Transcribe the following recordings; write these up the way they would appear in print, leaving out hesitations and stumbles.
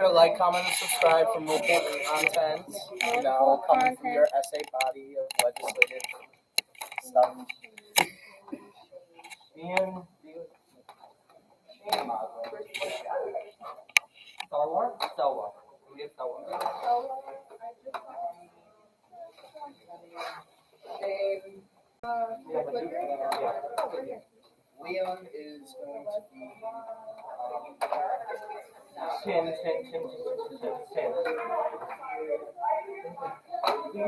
Like, comment, and subscribe for more content. Coming from your essay body of legislative stuff. Star Wars? Star Wars. We get Star Wars. Leon is going to be Tim. You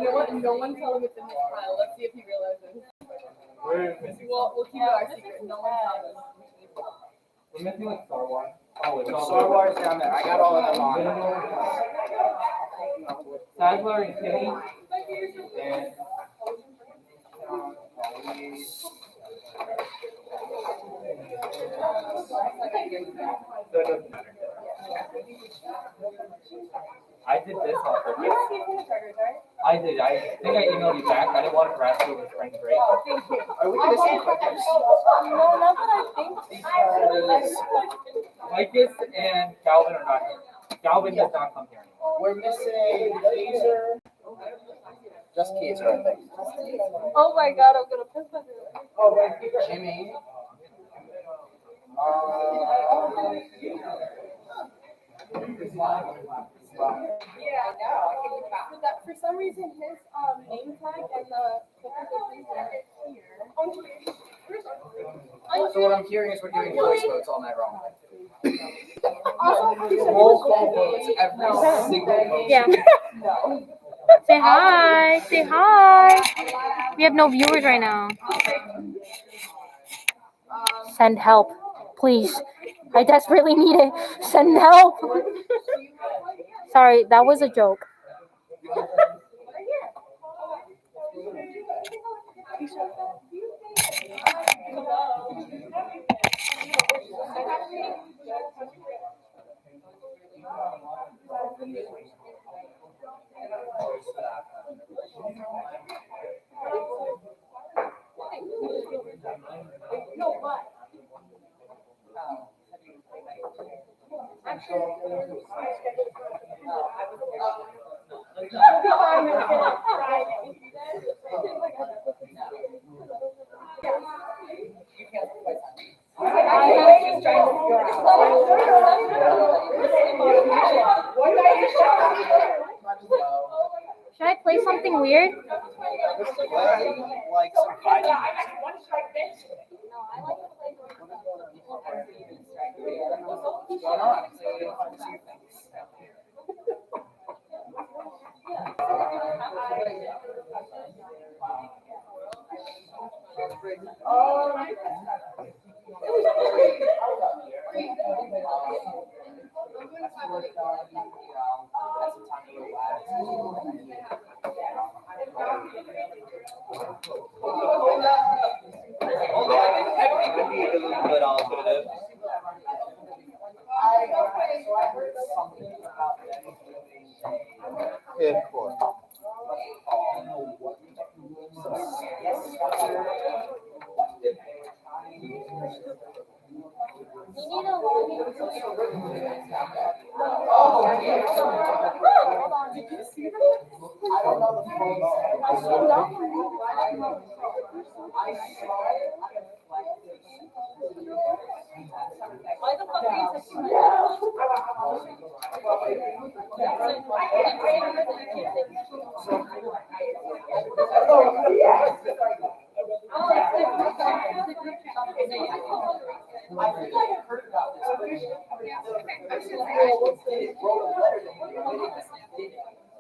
know what? No one tell him it's in his pile. Let's see if he realizes. We'll keep our secret. No one tell him. We're missing like Star Wars. Oh, it's Star Wars down there. I got all of them on. Sadler and Kitty. And I did this on purpose. I did. I think I emailed you back. I didn't want to harass you over spring break. Oh, thank you. Are we missing Ficus? No, not that I think. Ficus and Calvin are not here. Calvin does not come here anymore. We're missing Kaiser. Just Kaiser, I think. Oh my god, I'm gonna piss myself. Jimmy. Yeah, I know. But that, for some reason, his name tag and the So what I'm hearing is we're doing voice votes all night long. Also, Roll call votes every single vote. Yeah. Say hi. Say hi. We have no viewers right now. Send help, please. I desperately need it. Send help. Sorry, that was a joke. Should I play something weird? Like some fighting music. What's going on? But alternative. Yeah, of course.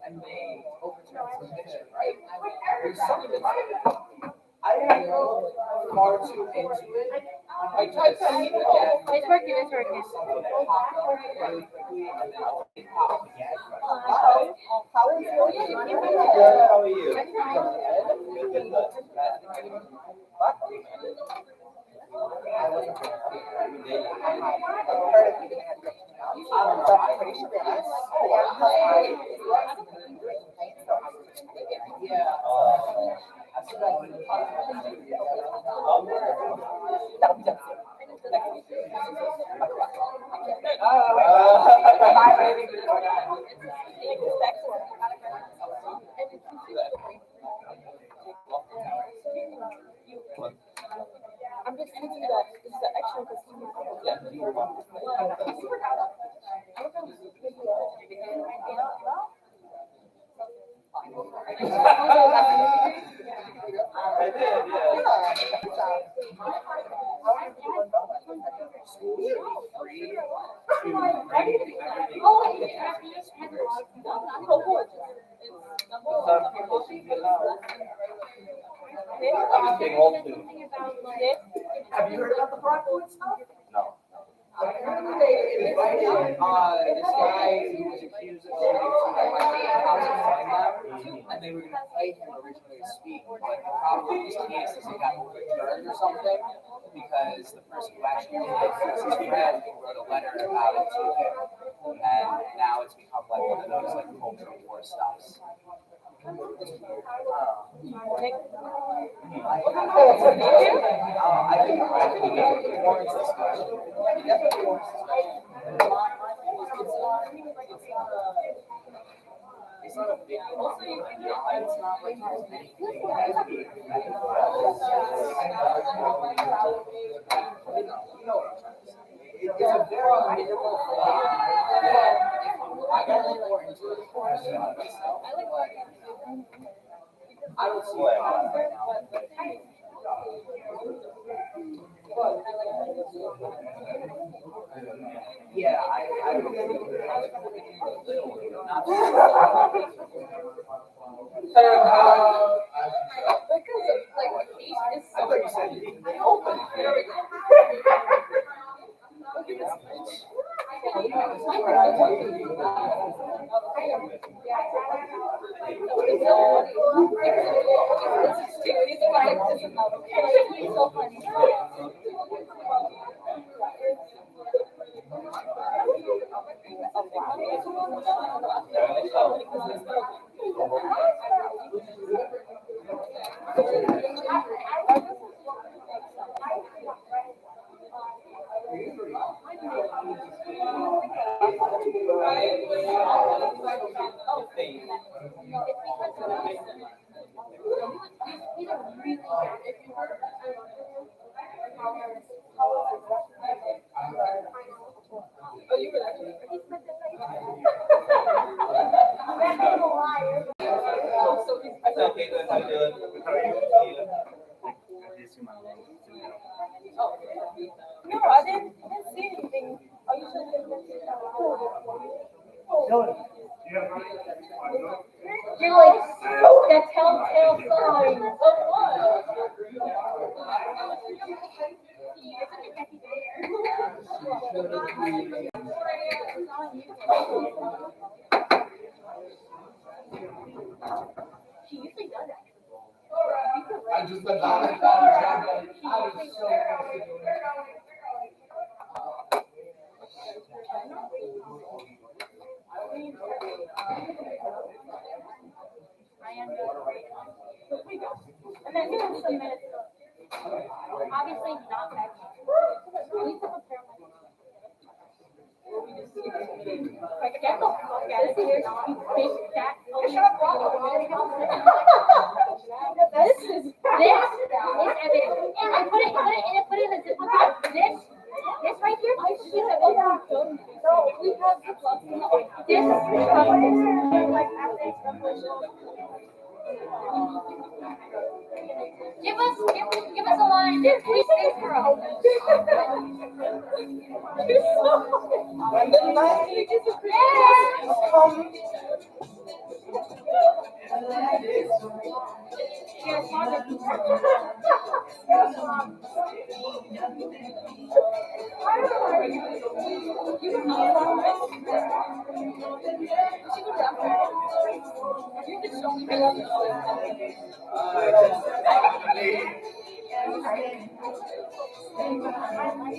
And they overturned the conviction, right? There's something about it. I didn't go far too into it. I tried to see it again. It's working. It's working. Really quickly, and then I'll pop again. How are you? Good, how are you? Good. What? I wasn't sure. I'm pretty sure that's yeah. I'm just thinking that this is actually I did, Have you heard about the Brockwood stuff? No. This guy, he was accused of shooting two white house and find them, and they were gonna play him originally to speak, but the problem with this case is it got overturned or something, because the person who actually did it was his friend who wrote a letter about it to him, and now it's become like one of those like cultural war stuffs. I think it warrants discussion. It definitely warrants discussion. It's not a big deal. It's not like there's anything that has to be. You know what I'm trying to say. It's a very minimal thing. I got a little more into it myself. I don't see it right now. Yeah, I don't think I thought you said they open. No, I didn't see anything. Oh, you said you're like that telltale sign of what? She usually does that. I just went back. I was so And then give him some minutes. Obviously not that. I need to prepare like get the fuck out of here, you big fat. This is evidence. And I put it in the zipper bag. This right here, this is evidence. No, we have the plus in the this Give us a line. We sing for us. When the night comes.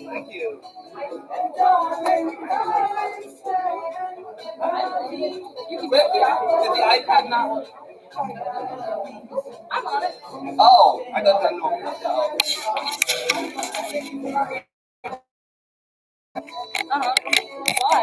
Thank you. Did the iPad not work? I'm on it. Oh, I thought that no. Why?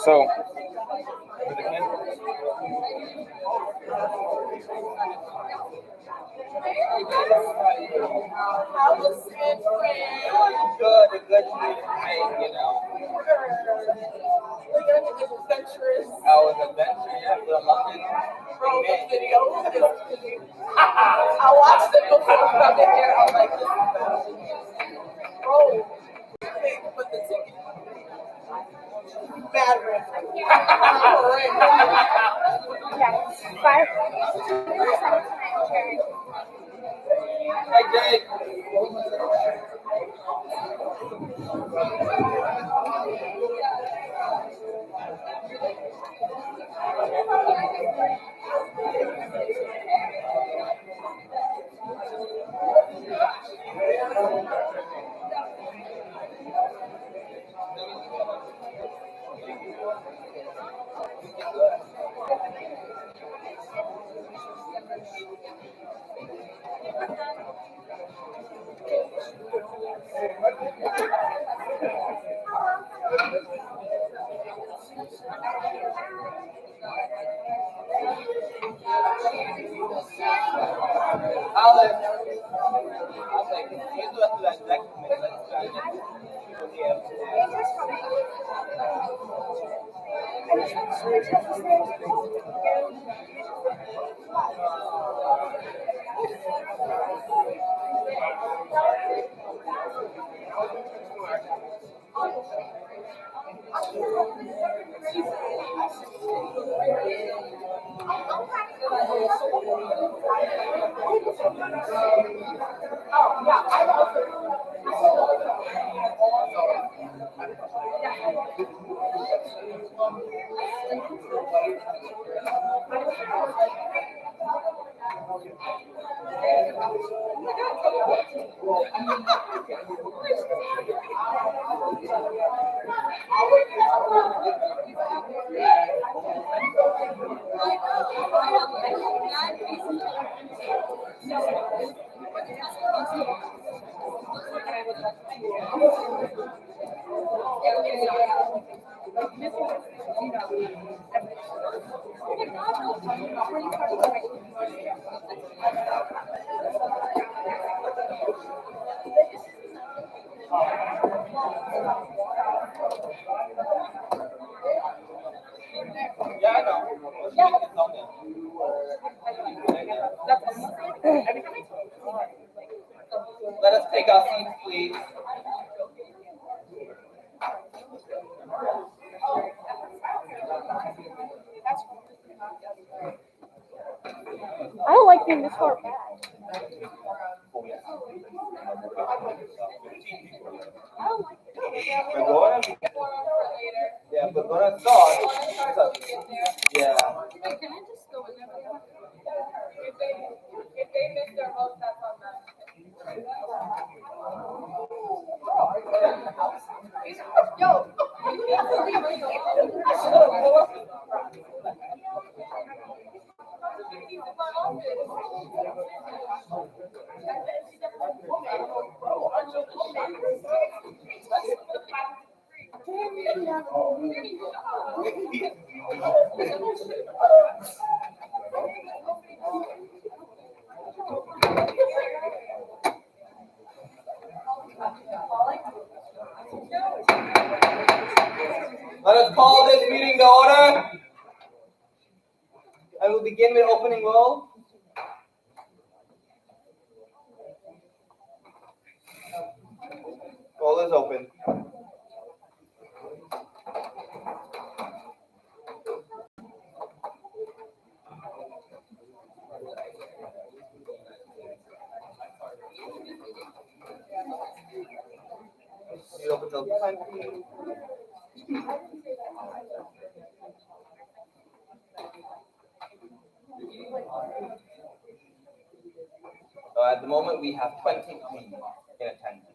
So, Good, a good thing, you know. I was adventurous, yeah, but I loved it. I watched it before I got there. I was like, this is bad. Bro, put the ticket. Bad random. Five. Hi, Jake. I'll take it. You do it like that. Let's try it. Yeah, I know. It's on there. Let us take our seats, please. I don't like being this far back. Agora? Yeah, but agora só. Yeah. If they miss their vote, that's on them. Let us call this meeting to order. I will begin with opening roll. Roll is open. You open till 20. So at the moment we have 23 in attendance.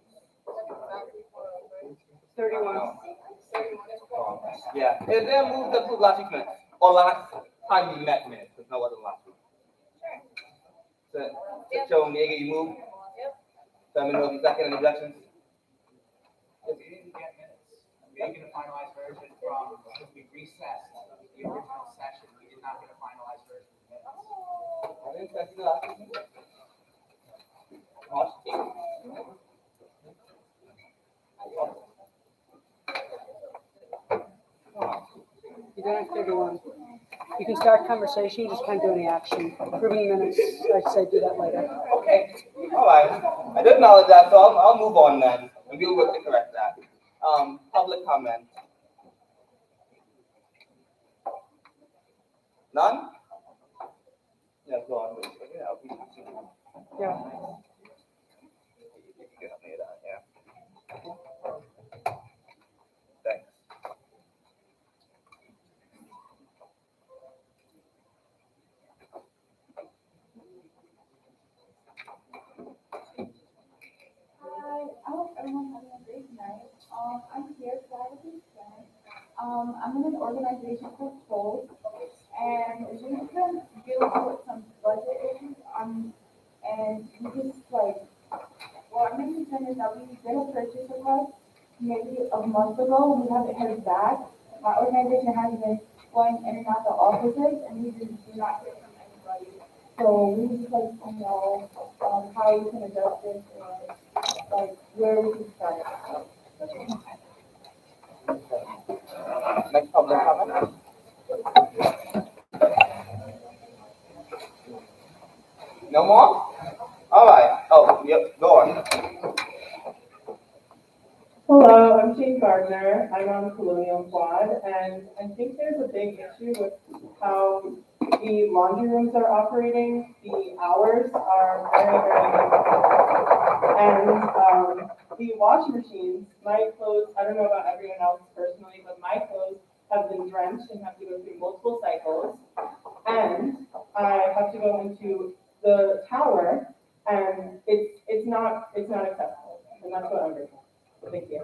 31. Yeah, is there a move to approve last week's minutes? Or last time we met minutes, because no other last week. So, Niega, you move? Simon, will you second, any objections? We didn't get minutes. We didn't get a finalized version from, because we recessed the original session, we did not get a finalized version of the minutes. I didn't second the last week's minutes. March 8th. You don't have to do one. You can start conversation, you just can't do any action. Approving minutes, I'd say do that later. Okay, all right. I did acknowledge that, so I'll move on then, and we'll work to correct that. Public comment. None? Yeah, go on. Yeah. You can help me with that, yeah. Thanks. Hi, I hope everyone's having a great night. I'm here to have a big friend. I'm in an organization called Fold, and we've been dealing with some budget issues. And we just like, well, our main concern is that we did a purchase request maybe a month ago. We haven't heard back. My organization has been going in and out the offices, and we just do not hear from anybody. So we just like to know how we can address this and like where we can start. Next public comment. No more? All right. Oh, yep, go on. Hello, I'm Jane Gardner. I'm on Colonial Quad, and I think there's a big issue with how the laundry rooms are operating. The hours are very, very difficult. And the washing machines, my clothes, I don't know about everyone else personally, but my clothes have been drenched and have to go through multiple cycles. And I have to go into the tower, and it's not acceptable. And that's what I'm doing. Thank you.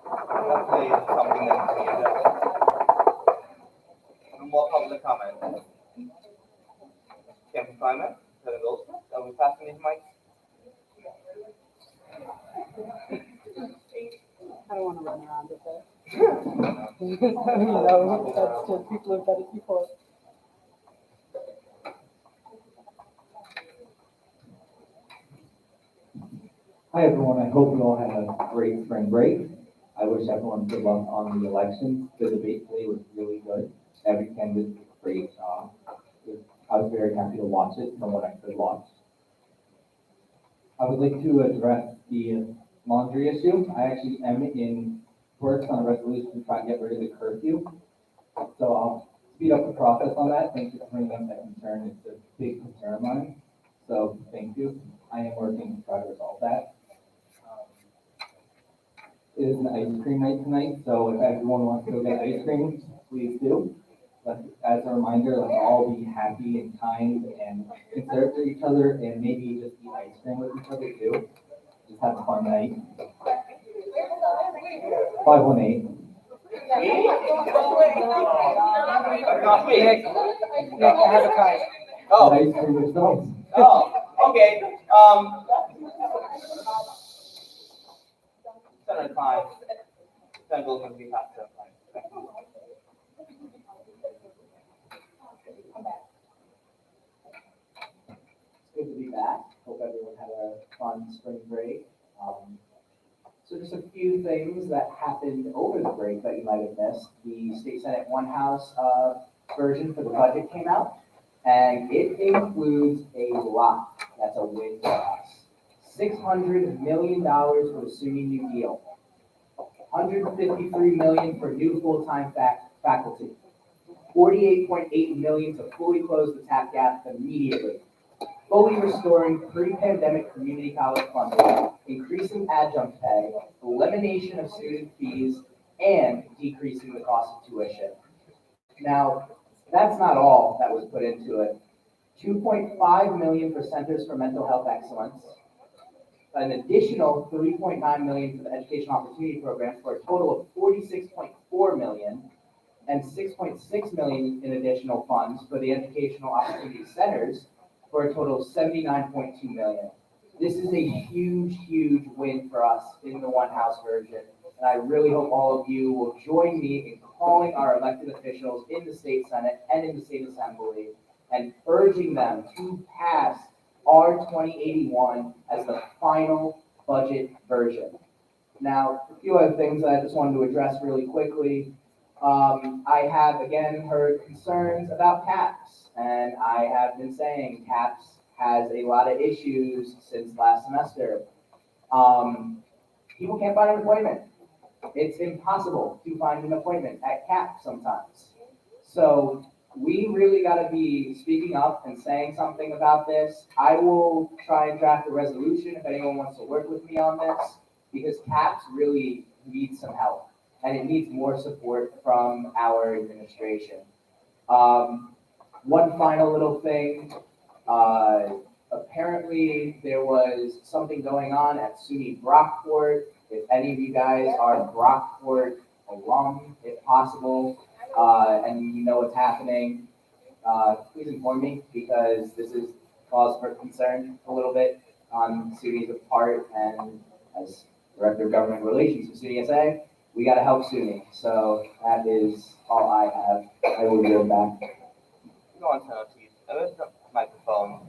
Hopefully it's something that can be addressed. No more public comment. Campus climate, President Goldsmith. passing these mics? I don't want to run around with it. I mean, no, that's just people who've done it before. Hi, everyone. I hope you all had a great spring break. I wish everyone good luck on the elections. The debate today was really good. Every candidate did a great job. I was very happy to watch it from what I could watch. I would like to address the laundry issue. I actually am in works on a resolution to try and get rid of the curfew. So I'll speed up the process on that. Thank you for bringing up that concern. It's a big concern of mine. So thank you. I am working to try to resolve that. It is an ice cream night tonight, so if everyone wants to go get ice cream, please do. But as a reminder, let's all be happy and kind and considerate to each other, and maybe just eat ice cream with each other too. Just have a fun night. 518. Nick, I have a card. Oh, Ice cream is nice. oh, okay, center time. Central can be past that time. It's good to be back. Hope everyone had a fun spring break. So just a few things that happened over the break that you might have missed. The State Senate One House version for the budget came out, and it includes a lot. That's a win for us. $600 million for the SUNY New Deal. $153 million for new full-time faculty. $48.8 million to fully close the tap gap immediately. Fully restoring pre-pandemic community college funding, increasing adjunct pay, elimination of student fees, and decreasing the cost of tuition. Now, that's not all that was put into it. $2.5 million for Centers for Mental Health Excellence, an additional $3.9 million for the Education Opportunity Program for a total of $46.4 million, and $6.6 million in additional funds for the Educational Opportunity Centers for a total of $79.2 million. This is a huge, huge win for us in the One House version, and I really hope all of you will join me in calling our elected officials in the State Senate and in the State Assembly and urging them to pass R 2081 as the final budget version. Now, a few other things that I just wanted to address really quickly. I have again heard concerns about CAPS, and I have been saying CAPS has a lot of issues since last semester. People can't find an appointment. It's impossible to find an appointment at CAPS sometimes. So we really got to be speaking up and saying something about this. I will try and draft a resolution if anyone wants to work with me on this, because CAPS really needs some help, and it needs more support from our administration. One final little thing. Apparently, there was something going on at SUNY Brockport. If any of you guys are Brockport alum, if possible, and you know what's happening, please inform me, because this is cause for concern a little bit on SUNY's part, and as Director of Government Relations for SUNY SA, we got to help SUNY. So that is all I have. I will yield back. Go on, Senator, please. There's the microphone.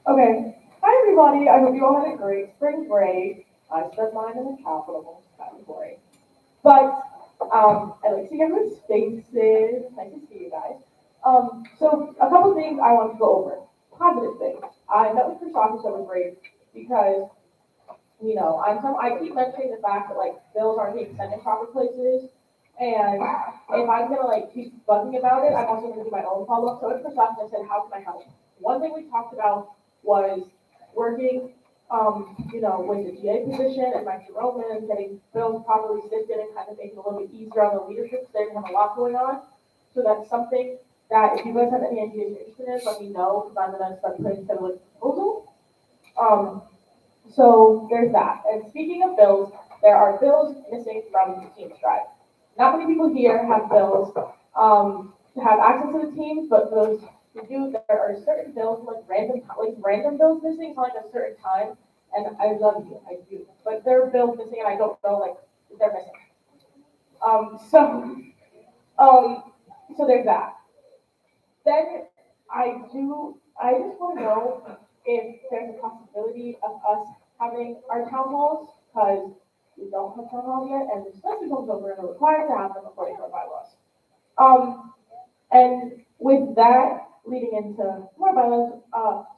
Okay, hi everybody, I hope you all had a great spring break. I spent mine in the Capitol category. But I like to get with spaces, nice to see you guys. So a couple things I want to go over, positive things. I met with Chris Office over break because, you know, I keep mentioning the fact that like bills aren't being sent in proper places. And if I'm gonna like keep bugging about it, I'm also gonna do my own follow-up. So at Chris Office, I said, how can I help? One thing we talked about was working, you know, with the GA position and Mike Roman, getting bills properly sifted and kind of making it a little bit easier on the leadership, because they have a lot going on. So that's something that if you guys have any ideas you're interested in, let me know, because I'm gonna start putting together a proposal. So there's that. And speaking of bills, there are bills missing from the Teams drive. Not many people here have bills, to have access to the Teams, but those who do, there are certain bills, like random bills missing for like a certain time. And I love you, I do, but there are bills missing and I don't know, like, they're missing. So there's that. Then I just want to know if there's a possibility of us having our town halls, because we don't have town halls yet, and the semester comes over and we're required to have them according to our bylaws. And with that, leading into more bylaws,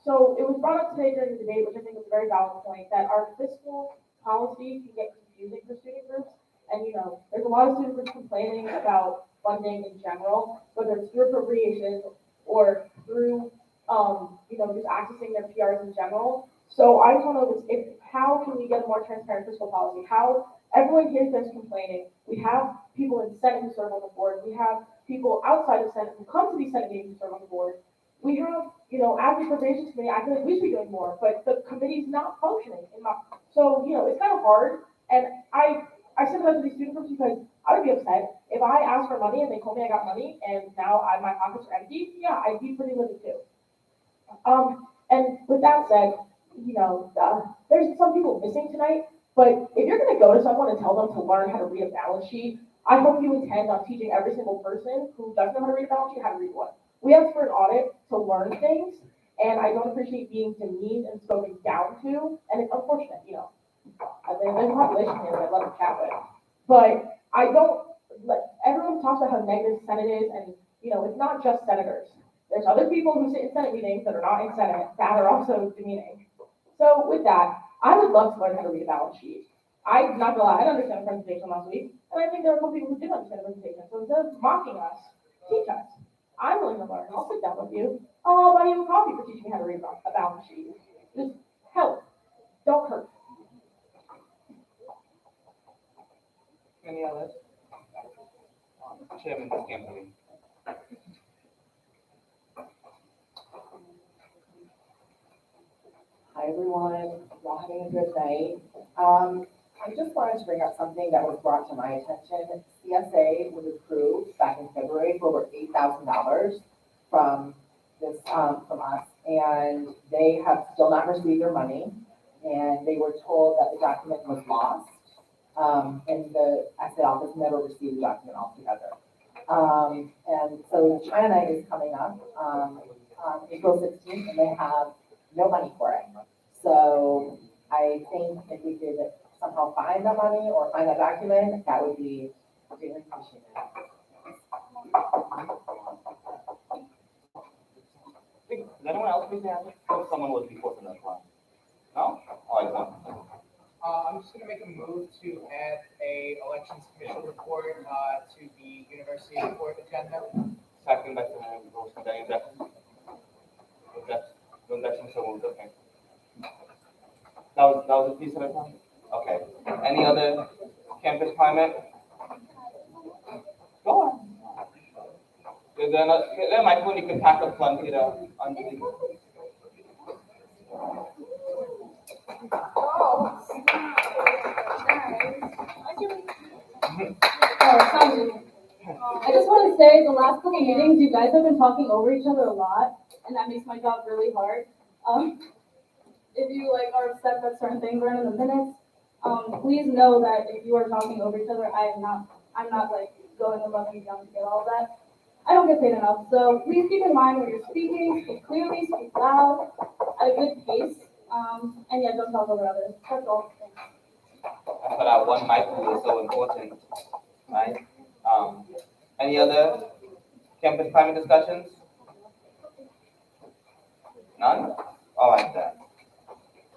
so it was brought up today during the debate, which I think is a very valid point, that our fiscal policy can get confusing for student groups. And, you know, there's a lot of student groups complaining about funding in general, whether it's through appropriations or through, you know, just accessing their PRs in general. So I just want to know how can we get a more transparent fiscal policy? How everyone hears this complaining. We have people in Senate who serve on the board. We have people outside of Senate who come to these Senate meetings who serve on the board. We have, you know, as the appropriations committee, I feel like we should be doing more, but the committee's not functioning. So, you know, it's kind of hard. And I sympathize with these student groups because I would be upset if I asked for money and they told me I got money and now my pockets are empty. Yeah, I'd be pretty livid too. And with that said, you know, there's some people missing tonight, but if you're going to go to someone and tell them to learn how to read a balance sheet, I hope you intend on teaching every single person who doesn't know how to read a balance sheet how to read one. We asked for an audit to learn things, and I don't appreciate being demeaned and spoken down to, and it's unfortunate, you know. There's a population here that I'd love to chat with, but I don't, everyone talks about how negative the Senate is, and, you know, it's not just senators. There's other people who sit in Senate meetings that are not in Senate that are also demeaning. So with that, I would love to learn how to read a balance sheet. I'm not gonna lie, I didn't understand the presentation last week, and I think there are some people who did understand the presentation. So instead of mocking us, teach us. I'm willing to learn. I'll sit down with you. I'll buy you a coffee for teaching me how to read a balance sheet. Just help. Don't hurt. Any others? Chairman Campbell. Hi, everyone. Y'all having a good night. I just wanted to bring up something that was brought to my attention. CSA was approved back in February for over $8,000 from this, from us, and they have still not received their money. And they were told that the document was lost, and the SA office never received the document altogether. And so China Night is coming up on April 16th, and they have no money for it. So I think if we could somehow find the money or find that document, that would be greatly appreciated. Does anyone else raise their hand? Oh, someone was before the next one. No? All right, one. I'm just gonna make a move to add a elections official report, to the university report agenda. Second, by Rose, any objections? No objections, so moved, okay. That was a piece of it? Okay. Any other campus climate? Go on. Then Michael, you can pack up one here on the. I just want to say the last couple meetings, you guys have been talking over each other a lot, and that makes my job really hard. If you are upset that certain things aren't in the minutes, please know that if you are talking over each other, I'm not going above and beyond to get all of that. I don't get paid enough, so please keep in mind when you're speaking, speak clearly, speak loud, at a good pace, and yeah, don't talk over others. That's all. Thanks. That's what that one mic is so important, right? Any other campus climate discussions? None? All right then.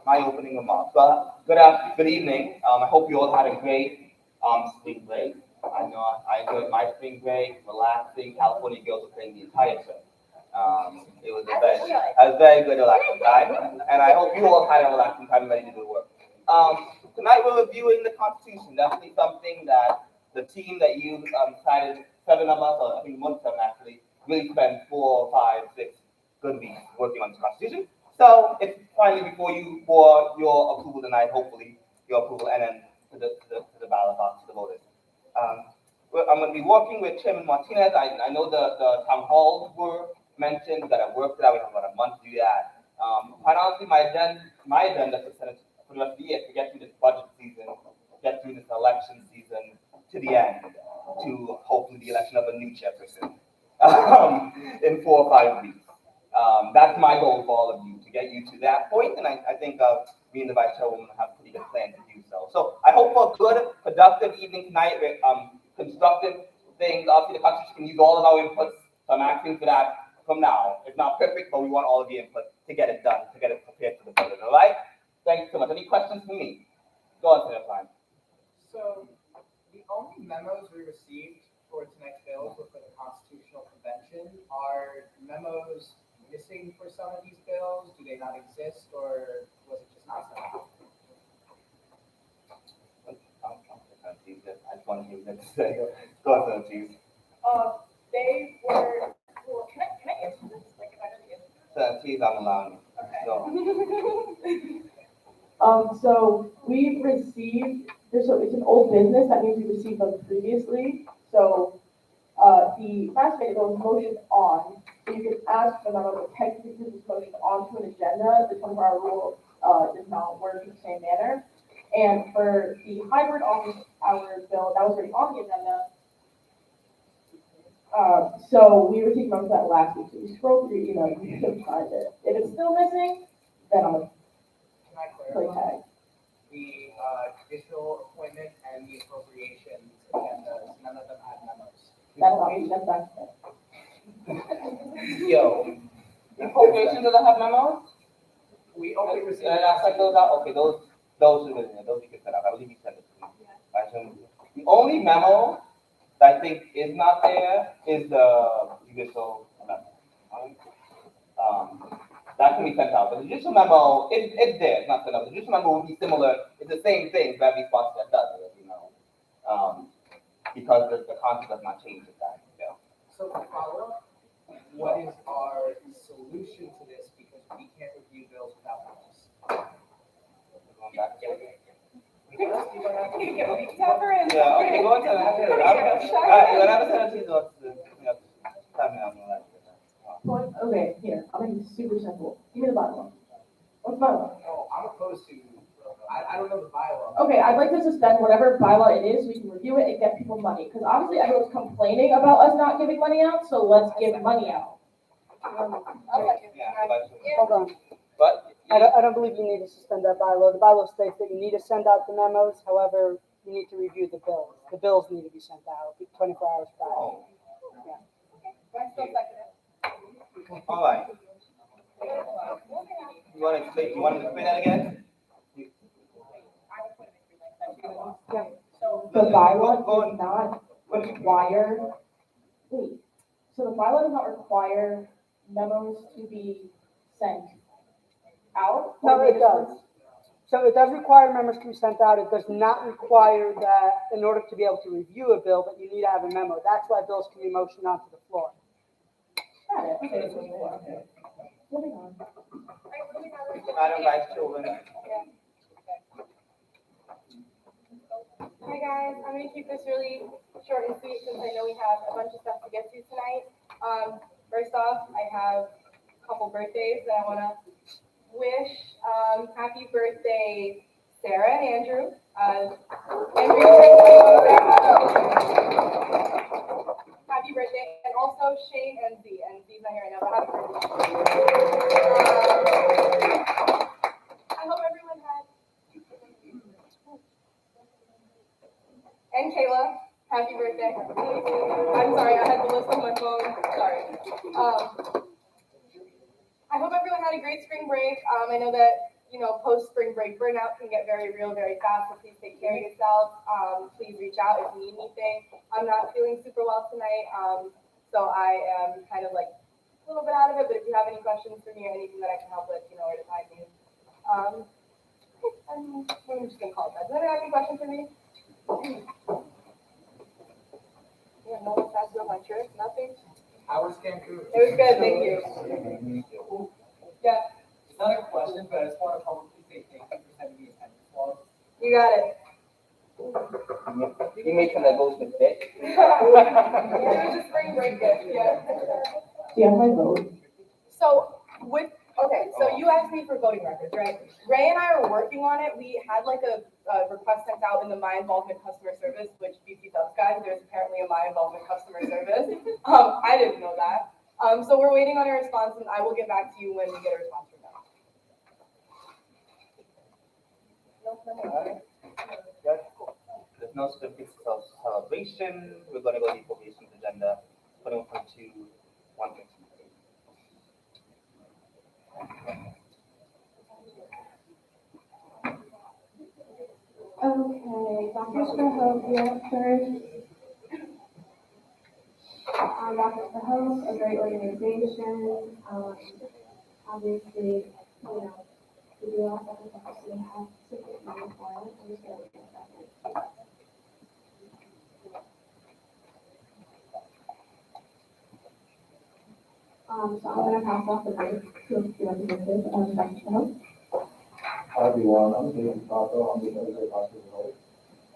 My opening remarks. Well, good evening. I hope you all had a great spring break. I know I enjoyed my spring break, relaxing. California girls were playing the entire trip. It was a very good relaxing time, and I hope you all had a relaxing time ready to do work. Tonight we're reviewing the Constitution. Definitely something that the team that you decided, 7 of us, or I think most of them actually, really spent 4, 5, 6 good weeks working on the Constitution. So it's finally before you for your approval tonight, hopefully your approval, and then to the I'm gonna be working with Chairman Martinez. I know the town halls were mentioned, we gotta work that, we have about a month to do that. Quite honestly, my agenda for the rest of the year, is to get through this budget season, get through this election season to the end, to hopefully the election of a new chairperson, in 4 or 5 weeks. That's my goal for all of you, to get you to that point, and I think me and the vice chairwoman have a pretty good plan to do so. So I hope for a good, productive evening tonight, with constructive things. Obviously, the Constitution can use all of our inputs, so I'm asking for that from now. It's not perfect, but we want all of the input to get it done, to get it prepared for the vote, all right? Thanks so much. Any questions for me? Go on, Senator Klein. So the only memos we received for tonight's bills were for the Constitutional Convention. Are memos missing for some of these bills? Do they not exist, or was it just not sent out? I just want to hear what to say. Go on, Senator Chief. They were, well, can I answer this? Like, if I don't answer this? Senator Chief, I'm allowing. Okay. So, So we received, it's an old business, that means we received them previously. So, the last minute was motioned on, so you could ask for them, but technically this is motion onto an agenda. The 24-hour rule, does not work in the same manner. And for the hybrid office hour bill, that was already on the agenda. So we received them that last week, so you scroll through, you can find it. If it's still missing, then I'm gonna Can I play clarify? tag. The judicial appointment and the appropriations agendas, none of them had memos. That's not. yo, the appropriations doesn't have memos? We only received. I sent those out. Okay, those you can send out. I believe you sent it to me. The only memo that I think is not there is the judicial memo. That can be sent out, but the judicial memo, it's there, it's not sent out. The judicial memo would be similar, it's the same thing, but every sponsor that does it, because the content does not change with that, So to follow up, what is our solution to this, because we can't review bills without memos? Going back to it. Tougher and. Yeah, okay, go on to that. When I was saying to Okay, here, I'll make it super simple. Give me the bylaw. What's bylaw? No, I'm opposed to, I don't know the bylaw. Okay, I'd like to suspend whatever bylaw it is, we can review it and get people money, because obviously everyone's complaining about us not giving money out, so let's give money out. Hold on. But I don't believe you need to suspend that bylaw. The bylaw states that you need to send out the memos, however, you need to review the bills. The bills need to be sent out 24 hours prior. I still second it. all right. You want to explain that again? The bylaw does not require, wait, so the bylaw does not require memos to be sent out? No, it does. So it does require memos to be sent out. It does not require that in order to be able to review a bill, that you need to have a memo. That's why bills can be motioned onto the floor. Got it. Okay. Moving on. Madam Vice Chairwoman. Hi guys, I'm gonna keep this really short and sweet since I know we have a bunch of stuff to get to tonight. First off, I have a couple birthdays that I wanna wish. Happy birthday, Sarah and Andrew. Andrew, happy birthday, and also Shane and Z. And Z's not here right now, but happy birthday. I hope everyone had. And Kayla, happy birthday. I'm sorry, I had the list on my phone. Sorry. I hope everyone had a great spring break. I know that, post-spring break burnout can get very real very fast, so please take care of yourselves. Please reach out if you need anything. I'm not feeling super well tonight, so I am kind of like a little bit out of it, but if you have any questions for me or anything that I can help with, you know where to find me. I'm just gonna call it that. Does anyone have any questions for me? Yeah, no one passed up my trip, nothing? How was Cancun? It was good, thank you. Yeah, It's not a question, but I just want to publicly say thank you for sending me attendance logs. you got it. You make that goes with it. Yeah, just spring break it, yeah. Do you have my vote? So so you asked me for voting records, right? Ray and I are working on it. We had like a request sent out in the My Involvement Customer Service, which BC Dubs guys, there's apparently a My Involvement Customer Service. I didn't know that. So we're waiting on a response and I will get back to you when we get a response from them. There's no certificates of celebration. We're gonna go to the appropriations agenda, 21.2, 1.2. Okay, Doctors for Hope, you're up first. Doctors for Hope, a great organization. Obviously, we do also have to have sufficient money for it. I'm just gonna look at that. So I'm gonna pass off the mic to the representative of Doctors for Hope. Hi everyone, I'm David Paco, I'm the editor of Hospital.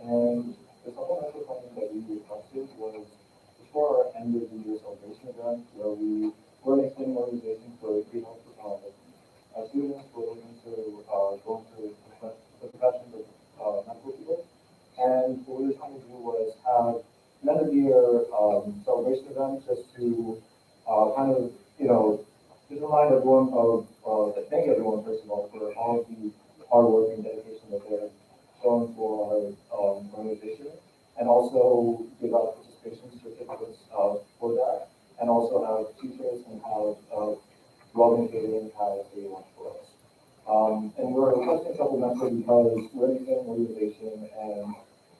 And the supplemental funding that we requested was for our end of the year celebration event where we were an extending organization for Great Hope for College. Our students were looking to go into the professions of medical people. And what we were trying to do was have an end of the year celebration event just to kind of, just remind everyone thank everyone first of all for all of the hard work and dedication that they're showing for our organization, and also give out participation certificates for that, and also have teachers and have Logan Catering has a lunch for us. And we're requesting supplemental because we're an extending organization, and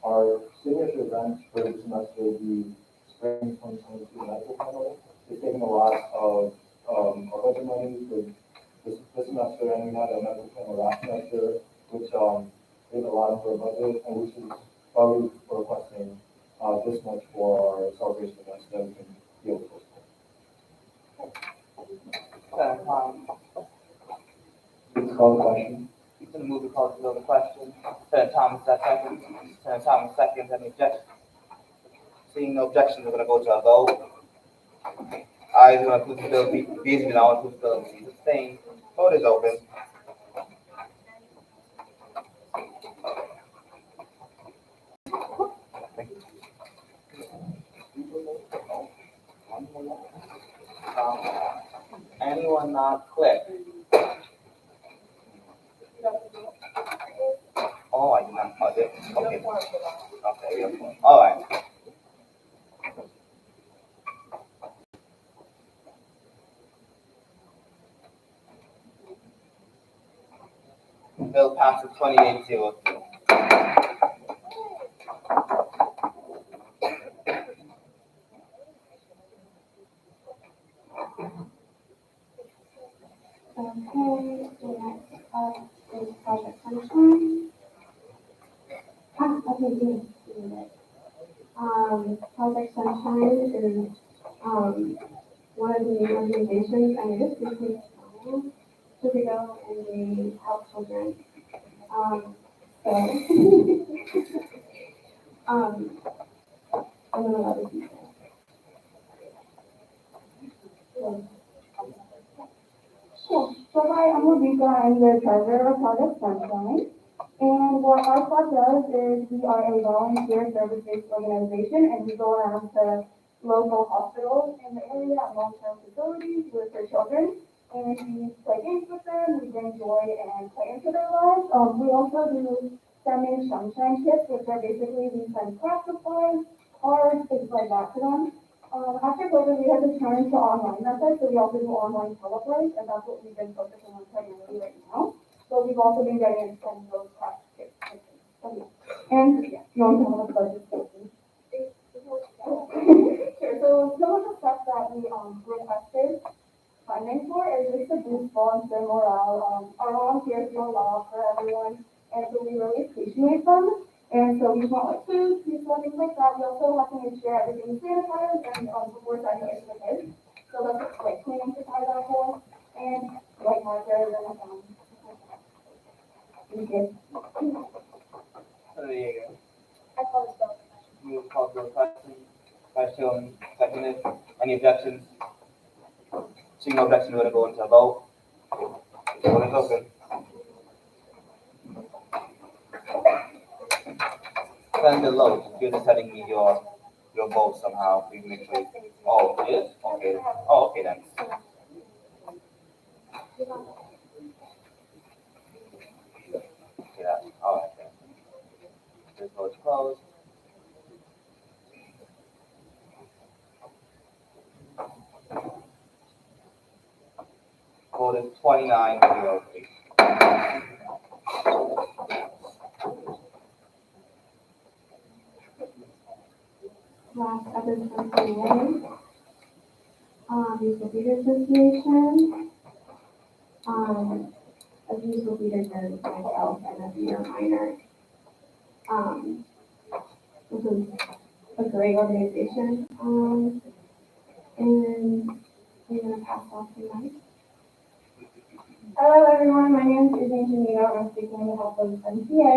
our signature event for the semester, the Spring 2022 Medical Panel, is taking a lot of our budget money for this semester, and we had a medical panel last semester, which paid a lot of our budget, and which is why we're requesting this much for our celebration events that we can deal with. Please call the question. He's gonna move the call to the question. Senator Thomas, second. Senator Thomas, second. Any objection? Seeing no objections, we're gonna go to a vote. Ayes gonna approve the bill, B's will now approve the bill, C's abstain. Vote is open. Anyone not click? Oh, I did not, okay. Okay, all right. Bill passes 28-0. Okay, so next up is Project Sunshine. Okay, good. Project Sunshine is, one of the new organizations, and it is recently started to go and they help children. So, I'm gonna let it be. Sure. So hi, I'm Rebecca. I'm the treasurer of Project Sunshine. And what our club does is we are a volunteer service-based organization, and we go around to local hospitals in the area and long-term facilities with their children. And we play games with them, we bring joy and play into their lives. We also do sending sunshine kits, which are basically we send craft supplies, cards, things like that to them. After COVID, we had to turn to online methods, so we also do online teleplays, and that's what we've been focusing on primarily right now. So we've also been getting into some of those craft kits. And yeah, you want to have a budget statement. Sure, so some of the stuff that we requested funding for is just to boost volunteer morale. Our volunteers do a lot for everyone, and so we really appreciate them. And so we want like food, pizza, things like that. We also have to make sure everything is sanitized and before sending it to the kids. So that's like cleaning supplies are for and like markers and Thank you. There you go. the question? Vice Chair, seconded. Any objections? Seeing no objection, we're gonna go into a vote. Vote is open. Send the load. You're just sending me your vote somehow. We make sure. Oh, it is? Okay. Oh, okay then. Yeah, all right then. This vote's closed. Vote is 29-03. Last episode from today. Musical Theater Association. As musical theater knows myself and a theater minor. This is a great organization. And I'm gonna pass off the mic. Hello everyone, my name is Izzy Janito. I'm speaking on behalf of MTA.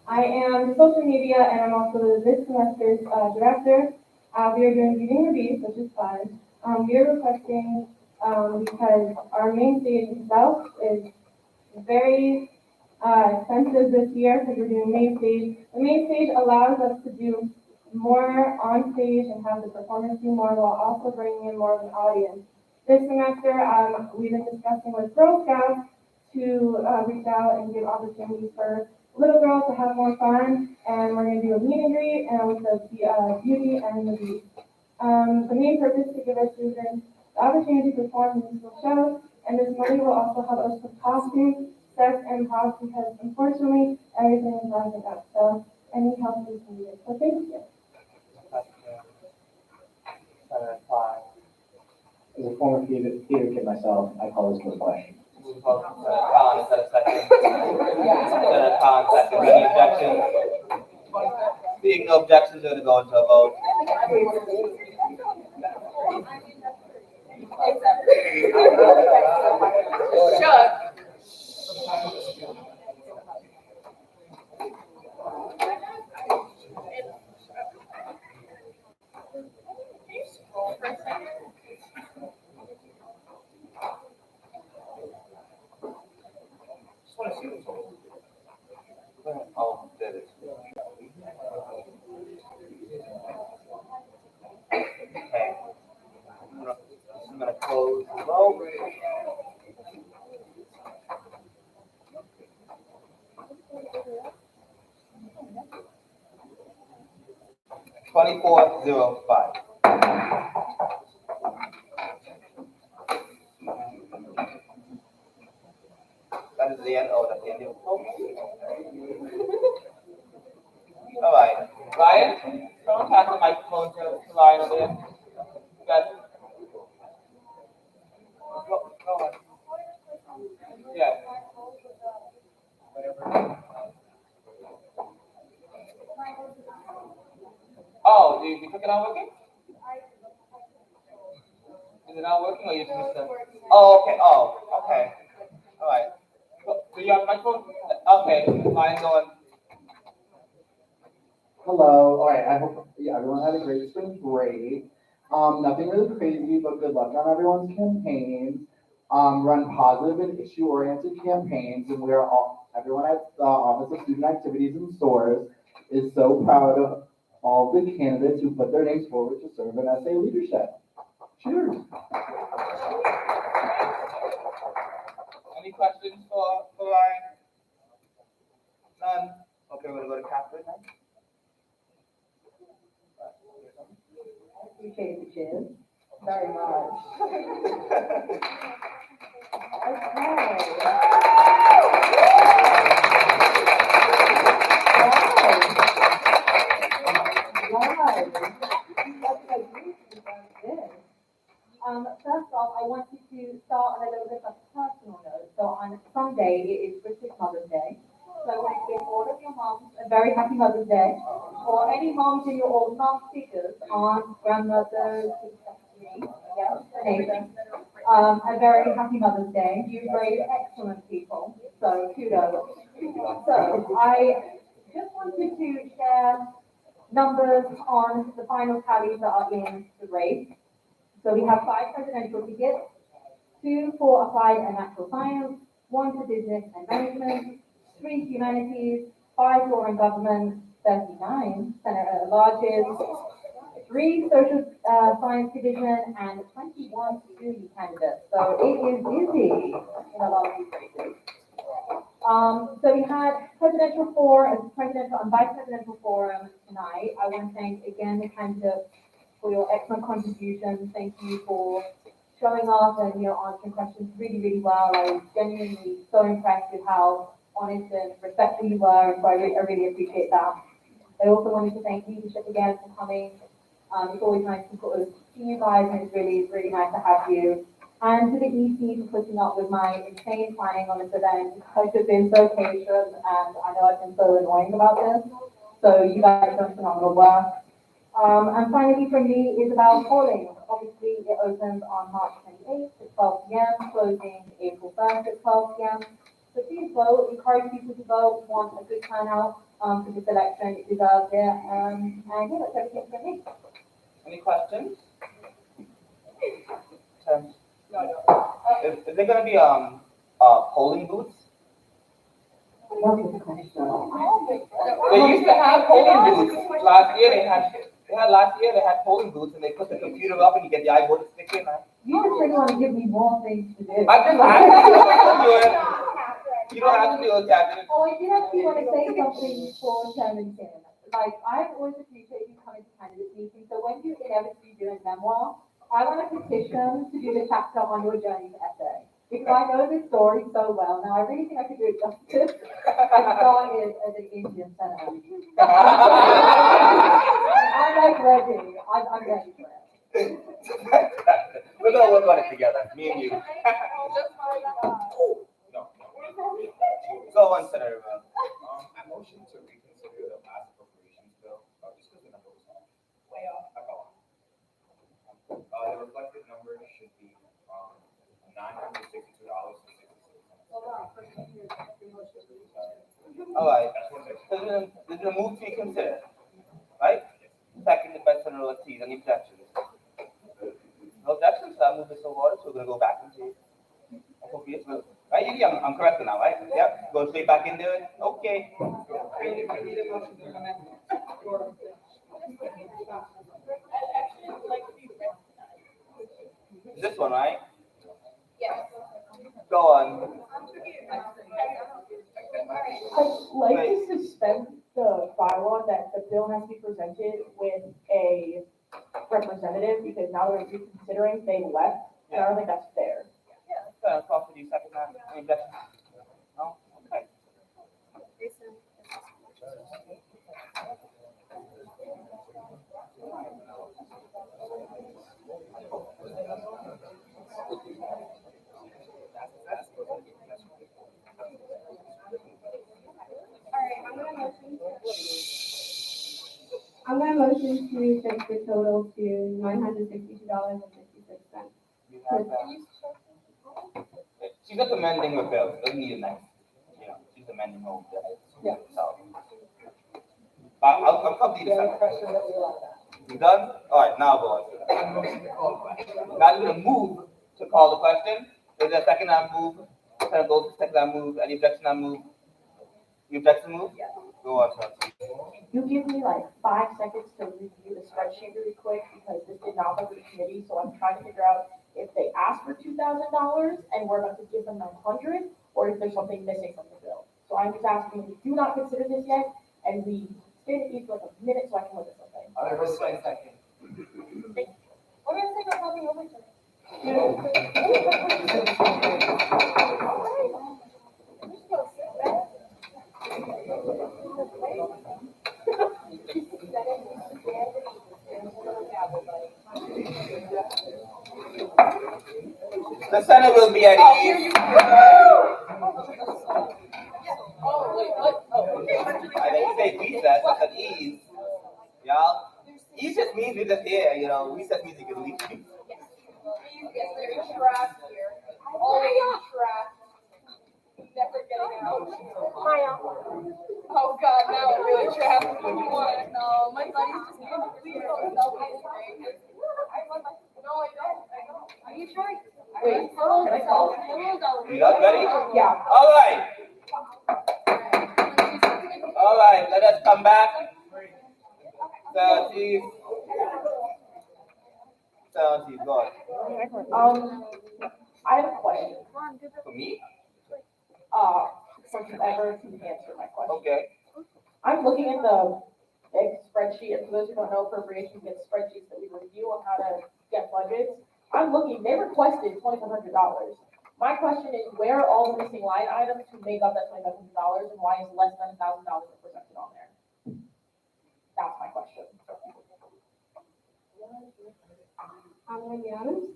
I am social media and I'm also this semester's director. We are doing Beauty and the Beast, which is fun. We are requesting, because our main stage itself is very expensive this year because we're doing main stage. The main stage allows us to do more on stage and have the performance be more while also bringing in more of an audience. This semester, we've been discussing with Girl Scouts to reach out and give opportunities for little girls to have more fun, and we're going to do a meet and greet and with the Beauty and the Beast. The main purpose is to give our students the opportunity to perform musical shows, and this money will also help us with costumes, sets, and props because unfortunately everything is rising up. So any help is needed. So thank you. As a former theater kid myself, I call this one question. Khan, is that a second? Khan, second. Any objections? Seeing no objections, we're gonna go into a vote. Shut. 2405. That is the end. Oh, that's the end of the vote. All right. Ryan, someone pass the microphone to Ryan over there. You guys. Go on. Yeah. Oh, the clicker not working? Is it not working or you just missed it? Oh, okay. Oh, okay. All right. Do you have a microphone? Okay. Ryan, go on. Hello. All right. I hope everyone had a great spring break. Nothing really crazy, but good luck on everyone's campaigns. Run positive and issue-oriented campaigns, and everyone at the Office of Student Activities and SOARS is so proud of all the candidates who put their names forward to serve in SA leadership. Cheers. Any questions for Ryan? None? Okay, we're gonna go to Catherine now. Appreciate the chance very much. First off, I want you to start on a little bit of a personal note. So on Sunday, it is British Mother's Day. So I want to give all of your moms a very happy Mother's Day. For any moms in your old mom speakers, aunts, grandmothers, neighbors, a very happy Mother's Day. You raised excellent people, so kudos. So I just wanted to share numbers on the final tallies that are in the race. So we have 5 presidential tickets, 2 for applied and natural science, 1 for business and management, 3 humanities, 5 law and government, 39 senator larges, 3 social science division, and 21 student candidates. So it is busy in a lot of these races. So we had presidential and vice presidential forum tonight. I want to thank again the candidates for your excellent contributions. Thank you for showing up and answering questions really well. I was genuinely so impressed with how honest and respectful you were, and so I really appreciate that. I also wanted to thank leadership again for coming. It's always nice to sort of see you guys, and it's really nice to have you. And to the EC for putting up with my insane planning on this event. You guys have been so patient, and I know I've been so annoying about this. So you guys have done phenomenal work. And finally from me is about polling. Obviously it opens on March 28th at 12 p.m., closing April 1st at 12 p.m. So please vote, encourage people to vote. We want a good turnout for this election. It deserves it. And yeah, that's everything from me. Any questions? Is there gonna be polling booths? They used to have polling booths. Last year they had polling booths, and they put the computer up and you get the iVote sticker in. You just really want to give me more things to do. I just asked you to do it. You don't have to do it, Captain. Oh, I did actually want to say something for Chairman Kim. Like, I've always appreciated you coming to candidate meetings, so when you inevitably do a memoir, I want a petition to do the chapter on your journey to SA. Because I know this story so well. Now, I really think I could do it justice by starting as an Indian senator. I'm like ready. I'm ready for it. We're gonna work on it together, me and you. No. Go on, Senator. I motion to reconsider the last appropriations bill, just because the number was way off. The reflected number should be $962.66. All right. So there's a move to be considered, right? Seconded by Senator Ortiz. Any objections? No objections. So I move this forward. So we're gonna go back into appropriates. Right, Yuri? I'm correct now, right? Yep. Go straight back into it. Okay. This one, right? Yes. Go on. I'd like to suspend the bylaw that the bill has to be presented with a representative, because now they're reconsidering, they left, and I don't think that's fair. Call for you, second that. Any objections? No? Okay. I'm gonna motion to fix the total to $962.56. She's just amending her bill. Doesn't need a nice, she's amending her bill. Yeah. So. I'll complete the second. You done? All right, now go on. Now I'm gonna move to call the question. Is there a second I move? Senator Gold, second I move. Any objection I move? You object to move? Yeah. Go on, sir. You give me like 5 seconds to review the spreadsheet really quick, because this did not go to the committee, so I'm trying to figure out if they asked for $2,000 and we're about to give them 900, or if there's something missing from the bill. So I'm just asking, we do not consider this yet, and we stay at each for like a minute so I can look at something. I'll give us a second. We're gonna take our copy over to them. The Senate will be at ease. I didn't say recess, I said ease. Y'all, ease just means we're just here, recess music is leaving. Yes, there's trash here. Always trash. never getting out. Oh God, now I'm really trapped. No, my buddy's just gonna please don't tell me anything. No, I don't. Are you sure? Wait, can I call? You guys ready? Yeah. All right. All right, let us come back. Chief, go on. I have a question. For me? For whoever can answer my question. Okay. I'm looking at the big spreadsheet, and for those who don't know, appropriations gets spreadsheets that we review on how to get budgets. I'm looking, they requested $2,500. My question is, where are all the missing line items to make up that $2,500, and why is less than $1,000 represented on there? That's my question. I'm gonna be honest.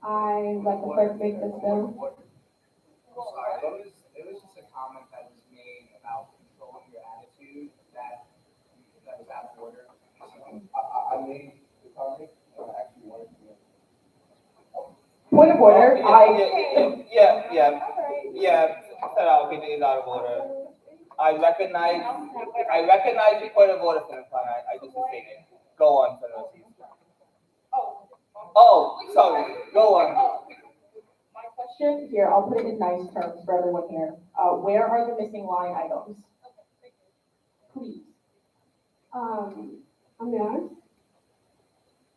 I let the clerk make this bill. Sorry, it was just a comment that was made about controlling your attitude that was out of order. I made the comment, I actually wanted to. Point of order, Okay, it is out of order. I recognize the point of order, Senator Klein. I just stated. Go on, Senator Ortiz. Oh, sorry. Go on. My question here, I'll put it in nice terms for everyone here. Where are the missing line items? Please. I'm gonna be honest.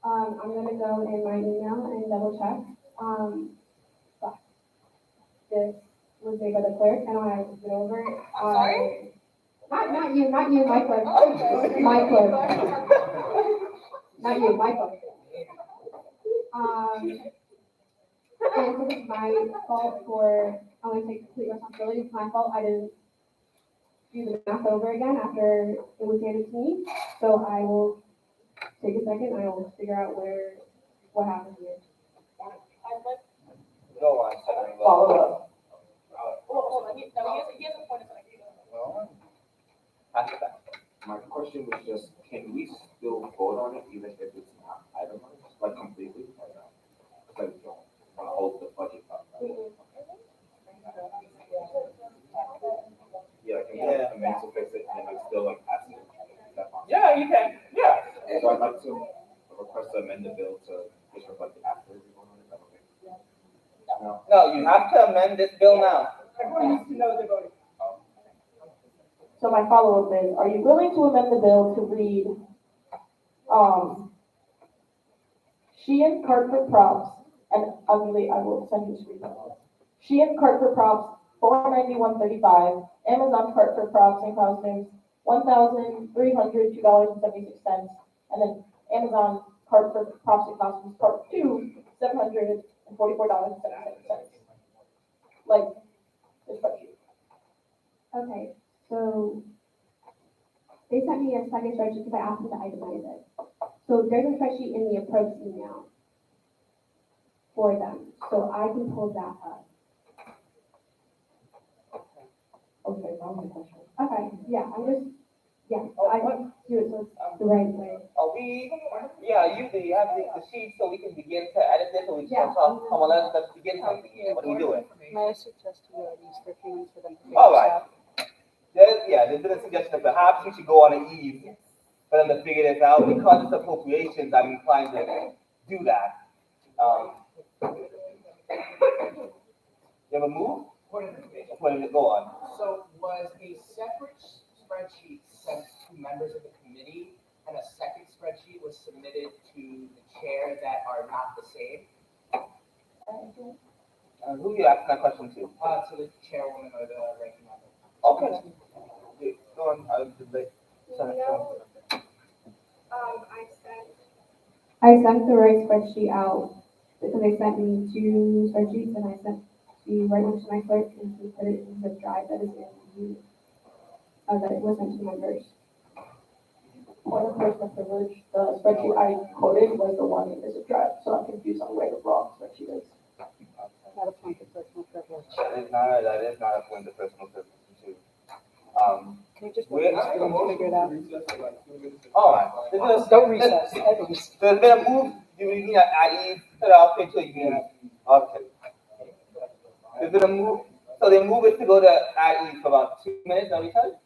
I'm gonna go in my email and double check. This was made by the clerk, and I looked it over. Sorry? Not you, my clerk. My clerk. Not you, my clerk. And so it's my fault for, I want to take complete responsibility. It's my fault. I didn't do the math over again after it was handed to me. So I will take a second. I will figure out what happened here. Go on, Senator. Follow up. Hold on, he has a point of view. Pass it back. My question was just, can we still vote on it even if it's not itemized, like completely? Like, hold the budget up. Yeah, can we amend to fix it and it's still like passing? Yeah, you can. Yeah. So I'd like to request to amend the bill to just reflect it after we vote on it. Is that okay? No, you have to amend this bill now. Everyone needs to know they're voting. So my follow-up is, are you willing to amend the bill to read, Sheehan Cartford Props, and ugly, I will send you a screenshot. Sheehan Cartford Props, $491.35, Amazon Cartford Props and costumes, $1,302.76, and then Amazon Cartford Props and costumes, part two, $744.77. Like, this spreadsheet. Okay, so they sent me a second spreadsheet because I asked them to itemize it. So there's a spreadsheet in the approach email for them, so I can pull that up. Okay, that was the question. Okay, yeah, I want to do it so it's the right way. You have the sheet so we can begin to edit this, so we can talk. Come on, let's begin something here. What are we doing? May I suggest to you at least for a few minutes for them to figure All this right. out? There's been a suggestion that perhaps we should go on an eve for them to figure this out. Because it's appropriations, I'm inclined to do that. You have a move? Go on. So was a separate spreadsheet sent to members of the committee and a second spreadsheet was submitted to the chair that are not the same? Who are you asking that question to? To the chairwoman or the ranking member. Okay. Go on. I sent the right spreadsheet out because they sent me two spreadsheets and I sent the right one to my clerk and he put it in the drive that is in the, that it was sent to the members. Point of personal privilege, the spreadsheet I quoted was the one in this drive, so I'm confused on where the wrong spreadsheet is. Not a point of personal privilege. That is not a point of personal privilege. Can you just figure it out? All right. Don't recess, at least. There's been a move. You need to add Eve to the picture. You can. Okay. There's been a move. So they move it to go to at least for about 2 minutes, are we said?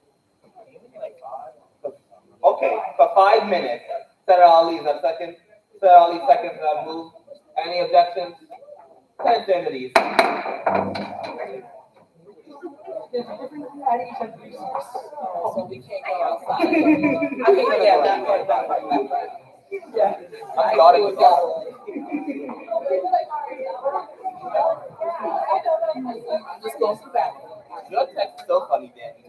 Okay, for 5 minutes. Senator Ali is a second. Senator Ali seconds that move. Any objections? Consent to these. So we can't go outside. I think that part. I'm yawning with y'all. I'm just going to the back. Your text is so funny, Danny.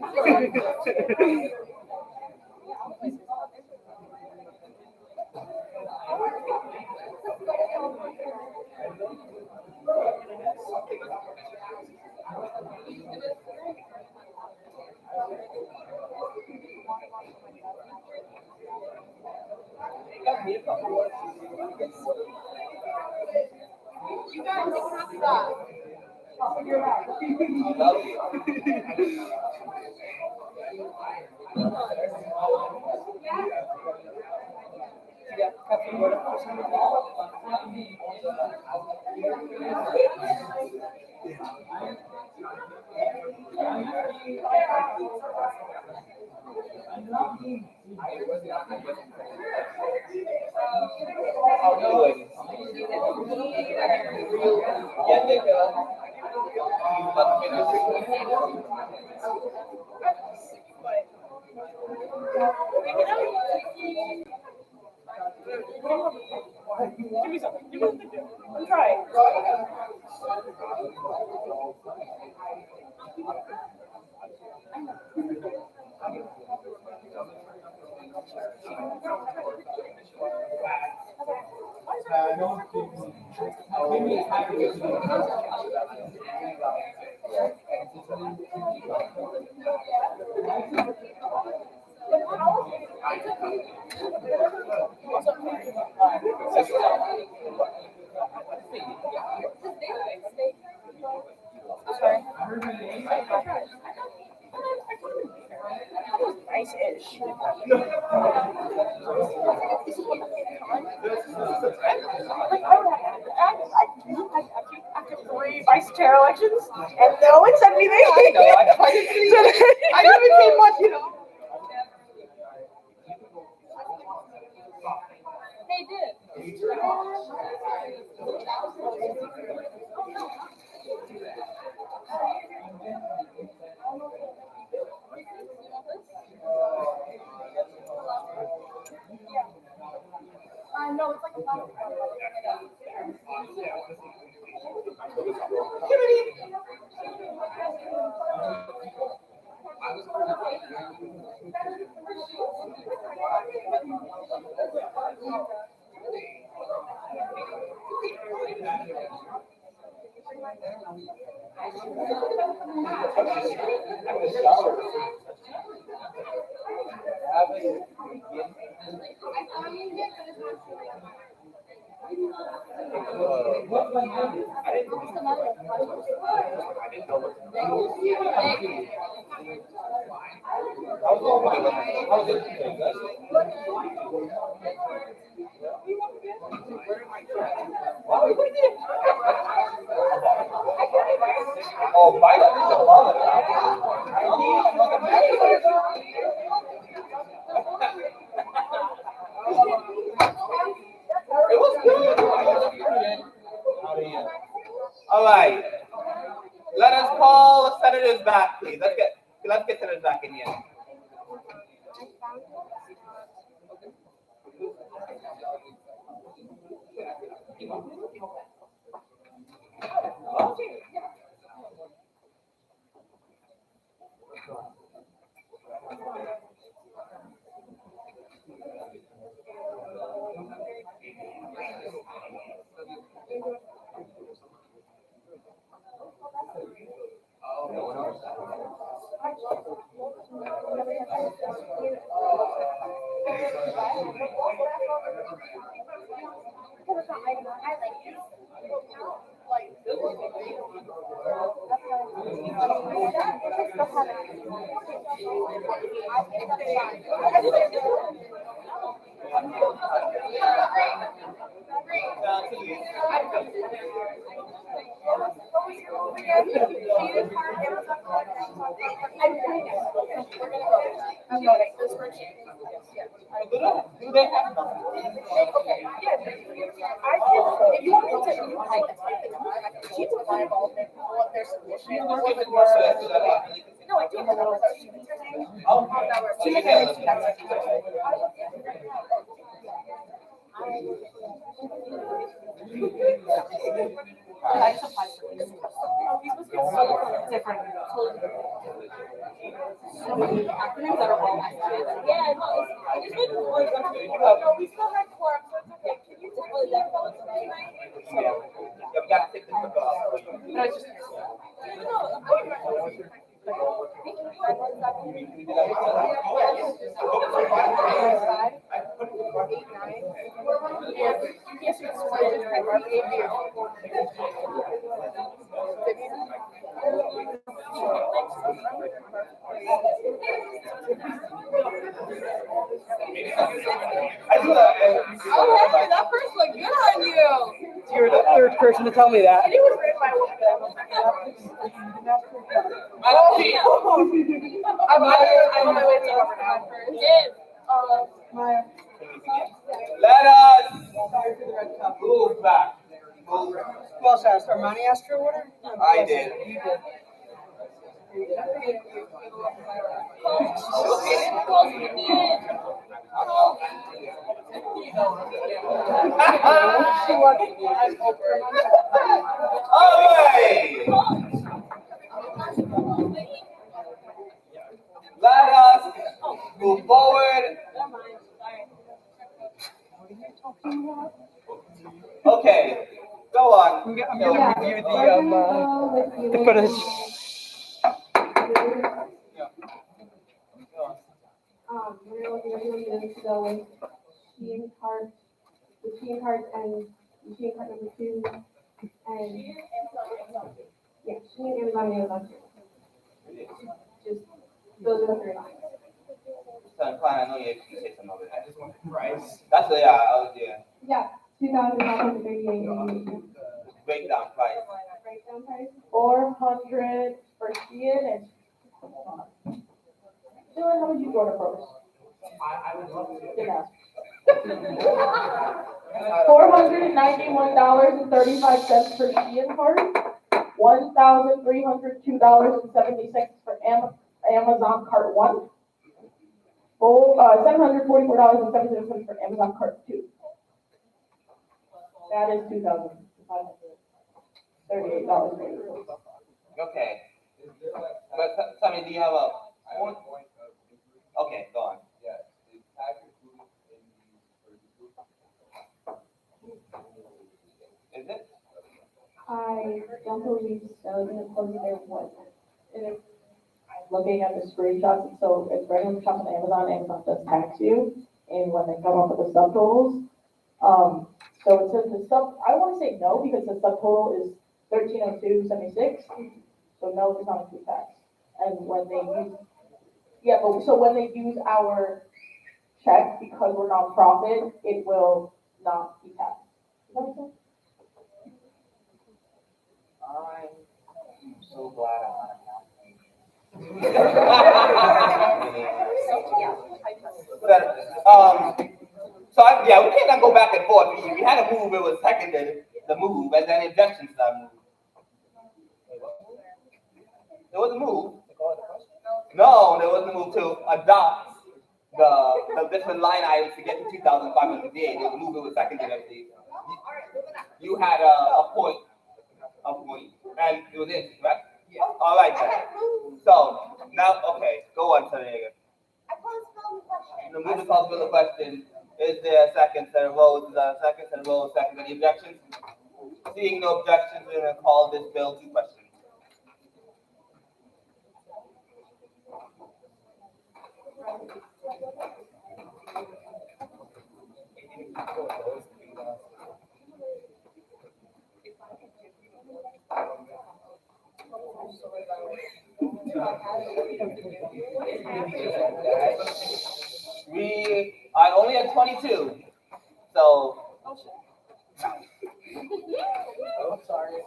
You guys can stop. Give me something. Give me something. I'm trying. Nice-ish. After 3 vice chair elections, and no one said anything. I know, I haven't seen much, you know. They did. No, it's like a box. Oh, by the It was good. All right. Let us call the senators back, please. Let's get senators back in here. I'm voting. This spreadsheet. Do they have nothing? Okay, yeah. I can, if you want me to, like, keep the Bible, pull up their submission. No, I do have a little. Oh, so you have Different. So many acronyms that are all activated. Yeah, no, I just went before. No, we still had quorum, so it's okay. Can you tell me that fellow tonight? Yeah, we gotta take the book off. No, it's just. Oh, hey, that first looked good on you. You're the third person to tell me that. And it was written by one of them. I'm on my way to over now. Maya. Let us move back. Move. Who else asked? Armani asked for order? I did. You did. All right. Let us move forward. Okay, go on. I'm gonna review the footage. We're looking at doing this, so machine cart, machine cart and machine cart number 2, and yeah, machine Amazon. Just, those are the 3 lines. So, I know you say some of it. I just want the price. That's the, yeah. Yeah, 2,538. Breakdown price. Breakdown price. 400 for Shein and. Dylan, how would you order first? I would love to. Yeah. $491.35 for Shein cart, $1,302.76 for Amazon cart 1. $744.77 for Amazon cart 2. That is $2,538. Okay. But tell me, do you have a point? Okay, go on. Is it? I don't believe so, because there wasn't. And if I'm looking at the screenshots, so it's right on the top of Amazon, Amazon does tax you, and when they come up with the subtotals, so it says the I want to say no, because the subtotal is 1302.76, so no, it's not a true tax. And when they use, yeah, but so when they use our check, because we're nonprofit, it will not be taxed. Does that make sense? I'm so glad I'm not so yeah, we cannot go back and forth. We had a move, it was seconded, the move, and then objections to that move. There was a move. No, there wasn't a move to adopt the different line items to get to 2,558. There was a move, it was seconded, I believe. You had a point, and it was in, right? Yeah. All right, then. So, now, okay, go on, Tanaga. The move to call for the question. Is there a second set of votes? Second set of votes, second any objections? Seeing no objections, we're going to call this bill to question. We are only at 22, so. I'm sorry.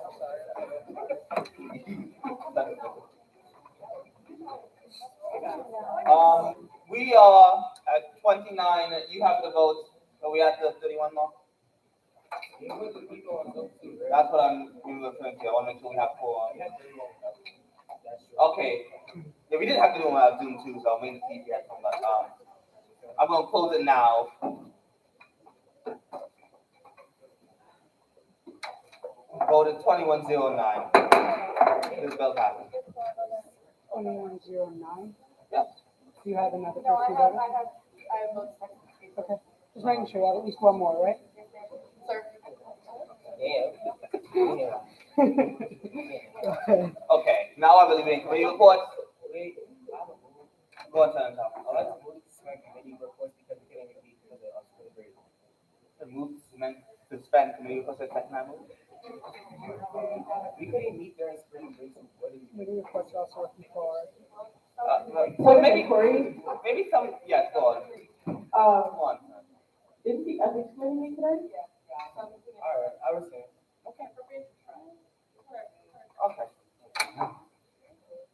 We are at 29, you have the votes, so we at the 31 mark? That's what I'm referring to, I wanna make sure we have 4. Okay, yeah, we did have to do it on Zoom too, so I'm waiting to see if you had something, I'm gonna close it now. Voted 2109. This bill passes. 2109. Yes. Do you have another No, person voting? I have both. Okay, just making sure you have at least one more, right? Sir. Okay. Okay, now I really make committee reports. Go on, Senator Thomas. I'd like to move to suspend committee reports because we couldn't meet because of spring break. Move to suspend committee reports at second time. We couldn't meet during spring break, so what do you? Committee reports are also looking for. So maybe some, yes, go on. Go on. Didn't the ethics committee meet today? Alright, I was saying. Okay.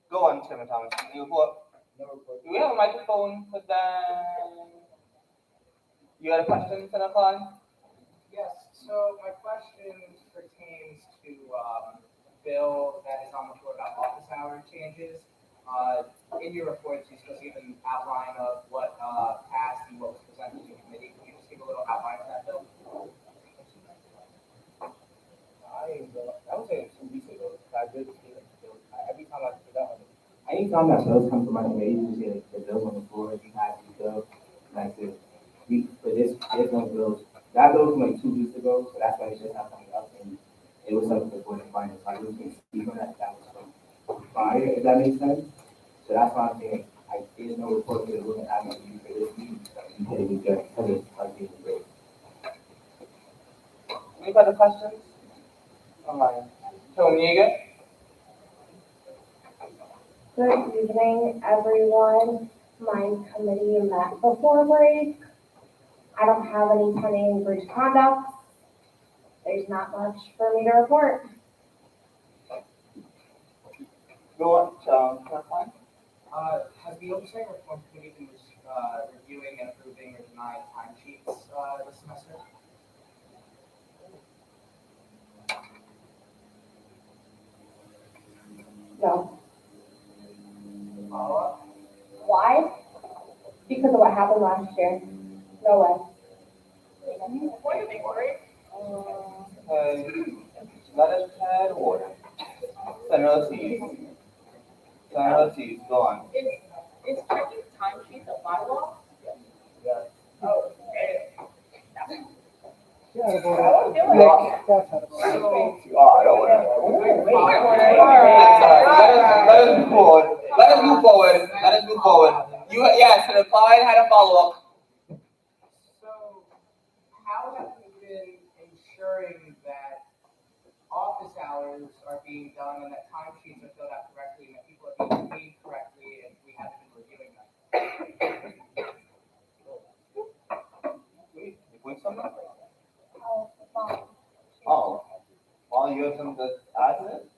Go on, Chairman Thomas. Committee report. No report. Do we have a microphone for that? You had a question, Senator Klein? Yes, so my question pertains to, bill that is on the floor about office hour changes. In your reports, you're supposed to give an outline of what, passed and what was presented to the committee. Can you just give a little outline of that bill? That was like 2 weeks ago. I did see it. Every time I forgot on it. Anytime that bills come from my committee, you just say the bills on the floor, you have the bill. And I said, for this, there's no bills. That bill was from like 2 weeks ago, so that's why it's just not coming up. And it was up to the board of finance. So I really can't speak on that. That was from fire, if that makes sense. So that's why I'm saying, there's no report that we're gonna have for this meeting. Until we get, because it's like being great. Any further questions? Online. Chairman Yeager? Good evening, everyone. My committee met before break. I don't have any pending breach conduct. There's not much for me to report. Go on, Senator Klein? Has the oversight reform committee been, reviewing and approving or denying timesheets, this semester? No. Follow-up? Why? Because of what happened last year. No way. Let us head order. Senator Ortiz. Senator Ortiz, go on. Is checking timesheets a bylaw? Yes. Oh, Yeah, the board. I won't do it. Nick, that's how to vote. Let us move forward. Let us move forward. Let us move forward. Yes, Senator Klein had a follow-up. So, how have you been ensuring that office hours are being done and that timesheets are filled out correctly and that people are being paid correctly and we haven't been reviewing them? Wait, you going somewhere? Oh, all you have some to add to this?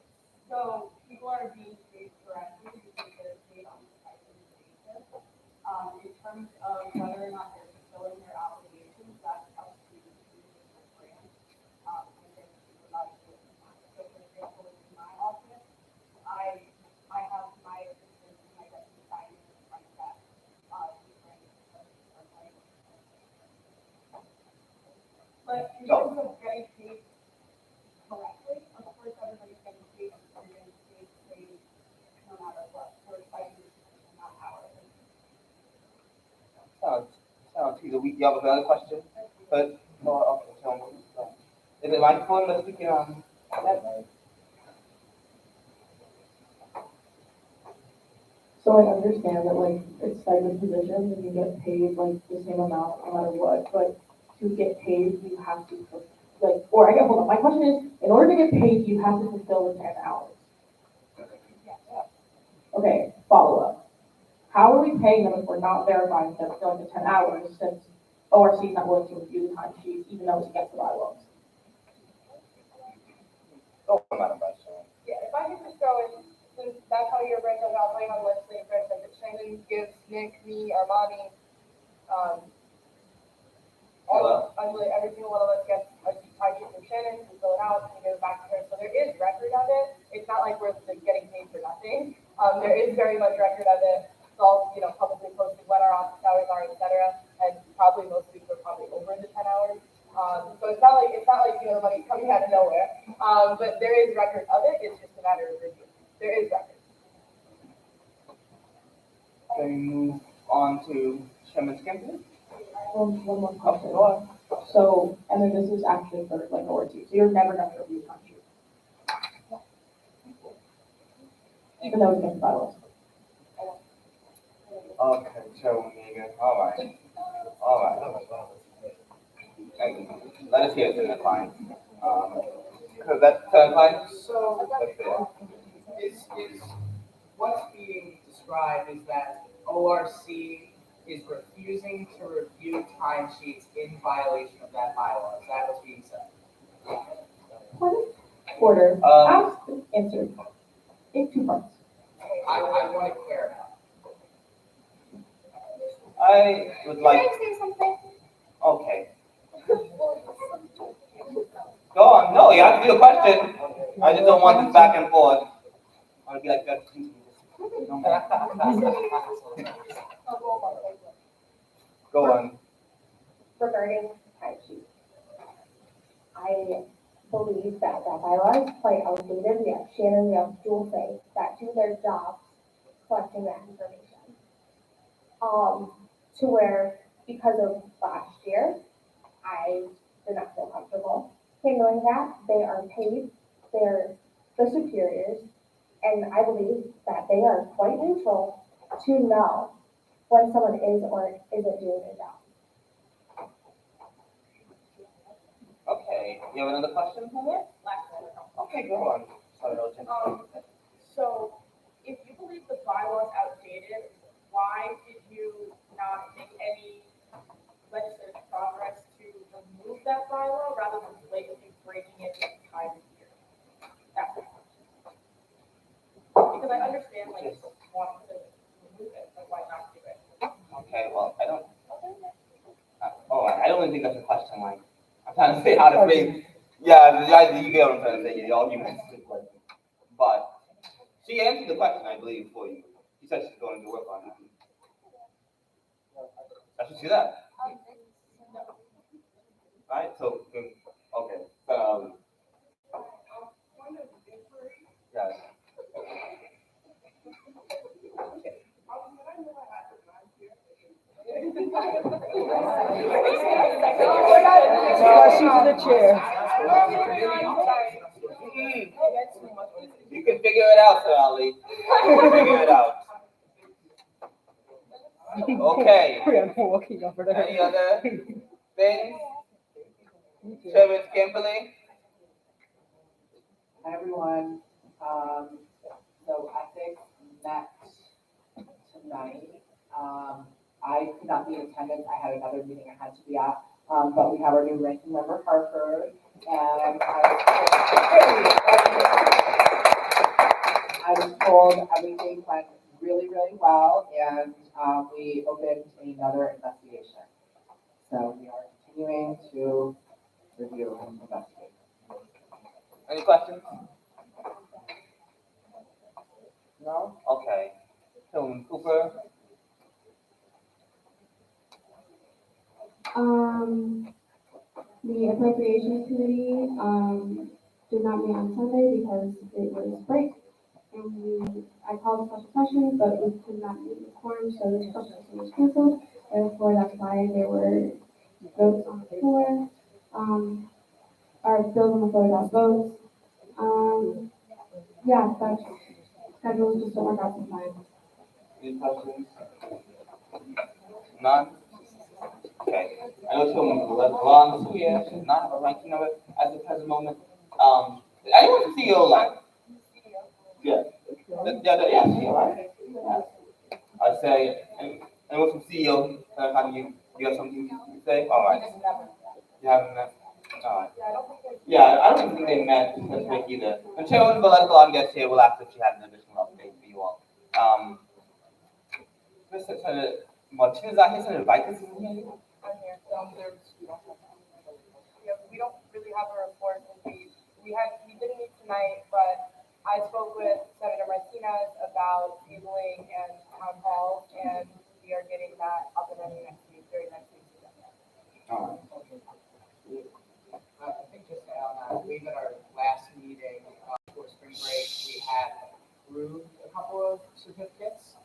So people are being paid correctly because they're paid on a stipend basis. In terms of whether or not they're fulfilling their obligations, that's up to the brand. And then supervisors. So for example, in my office, I have my assistant and my deputy signing in front of that. But in terms of getting paid correctly, of course, everybody's getting paid, and they're getting paid no matter what, for stipends and not hours. Sounds either you have another question? But, no, okay, tell me. Is it microphone? Let's speak on. So I understand that like it's stipend positions and you get paid like the same amount no matter what, but to get paid, you have to, like, or I guess, hold on, my question is, in order to get paid, you have to fulfill the 10 hours. Okay, follow up. How are we paying them if we're not verifying that they're fulfilling the 10 hours since ORC is not willing to review the time sheets even though it's against the bylaws? Yeah, if I could just go in, since that's how your original outline on legislative branch, like the Shannon gives Nick, me, Armani, every single one of us gets a time sheet from Shannon, we fill it out, and we give it back to her. So there is record of it. It's not like we're like, getting paid for nothing. There is very much record of it. It's all, publicly posted when our office hours are, et cetera. And probably most weeks are probably over the 10 hours. So it's not like the money's coming out of nowhere. But there is record of it. It's just a matter of review. There is record. Can we move on to Chairman Skimbley? One more question. So, and then this is actually for like ORT, so you're never gonna review time sheet. Even though it's against bylaws. Okay, Chairwoman Yeager, all right. Let us hear it from the client. Because that's client. So, is what's being described is that ORC is refusing to review timesheets in violation of that bylaw. Is that what's being said? Order, ask, answer, in 2 parts. I want to clarify. I would like. Can I say something? Okay. Go on. No, you have to do a question. I just don't want this back and forth. I would be like that. Go on. Regarding timesheet. I believe that bylaw is quite outdated. We have Shannon, we have Dulce that do their job collecting that information. To where, because of last year, I did not feel comfortable handling that. They are paid, they're the superiors, and I believe that they are quite neutral to know when someone is or isn't doing their job. Okay. You have another question, Heather? Okay, go on. So if you believe the bylaw is outdated, why did you not make any legislative progress to remove that bylaw rather than blatantly breaking it in time of year? That's the question. Because I understand like wanting to remove it, but why not do it? Okay, well, I don't really think that's a question, like, I'm trying to say how to phrase, yeah, you get what I'm trying to say, the argument is the question. But, she answered the question, I believe, for you. She said she's going to work on that. I should see that. Right, so, okay, yeah. Question to the chair. You can figure it out, Sir Ali. You can figure it out. Okay. Walking over there. Any other things? Chairman Kimberly? Hi, everyone. So ethics met tonight. I could not be in attendance. I had another meeting I had to be at. But we have our new ranking member, Hartford, and I was told everything went really, really well, and we opened another investigation. So we are continuing to review and investigate. Any questions? No? Okay. Chairman Cooper? The appropriations committee, did not meet on Sunday because it was break. And I called a special session, but we could not meet the quorum, so the special session was canceled. Therefore, that's why there were votes on the floor, or bills on the floor without votes. Yeah, but schedules just don't work out sometimes. Any questions? None? Okay. I know Chairman Ron, so yeah, she's not have a ranking number at the present moment. Anyone from CEO like? Yeah. Yeah, CEO, right? Yeah. I say, anyone from CEO, how do you have something to say? All right. You haven't met? All right. Yeah, I don't even think they met this week either. And Chairman Valesco, I guess here, we'll ask if she had an additional update for you all. Mr. Martinez out here, Senator Vickers isn't here. I'm here, yeah, we don't really have a report, and we didn't meet tonight, but I spoke with Senator Martinez about tabling and town hall, and we are getting that up and running next week, very next week. All right. I think just to add on that, I believe at our last meeting before spring break, we had approved a couple of certificates,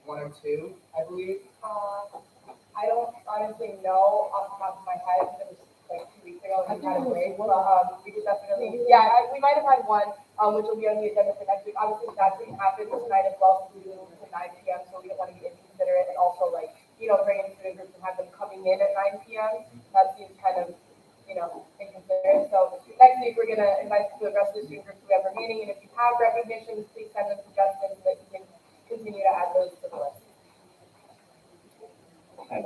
one or two, I believe. I don't honestly know off the top of my head, because it was like 2 weeks ago, we had a break, but we could definitely, we might have had one, which will be on the agenda for next week. Obviously, that didn't happen tonight as well, since we moved to 9 p.m., so we don't want to be inconsiderate, and also like, bringing student groups and have them coming in at 9 p.m. That seems kind of, inconsiderate. So next week, we're gonna invite the rest of the student groups we have remaining, and if you have recognitions, please send them suggestions so that you can continue to add those to the list. Okay.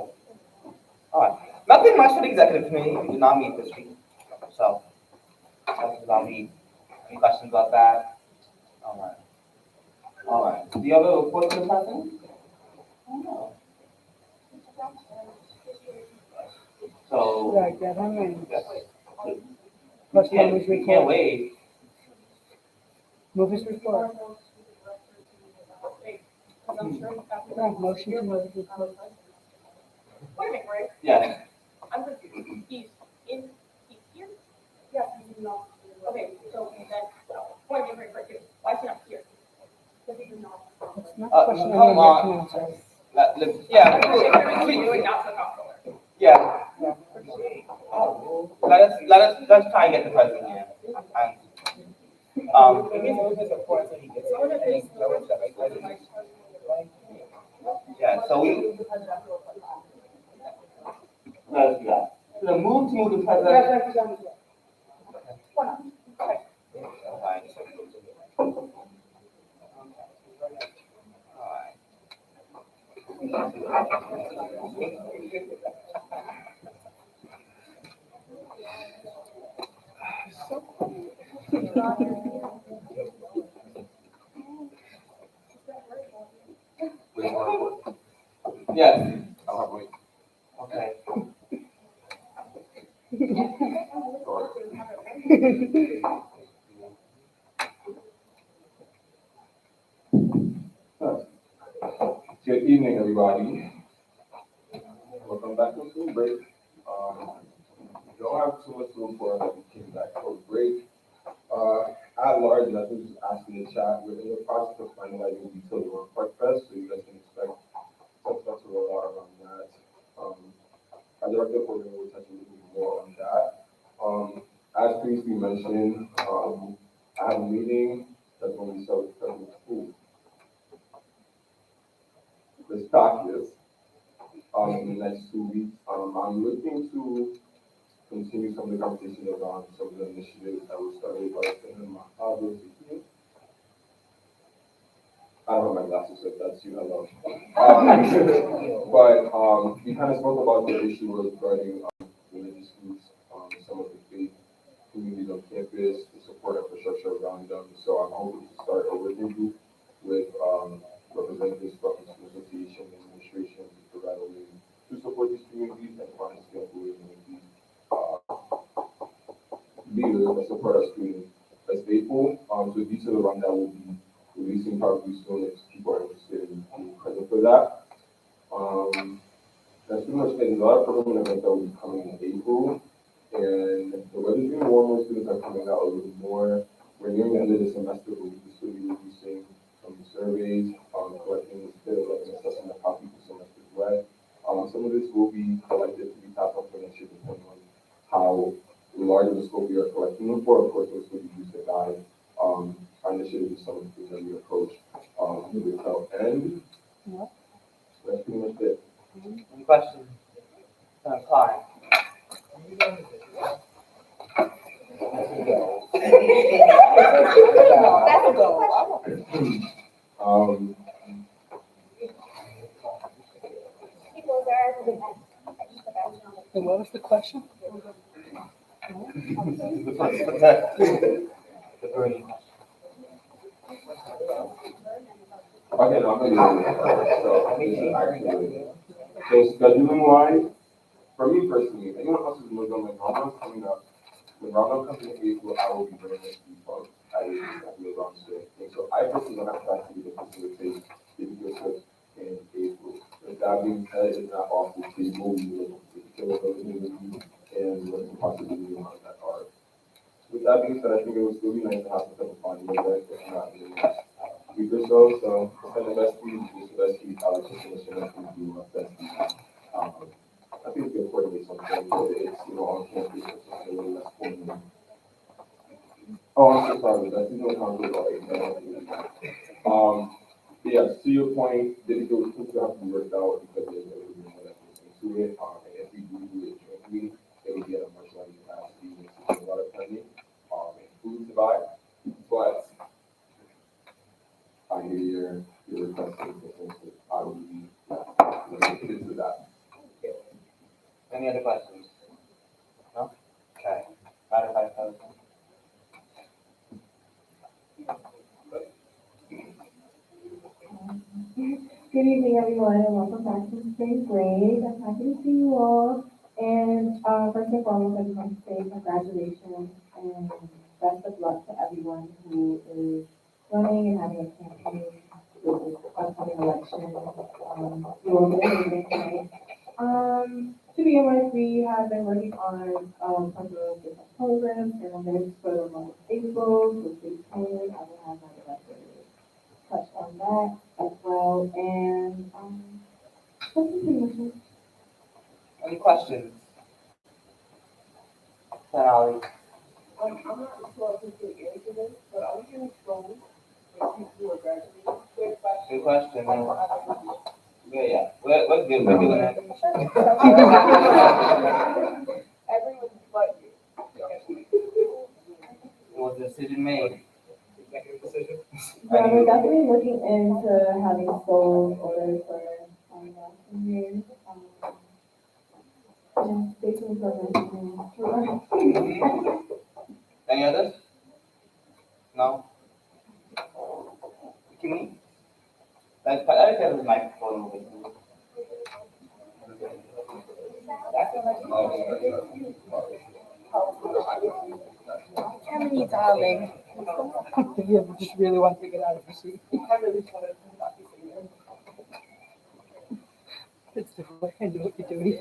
All right. Nothing much for the executive committee. We did not meet this week. So, nothing about me. Any questions about that? All right. All right. Do you have a report to the president? No. So. Right, yeah, one minute. Yes. Plus You move his can't report. wait. Move his report. Yeah, motion to move his report. Wait a minute, Greg. Yeah. I'm confused. He's here? Yes, he's not. Okay, so then, point of inquiry for you. Why is he not here? Because he's not. It's not Come question on. Yeah. Yeah. Let's try and get the president here. And, If he's moving his report until he gets here, and he's going to the vice president. yeah, so we. Let's do that. The move to move the president. Yes. Okay. Good evening, everybody. Welcome back from school break. We don't have too much room for us to came back from break. At large, and I think just asking the chat, we're in the process of finalizing details of our Park Fest, so you guys can expect some stuff to roll out around that. Our director of program will touch a little bit more on that. As previously mentioned, I have a meeting that's going to be set with the school. The stock is in the next 2 weeks. I'm looking to continue some of the conversations around some of the initiatives that were started by Senator Mahalo. I don't have my glasses, so that's you. Hello. But we kind of spoke about the issue regarding religious groups, some of the faith communities on campus, the support infrastructure around them. So I'm hoping to start a working group with representatives from the school association and administration to provide a way to support these communities and find a scalable way to these leaders that support our students as faithful. So details around that will be releasing probably soon if people are interested in being present for that. That's pretty much it. A lot of program events that will be coming in April, and the weather's getting warmer, students are coming out a little more. We're nearing the end of the semester, but we can still be releasing some surveys, collecting and assessing the how people's semester went. Some of this will be collected to be passed on for next year, depending on how large of a scope we are collecting them for. Of course, this will be used to guide our initiatives and some of the things that we approach with help. And that's pretty much it. Any questions? Clyde. What was the question? Okay, no, I'm gonna so scheduling wise, for me personally, anyone else who's moving on, like Ramadan's coming up. When Ramadan comes in April, I will be bringing this people at the around today. And so I personally don't have tried to be the facilitate the video trip in April. With that being said, it's not awful to move you to kill those movie and what the possibility on that are. With that being said, I think it would still be nice to have some type of fun event if not in the next week or so. So send the best team, just the best team, politician, the best team, do the best team. I think it's coordinate something, whether it's, on campus or something, whether that's coordinated. Oh, I'm so sorry, that's no conflict yeah, to your point, digital will still have to be worked out because there's everything that goes into it. And if we do it jointly, it would get a much larger capacity, which is a lot of funding, and food to buy. But I hear your request to I will be limited to that. Any other questions? No? Okay. Ratify those. Good evening, everyone, and welcome back to spring break. I'm happy to see you all. And first and foremost, I just want to say congratulations and best of luck to everyone who is running and having a campaign with this upcoming election. You will get everything tonight. To begin with, we have been working on some of the different programs and events for the month of April, which is planned. I will have my director touch on that as well. And that's pretty much it. Any questions? Sally? I'm not sure if we can answer this, but are we getting phones when people who are graduating? Good question. Yeah. We're good. We're doing that. Everyone's but you. Was the decision made? Executive decision? Yeah, we're definitely looking into having schools orders for years. Yeah, stay tuned for that. Any others? No? Kimmy? Let's have the microphone over here. Emily, darling. You just really want to get out of the seat. It's the way I know what you're doing.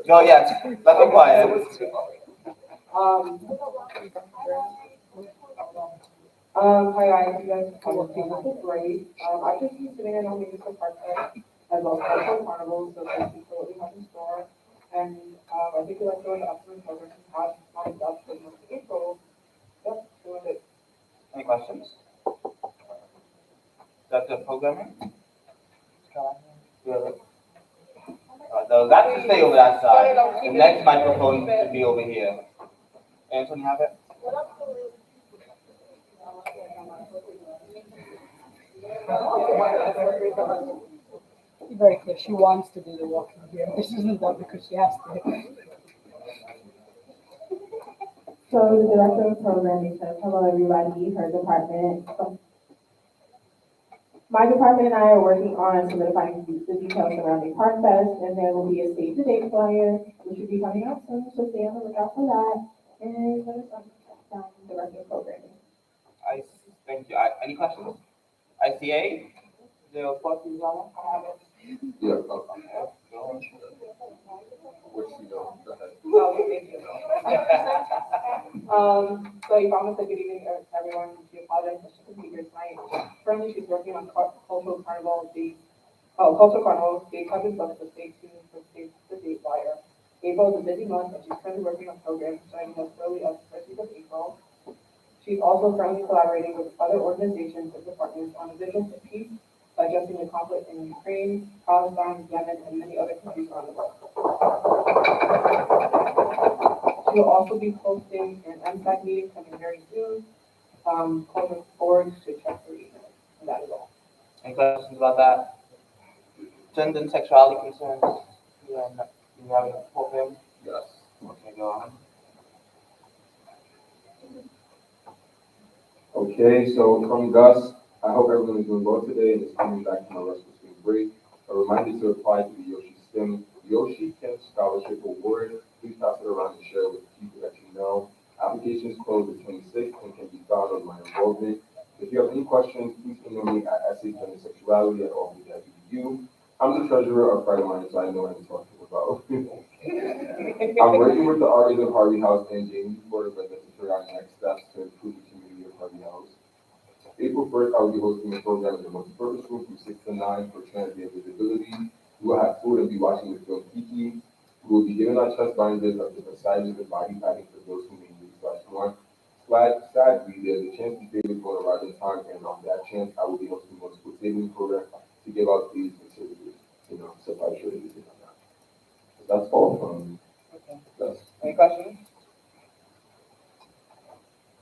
No, yeah, let's be quiet. Hi guys, you guys are great. I've just been sitting in on the Easter Park Fest as well as cultural carnival, so this is what we have in store. And I think we like going to upcoming programs we have lined up for the month of April. Yep, doing it. Any questions? Dr. Programming? Yeah. Those actually stay over that side. The next microphone should be over here. Anthony, have it? Be very clear, she wants to do the walking here. This isn't done because she has to. So the director of programming says, hello, everybody, her department. My department and I are working on solidifying the details surrounding Park Fest, and there will be a save the date flyer, which should be coming out soon, so stay on the lookout for that. And that is director of programming. Thank you. Any questions? ICA? 0430? Yeah. What you know, go ahead. Oh, thank you. So you promised a good evening, everyone. She apologized that she couldn't be here tonight. Currently, she's working on cultural carnival. They haven't booked, so stay tuned for the date flyer. April is a busy month, and she's currently working on programs starting as early as the first week of April. She's also currently collaborating with other organizations and departments on a vision for peace by addressing the conflict in Ukraine, Palestine, Yemen, and many other countries around the world. She will also be hosting an MSAC meeting coming very soon. Looking forward to check her email, and that is all. Any questions about that? Gender and sexuality concerns? You have a program? Yes. Okay, go on. Okay, so from Gus, I hope everyone is doing well today and is coming back from a restful spring break. A reminder to apply to the Yoshi Kim Scholarship Award. Please pass it around and share with people that you know. Applications close the 26th and can be found on my enrollment. If you have any questions, please email me at sgendersexuality@albany.edu. I'm the treasurer of Pride Alliance, so I know what I'm talking about. I'm working with the RAs of Harvey House and Jamie Porter to figure out next steps to improve the community of Harvey House. April 1st, I will be hosting a program in the multipurpose room from 6 to 9 for Trans Day visibility. We will have food and be watching the film Kiki. We will be giving out chest binders of different sizes and body padding for those who may need/want. Sadly, there's a chance the day is going to arrive in time, and on that chance, I will be hosting multiple tabling programs to give out these materials. So I'm sure you on that. So that's all from me. Yes. Any questions?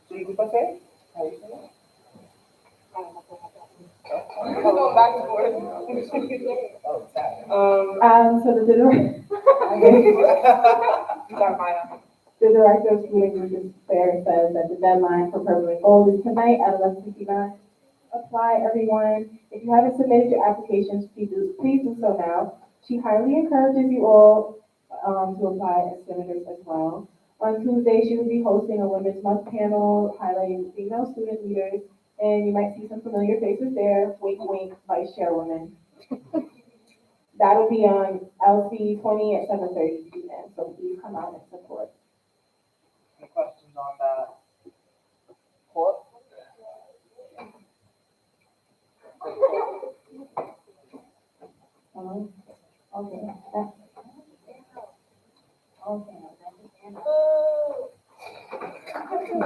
So you can say? How you say it? We're going back and forth. Oh, sad. So the director of communications fair says that the deadline for Purple Gold is tonight at 11:59. Apply, everyone. If you haven't submitted your applications, please do so now. She highly encourages you all to apply as senators as well. On Tuesday, she will be hosting a Women's Month panel highlighting female student leaders, and you might see some familiar faces there. Wink, wink, Vice Chairwoman. That'll be on LC 20 at 7:30 p.m. So please come out and support. Any questions on that? Court? Okay. Thank you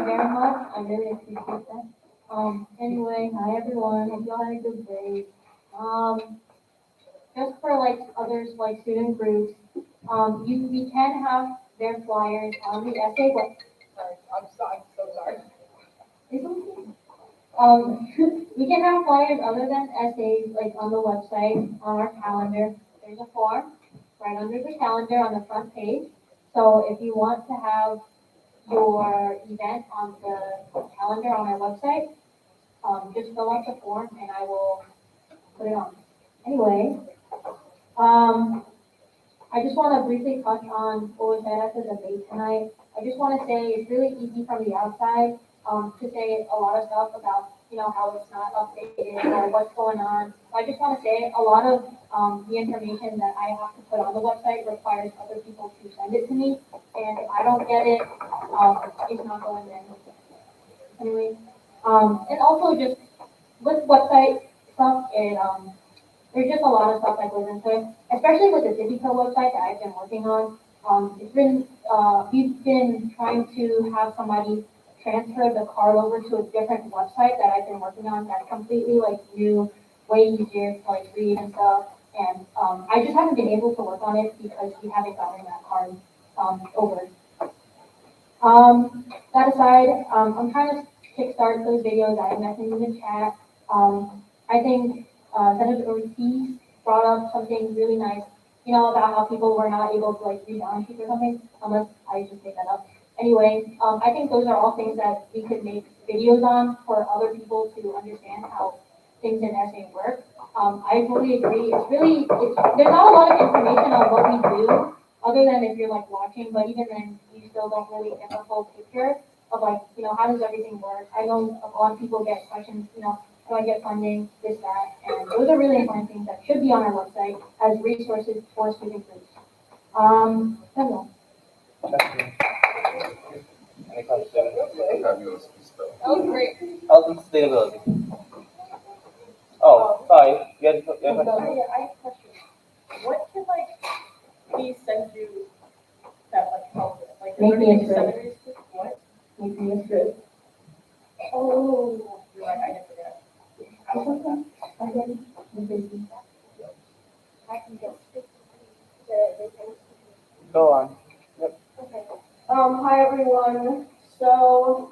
very much. I really appreciate that. Anyway, hi everyone. Hope y'all had a good day. Just for like others, like student groups, we can have their flyers on the essay web. Sorry, I'm so sorry. It's okay. We can have flyers other than essays, like on the website, on our calendar. There's a form right under the calendar on the front page. So if you want to have your event on the calendar on our website, just fill out the form and I will put it on. Anyway, I just want to briefly touch on what was said at the debate tonight. I just want to say it's really easy from the outside to say a lot of stuff about, how it's not updated or what's going on. I just want to say a lot of the information that I have to put on the website requires other people to send it to me. And if I don't get it, it's not going there. Anyway, and also just with website stuff, there's just a lot of stuff that goes into it, especially with the Civico website that I've been working on. We've been trying to have somebody transfer the card over to a different website that I've been working on that's completely new, way easier to read and stuff. And I just haven't been able to work on it because we haven't gotten that card over. That aside, I'm trying to kickstart those videos. I have messaged in the chat. I think Senator Ortiz brought up something really nice, about how people were not able to read down sheets or something, unless I just make that up. Anyway, I think those are all things that we could make videos on for other people to understand how things in essay work. I totally agree. There's not a lot of information on what we do, other than if you're watching, but even then, you still don't really get the full picture of how does everything work. I know a lot of people get questions, do I get funding, this, that, and those are really important things that should be on our website as resources for student groups. That's all. Any questions? That was great. Health and sustainability. Oh, sorry. You had a question? I have a question. What can we send you that help with? Make me a senators? What? Make me a strip. Oh, you're right. I didn't forget. Go on. Yep. Okay. Hi everyone. So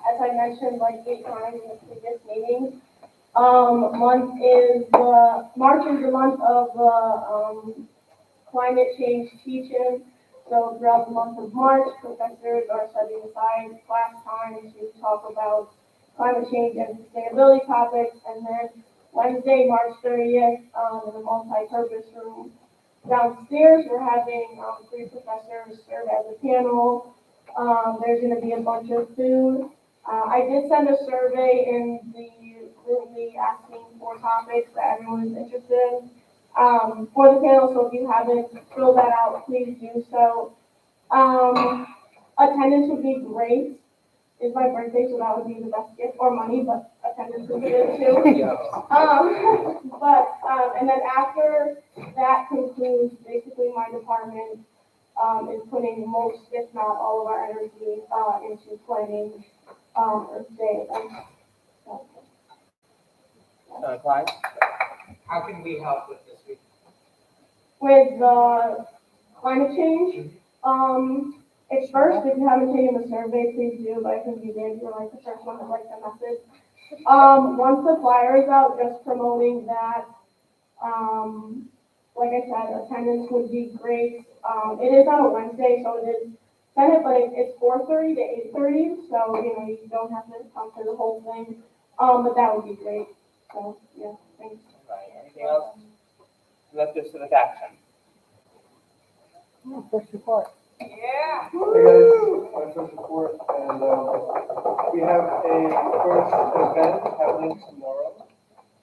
as I mentioned 8 times in the previous meeting, March is the month of climate change teaching. So throughout the month of March, professors are setting aside class time to talk about climate change and sustainability topics. And then Wednesday, March 30th, in the multi-purpose room downstairs, we're having 3 professors serve as a panel. There's going to be a bunch of food. I did send a survey in the group me asking for topics that everyone is interested in for the panel. So if you haven't filled that out, please do so. Attendance would be great. It's my birthday, so that would be the best gift, or money, but attendance would be good too. And then after that concludes, basically my department is putting most, if not all of our energy into planning Earth Day events. Clyde? How can we help with this week? With climate change, it's first, if you haven't taken the survey, please do, but I think you did, you're like the first one to like the message. Once the flyer is out, just promoting that, like I said, attendance would be great. It is on a Wednesday, so it is Senate, but it's 4:30 to 8:30, so, you don't have to come for the whole thing. But that would be great, so, yeah, thanks. Right, anything else? Let's do civic action. First report. Yeah. Hey guys, my first report, and we have a first event happening tomorrow.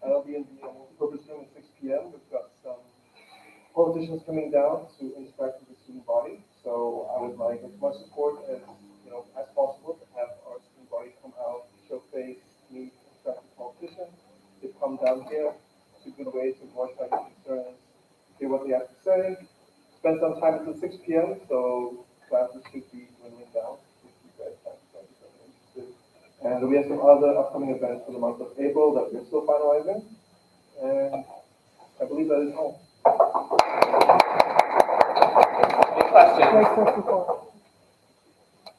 That'll be in the purpose room at 6 p.m. We've got some politicians coming down to interact with the student body. So I would like as much support as as possible to have our student body come out, show face, meet, interact with politicians. They come down here. It's a good way to voice our concerns, hear what they have to say. Spend some time until 6 p.m. So classes should be dwindling down if you guys are interested. And we have some other upcoming events for the month of April that we're still finalizing. And I believe that is all. Any questions? Great first report.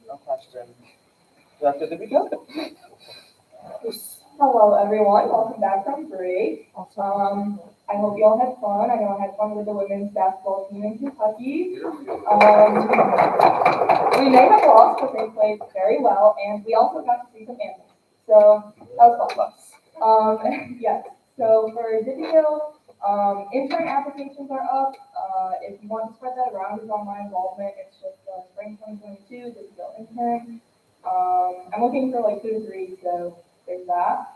No questions. Director DeVito? Hello, everyone. Welcome back from break. I hope you all had fun. I know I had fun with the women's basketball team in Kentucky. We may have lost, but they played very well, and we also got to see some animals. So that was fun. Yes. So for Dippyville, intern applications are up. If you want to spread that around, it's on my involvement. It's just spring 2022 Dippyville intern. I'm looking for like 2 to 3, so there's that.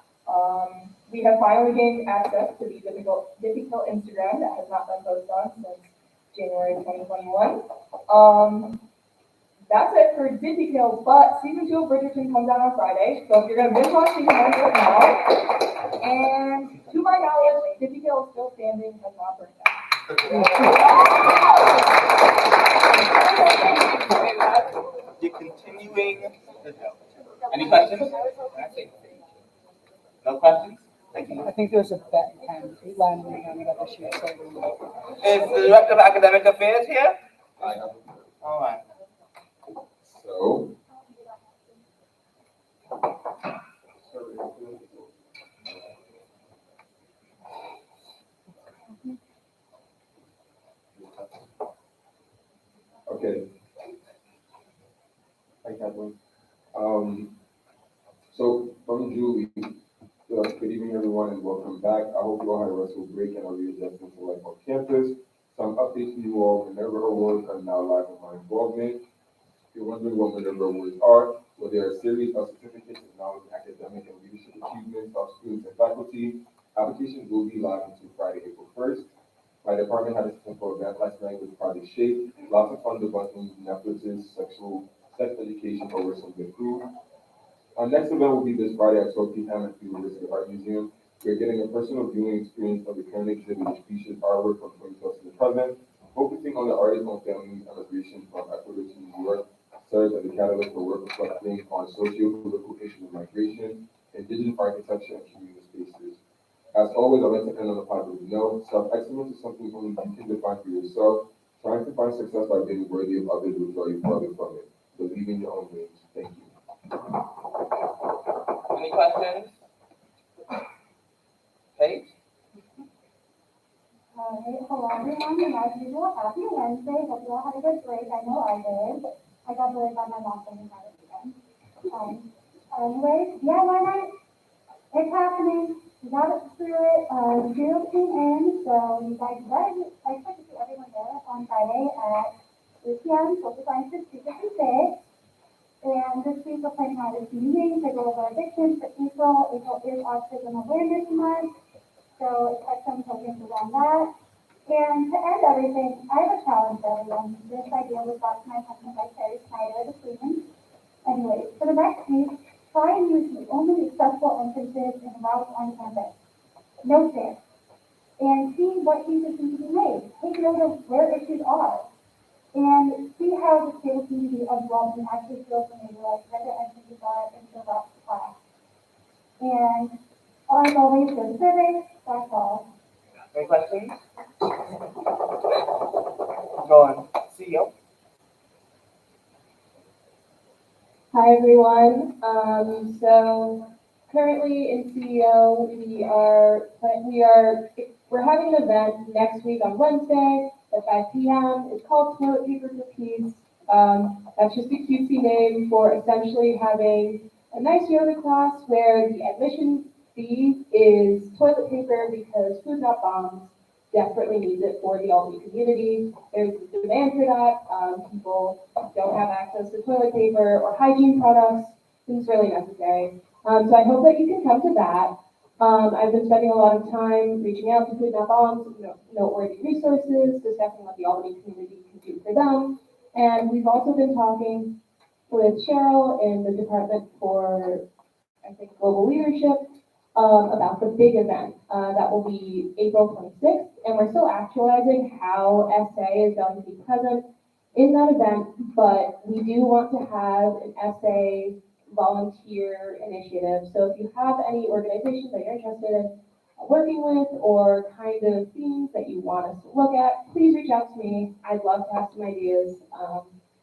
We have finally gained access to the Dippyville Instagram that has not been posted on since January 2021. That's it for Dippyville, but season 2 of Bridgerton comes out on Friday, so if you're going to binge watch season 1, do it now. And to my knowledge, Dippyville is still standing and not burning down. You're continuing. Any questions? No questions? Thank you. I think there's a bet and landing on the issue. Is the Director of Academic Affairs here? All right. So. Okay. Hi, Kathleen. So from Julie, good evening, everyone, and welcome back. I hope you all had a restful break and are readjusting to life on campus. Some updates for you all. Minerva Awards are now live in my involvement. If you're wondering what Minerva Awards are, well, they are a series of certificates acknowledging academic and leadership achievements of students and faculty. Applications will be live until Friday, April 1st. My department had a successful event last night with Project Shape. Lots of fun debunking Netflix's sex education over some good food. Our next event will be this Friday at 12 p.m. at the University Art Museum. We're getting a personal viewing experience of the current exhibit, which features artwork from 2012 to the present, focusing on the artist on family immigration from Ecuador to New York, serves as a catalyst for work reflecting on socio-political issues of migration, indigenous architecture, and community spaces. As always, I'd like to end on a positive note. Self-excellence is something only you can define for yourself. Trying to find success by being worthy of others will draw you farther from it. Believe in your own wings. Thank you. Any questions? Kate? Hello everyone, and as usual, happy Wednesday. Hope you all had a good break. I know I did. I got bullied by my mom from the weekend. anyways, yeah, why not? It's happening. We got it through it, Zoom came in, so you guys, I expect to see everyone there on Friday at 8 p.m. Social Sciences 256. And this week we're planning on a few meetings to go over addictions for April. April is Autism Awareness Month, so expect some programs around that. And to end everything, I have a challenge for everyone. This idea was brought to my attention by Terry Snyder, the Cleveland. Anyways, for the next week, try and use the only accessible entrances and routes on campus. No stairs. And see what changes need to be made. Take note of where issues are. And see how the stable community of Walton actually feels when they realize where the entrances are and the routes to class. And as always, go to surveys. That's all. Any questions? Go on, CEO. Hi, everyone. So currently in CEO, we're having an event next week on Wednesday at 5 p.m. It's called Toilet Paper for Peace. That's just a cutesy name for essentially having a nice yoga class where the admission fee is toilet paper because Food Not Bombs desperately needs it for the Albany community. There's a demand for that. People don't have access to toilet paper or hygiene products. This is really necessary. So I hope that you can come to that. I've been spending a lot of time reaching out to Food Not Bombs, noteworthy resources, discussing what the Albany community can do for them. And we've also been talking with Cheryl in the Department for, I think, Global Leadership about the big event that will be April 26th. And we're still actualizing how SA is going to be present in that event, but we do want to have an SA volunteer initiative. So if you have any organizations that you're interested in working with or kind of themes that you want us to look at, please reach out to me. I'd love to have some ideas.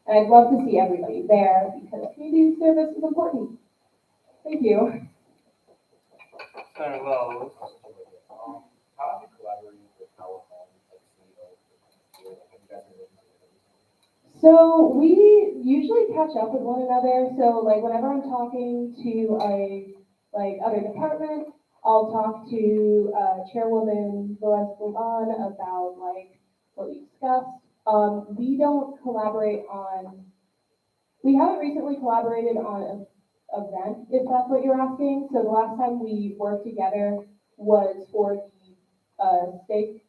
And I'd love to see everybody there because community service is important. Thank you. Senator Wells. How have you collaborated with our home, like CEO? Have you guys been working together? So we usually catch up with one another. So like whenever I'm talking to other department, I'll talk to Chairwoman Velez Boulan about like what we discussed. We don't collaborate on. We haven't recently collaborated on an event, if that's what you're asking. So the last time we worked together was for the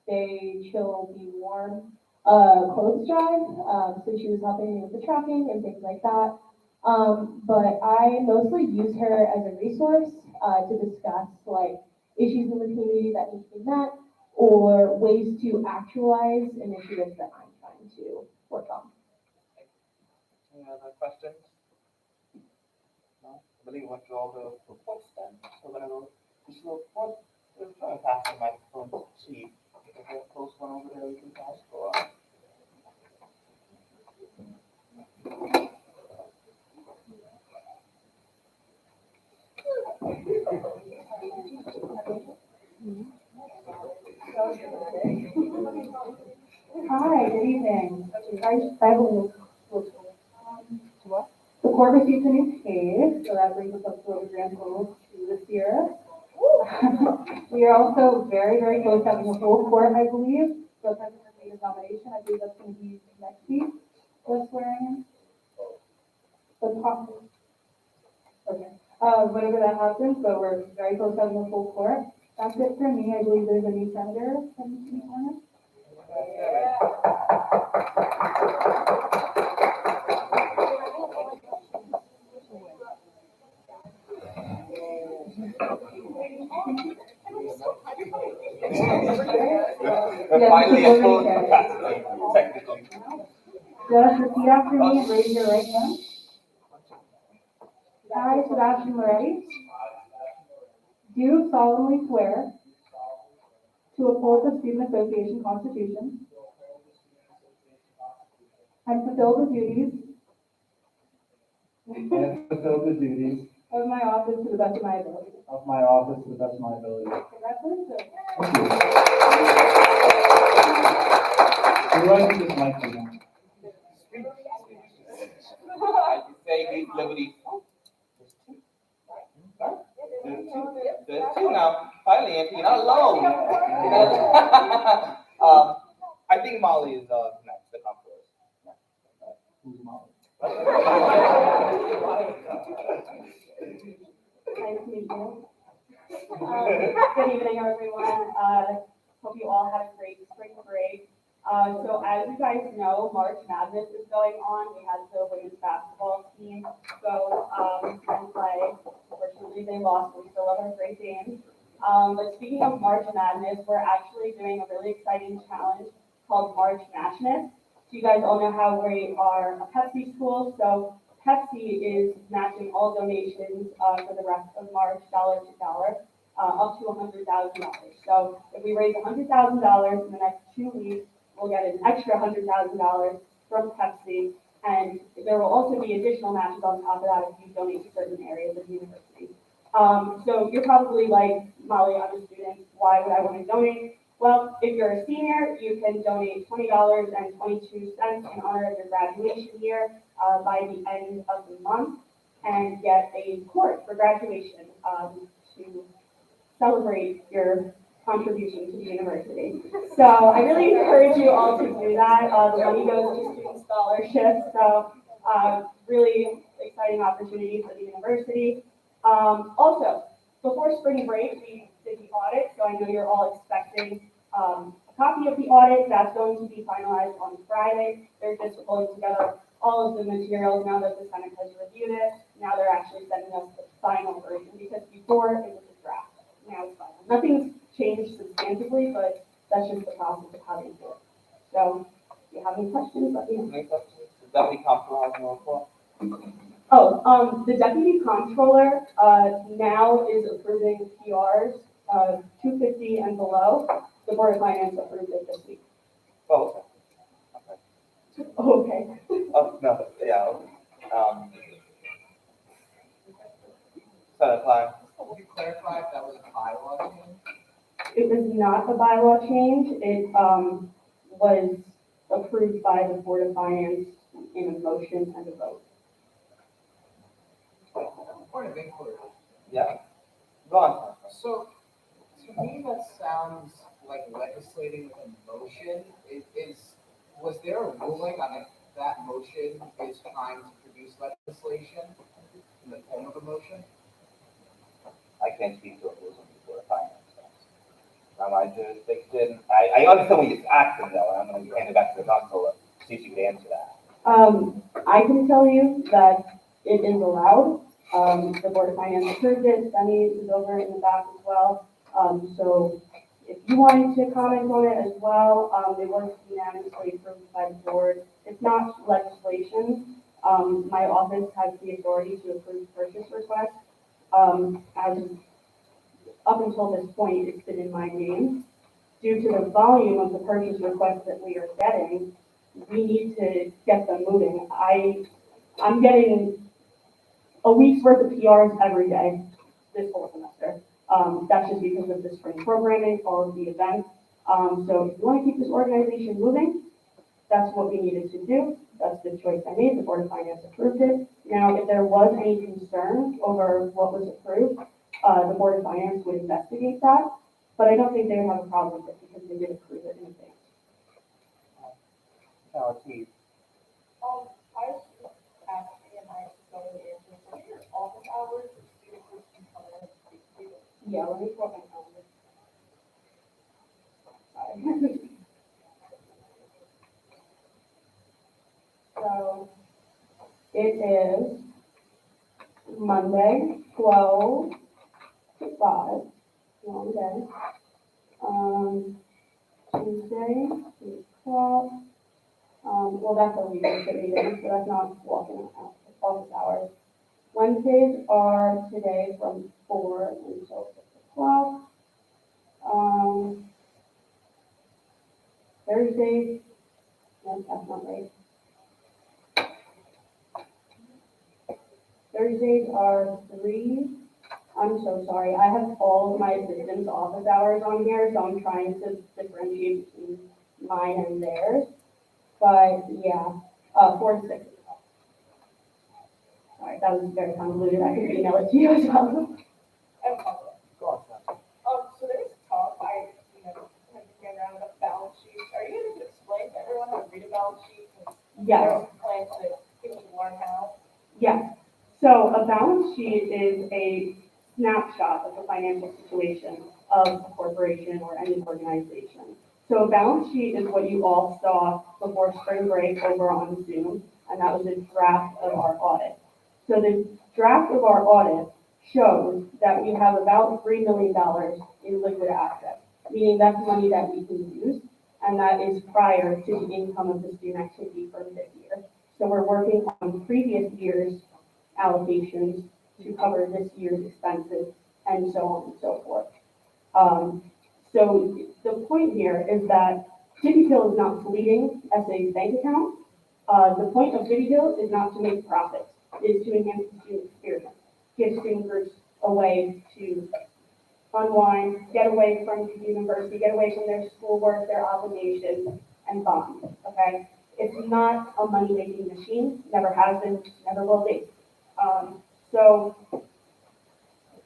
Stay Chill Be Warm clothes drive. So she was helping me with the tracking and things like that. But I mostly use her as a resource to discuss like issues in the community that need to be met or ways to actualize initiatives that I'm trying to work on. Any other questions? No? I believe we went through all the reports then. We're gonna go, this report, we're trying to pass the microphone to Chief. Is there a close one over there we can pass for? Hi, good evening. I will the core received a new case, so that brings us up to a grand total to this year. We are also very, very close to having a full court, I believe. So President made his nomination. I believe that's going to be next week for swearing in. Okay. Whenever that happens, but we're very close to having a full court. That's it for me. I believe there's a new senator that needs to be sworn in. Finally, a full capacity, technically. Just repeat after me and raise your right hand. I, Sebastian Moretti, do solemnly swear to uphold the Student Association Constitution and fulfill the duties of my office to the best of my ability. Congratulations. Who do I think this might be? I say these liberties. I think Molly is, next, the conference. Who's Molly? Nice to meet you. Good evening, everyone. Hope you all had a great spring break. So as you guys know, March Madness is going on. We had the women's basketball team go and play. Unfortunately, they lost, but we still have our great games. But speaking of March Madness, we're actually doing a really exciting challenge called March Matchness. So you guys all know how we are a Pepsi school, so Pepsi is matching all donations for the rest of March, dollar to dollar, up to $100,000. So if we raise $100,000 in the next 2 weeks, we'll get an extra $100,000 from Pepsi, and there will also be additional matches on top of that if you donate to certain areas of the university. So you're probably like, Molly, I'm a student, why would I want to donate? Well, if you're a senior, you can donate $20.22 in honor of your graduation year by the end of the month and get a cord for graduation to celebrate your contribution to the university. So I really encourage you all to do that. The money goes to student scholarships, so really exciting opportunity for the university. Also, before spring break, we did the audit, so I know you're all expecting a copy of the audit. That's going to be finalized on Friday. They're just pulling together all of the materials now that the Senate has reviewed it. Now they're actually sending us the final version, because before it was a draft. Now it's final. Nothing's changed substantively, but that's just the process of how they do it. So, if you have any questions, let me know. Any questions? Does that be comfortable in your report? Oh, the deputy comptroller now is approving PRs 250 and below. The Board of Finance approved it this week. Oh, Okay. oh, no, yeah. Senator Klein. Could you clarify if that was a bylaw change? It was not a bylaw change. It was approved by the Board of Finance in a motion and a vote. Point of inquiry. Yeah. Go on. So, to me, that sounds like legislating with a motion. Was there a ruling on if that motion is trying to produce legislation in the form of a motion? I can't speak to a rules on the Board of Finance. My jurisdiction, I understand what you're asking though, and I'm gonna hand it back to the controller, see if she can answer that. I can tell you that it is allowed. The Board of Finance approved it. Sunny is over in the back as well. So if you wanted to comment on it as well, it was unanimously approved by the board. It's not legislation. My office has the authority to approve purchase requests. As up until this point, it's been in my name. Due to the volume of the purchase requests that we are getting, we need to get them moving. I'm getting a week's worth of PRs every day this whole semester. That's just because of the spring programming, all of the events. So if you want to keep this organization moving, that's what we needed to do. That's the choice I made. The Board of Finance approved it. Now, if there was any concern over what was approved, the Board of Finance would investigate that. But I don't think they would have a problem with it because they did approve it in advance. Chief. I was just asking, and I don't really answer, so your office hours, or students can come in and speak to you? Yeah, let me pull up my calendar. Sorry. So it is Monday, 12 to 5, long day. Tuesday, 8 o'clock. Well, that's a leadership meeting, so that's not walking out, office hours. Wednesdays are today from 4 until 6 o'clock. Thursdays, no, that's not right. Thursdays are 3. I'm so sorry. I have all of my assistants' office hours on here, so I'm trying to differentiate between mine and theirs. But yeah, 4 to 6 o'clock. Sorry, that was very convoluted. I can email it to you as well. I have a follow-up. Go on, Sam. So there's talk, I, kind of ran around with a balance sheet balance sheet? Yes. There's a plan to give me learn how. Yes. So a balance sheet is a snapshot of the financial situation of a corporation or any organization. So a balance sheet is what you all saw before spring break over on Zoom, and that was a draft of our audit. So the draft of our audit shows that we have about $3 million in liquid assets, meaning that's money that we can use, and that is prior to the income of the student activity for this year. So we're working on previous year's allocations to cover this year's expenses and so on and so forth. So the point here is that City Hill is not fleeting SA's bank account. The point of City Hill is not to make profits, it is to enhance the student experience, give student groups a way to unwind, get away from the university, get away from their schoolwork, their obligations, and bond, okay? It's not a money-making machine, never has been, never will be. So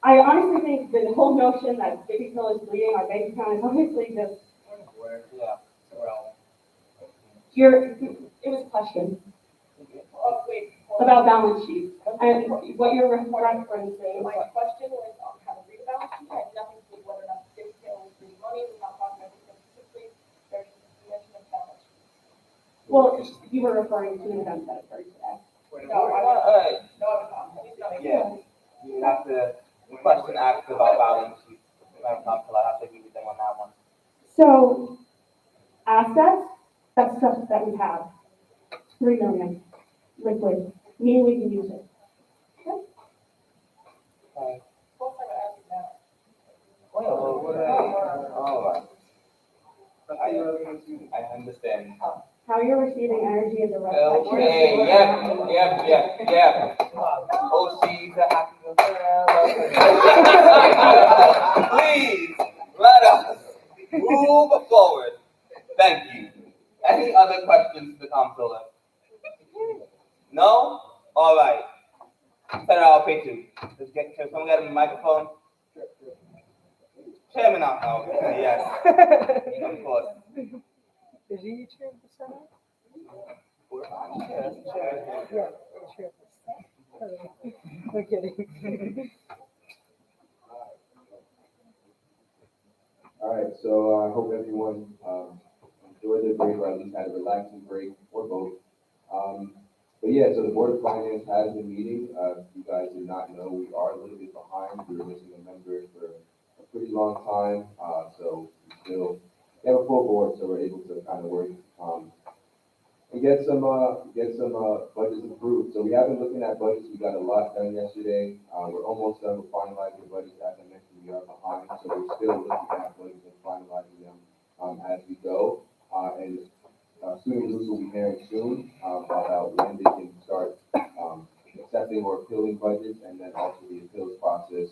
I honestly think the whole notion that City Hill is bleeding our bank account is honestly just, Yeah, well. it was a question Oh, wait. about balance sheets. And what you're referencing, My question was on how to read a balance sheet, had nothing to do with whether or not the city was losing money, we're not talking about anything specifically, there's just a mention of balance sheet. well, you were referring to an event that occurred today. No, I was, no, I was not, please don't. Yeah, you have to, the question asked about balance sheet. Madam Council, I have to agree with them on that one. So assets, that's stuff that we have, 3 million liquid, meaning we can use it. Okay. What time I asked you now? Oh, I understand. How you're receiving energy is a reflection. Okay, yeah. Oh, she's a happy forever. Please, let us move forward. Thank you. Any other questions to the comptroller? No? All right. Senator Alpatu, can someone get a microphone? Chairman, okay, yes. Of course. Is he chair of the Senate? Yes, chair. Yeah, chair. No kidding. All right, so I hope everyone enjoyed their break, or at least had a relaxing break, or both. But yeah, so the Board of Finance has been meeting. You guys did not know, we are a little bit behind. We were missing a member for a pretty long time. So we still have a full board, so we're able to kind of work and get some budgets approved. So we have been looking at budgets. We got a lot done yesterday. We're almost done with finalizing the budgets. As I mentioned, we are behind, so we're still looking at budgets and finalizing them as we go. And student groups will be hearing soon about when they can start accepting or appealing budgets, and then also the appeals process.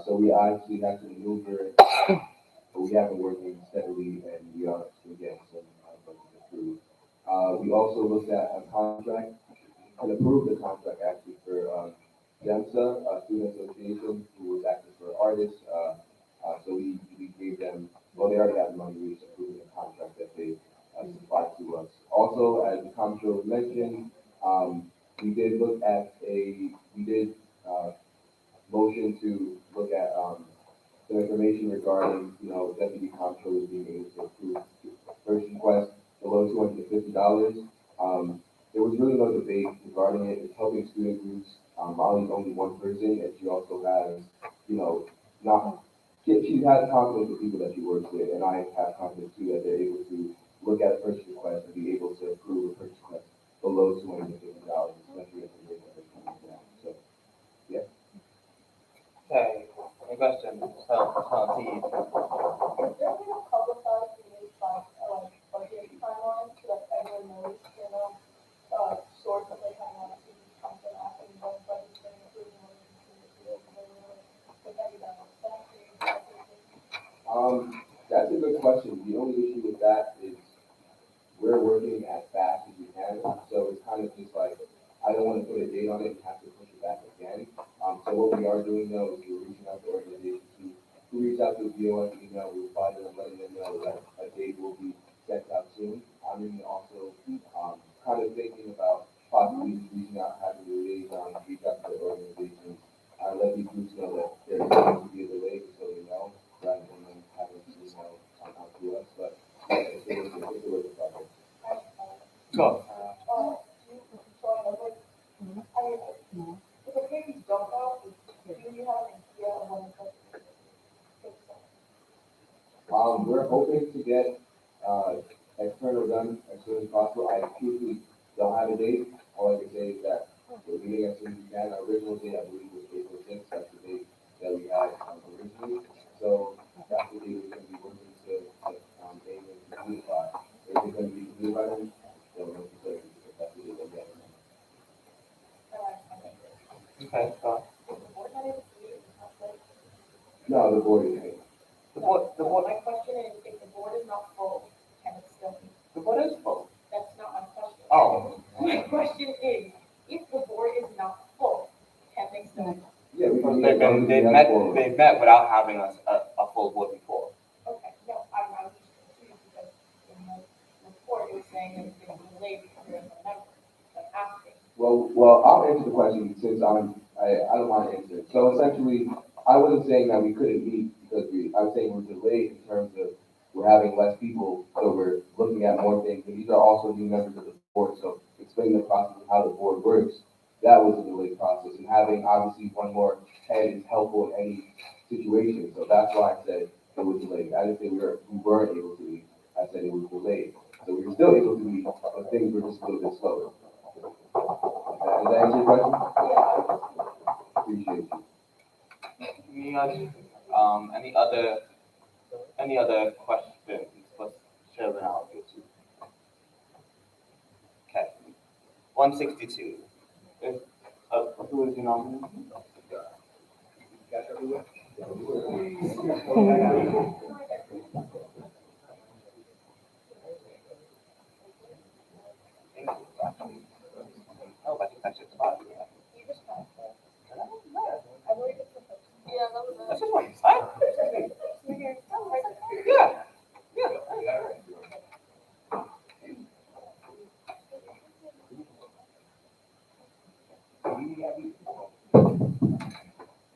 So we actually have to maneuver, but we have been working steadily, and we are getting some budgets approved. We also looked at a contract and approved the contract actually for GEMSA, Student Association, who was acting for artists. So we gave them, well, they already had money, we just approved the contract that they supplied to us. Also, as the comptroller mentioned, we did look at motion to look at some information regarding, deputy comptrollers being able to approve first request below $250. There was really no debate regarding it. It's helping student groups. Molly's only one person, and she also has, she has confidence with people that she works with, and I have confidence too that they're able to look at a purchase request and be able to approve a purchase request below $250, especially if the rate is coming down. So, yeah. Okay, any questions? So, please. Is there a way to publicize the new budget timeline so that everyone knows, source of the timeline, so you come to that and when budget's getting approved and when it's being approved, put that down. That's a good question. The only issue with that is we're working as fast as we can, so it's kind of just like Go. So I was like, it's okay if you don't know, do you have an idea of when it's We're hoping to get, external done as soon as possible. I truthfully don't have a date. All I can say is that we're meeting as soon as we can. Our original date, I believe, was April sixth. That's the date that we had originally. So that's the date we're gonna be working to aim and complete by. If it's gonna be completed by then, we'll make it clear, because that's the date that we have. Okay, go. No, the board is here. The board, My question is, if the board is not full, can it still meet? the board is full. That's not my question. Oh. My question is, if the board is not full, can they still meet? Yeah, we can. They've met without having a full board before. Okay, no, I'm just confused because in the report, it was saying that it's been delayed because there's no member. I'm asking. Well, I'll answer the question since I don't want to answer it. So essentially, I wasn't saying that we couldn't meet because I was saying we're delayed in terms of we're having less people, so we're looking at more things. And these are also new members of the board, so explaining the process of how the board works, that was a delayed process. And having obviously one more head is helpful in any situation. So that's why I said it was delayed. I didn't say we weren't able to meet. I said it was delayed. So we were still able to meet, but things were just a little bit slower. Does that answer your question? Yeah. Appreciate you. Any other questions for Chairman Albertson? Okay. 162. Who is your nominee? Oh, I think that's just about it. Yeah, that was That's just what you said. Yeah.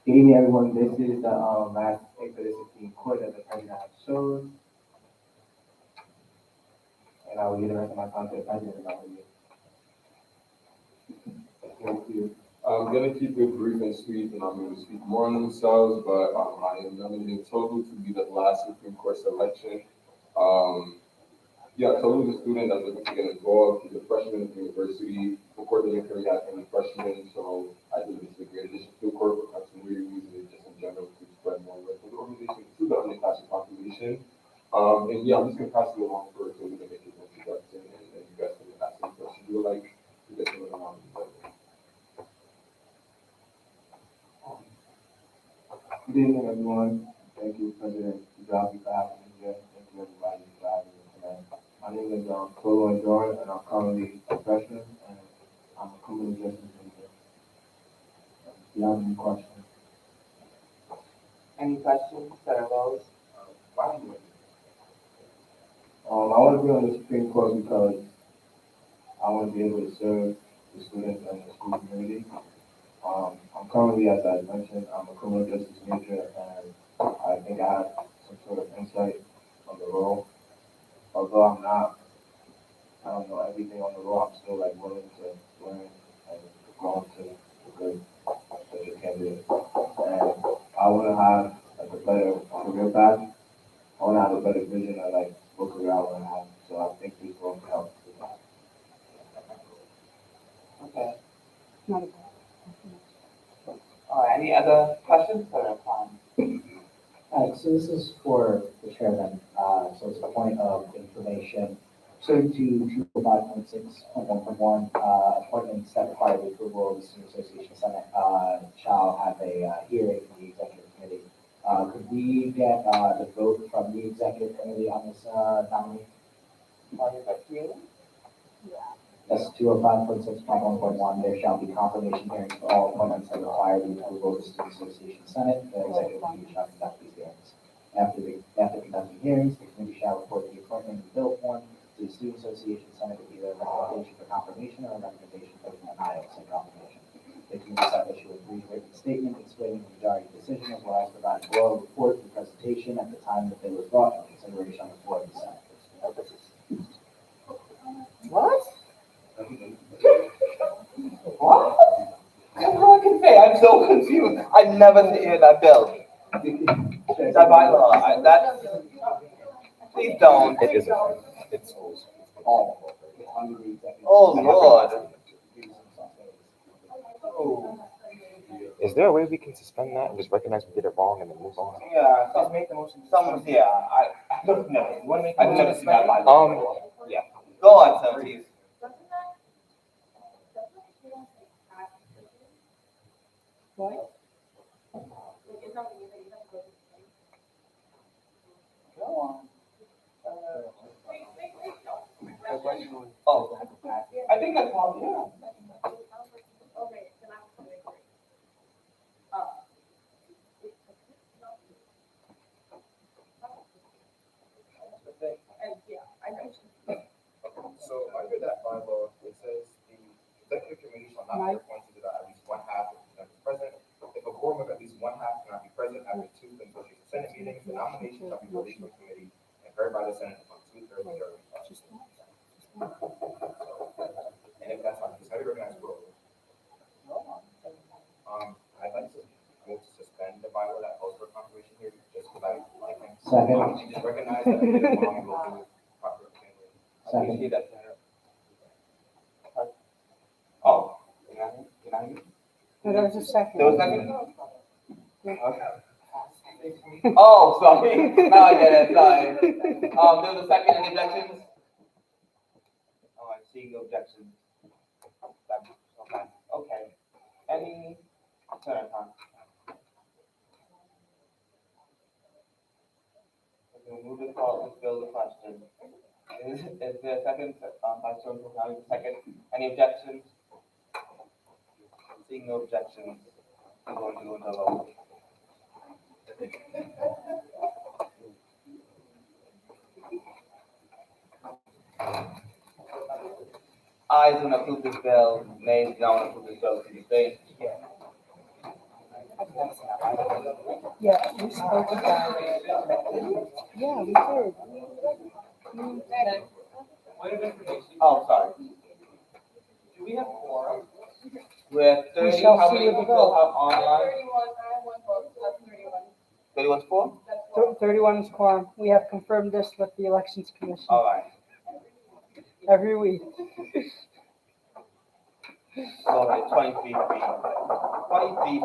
Good evening, everyone. This is the last day for the 16th court that the president has showed. And I will give the rest of my time to the president about it. Thank you. I'm gonna keep it brief and sweet, and I'm gonna speak more on themselves, but I am nominating Tolu to be the last Supreme Court selection. Yeah, Tolu is a student that's looking to get involved. He's a freshman at the university. The court doesn't carry out any freshmen, so I think this is a great addition to the court for continuity reasons, just in general, to spread more work with the organization to the underclass population. And yeah, I'm just gonna pass it along for Tolu to make his introduction, and you guys can ask any questions you would like to get to know around. Good evening, everyone. Thank you, President Javi, for having me here. Thank you, everybody, for having me tonight. My name is Tolu Jordan, and I'm currently a freshman, and I'm a criminal justice major. Do you have any questions? Any questions that arose? I want to be on the Supreme Court because I want to be able to serve the students and the school community. I'm currently, as I mentioned, I'm a criminal justice major, and I think I have some sort of insight on the law. Although I don't know everything on the law, I'm still willing to learn and grow into a good judicial candidate. And I want to have a better career path. I want to have a better vision of what career I want to have. So I think this will help with that. Okay. Any other questions or comments? So this is for the chairman, so it's a point of information. Pursuant to 205.6.1.1, appointments that require the approval of the Student Association Senate shall have a hearing from the executive committee. Could we get the vote from the executive committee on this nominee? That's 205.6.1.1. There shall be confirmation hearings for all appointments that require the approval of the Student Association Senate. The executive committee shall conduct these hearings. After conducting hearings, the committee shall report the appointment of the bill form to the Student Association Senate with either a recommendation for confirmation or a recommendation for denial of said confirmation. The committee shall issue a brief written statement explaining the majority decision as well as provide a oral report and presentation at the time the bill was brought for consideration on the floor of the Senate. What? confused. I never hear that bill. That bylaw, that's, please don't. It isn't. It's all. Oh, Lord. Is there a way we can suspend that and just recognize we did it wrong and then move on? Yeah, just make the motion. Someone's, yeah, I don't know. You wanna make the motion? I've never seen that bylaw. Yeah. Go on, sir, please. What? Go on. Oh, I think that's all, yeah. So under that bylaw, it says the executive committee shall not be appointed without at least one half of the members present. If a quorum of at least one half cannot be present after two consecutive Senate meetings, the nomination shall be released from committee and heard by the Senate upon 2/3 majority. And if that's not, how do you recognize roll? I'd like to move to suspend the bylaw that calls for confirmation here, just because I can. Second. Just recognize that we did wrong and we'll do proper handling. Second. See that, Senator? Oh, can I? No, there was a second. There was a second? Okay. Oh, sorry. Now I get it, sorry. There was a second, any objections? Oh, I see no objections. Okay, okay. Any, turn on. Okay, move to call, let's build the question. Is there a second, Vice Chairman having a second? Any objections? Seeing no objections, I'm going to go into a vote. Ayes on approve this bill, nays don't approve this bill, can you say? Yeah, we spoke about it. Yeah, we did. Oh, sorry. Do we have quorum? We're We 30, shall how see many with the people vote. have online? 31, I have one vote, so that's 31. 31's for? 31 is quorum. We have confirmed this with the Elections Commission All right. every week. All right, 23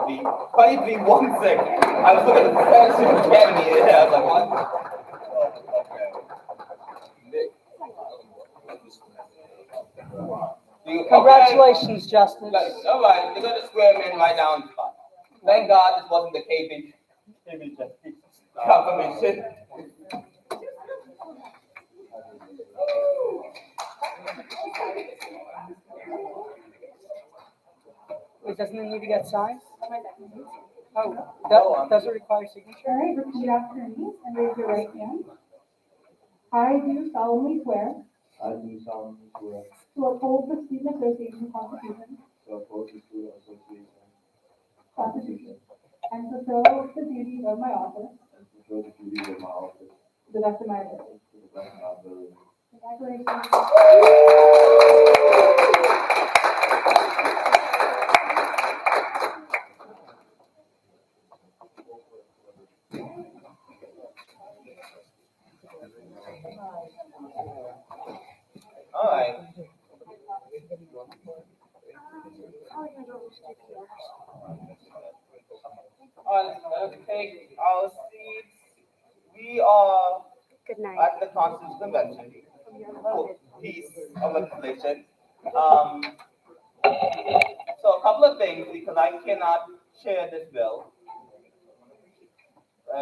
feet. 23, 1 second. I was looking at the Spanish Academy, I was like, what? Congratulations, Justice. All right, you're gonna swear me in right now on the spot. Thank God this wasn't the KB confirmation. Wait, doesn't it need to get signed? Oh, does it require signature? All right, repeat after me and raise your right hand. I do solemnly swear I do solemnly swear to uphold the student association constitution, to uphold the student association constitution, and fulfill the duties of my office and fulfill the duties of my office to the best of my ability. to the best of my ability. Congratulations. All right. Let's take our seats. We are Good night. at the Constitutional Convention, piece of legislation. So a couple of things, because I cannot chair this bill.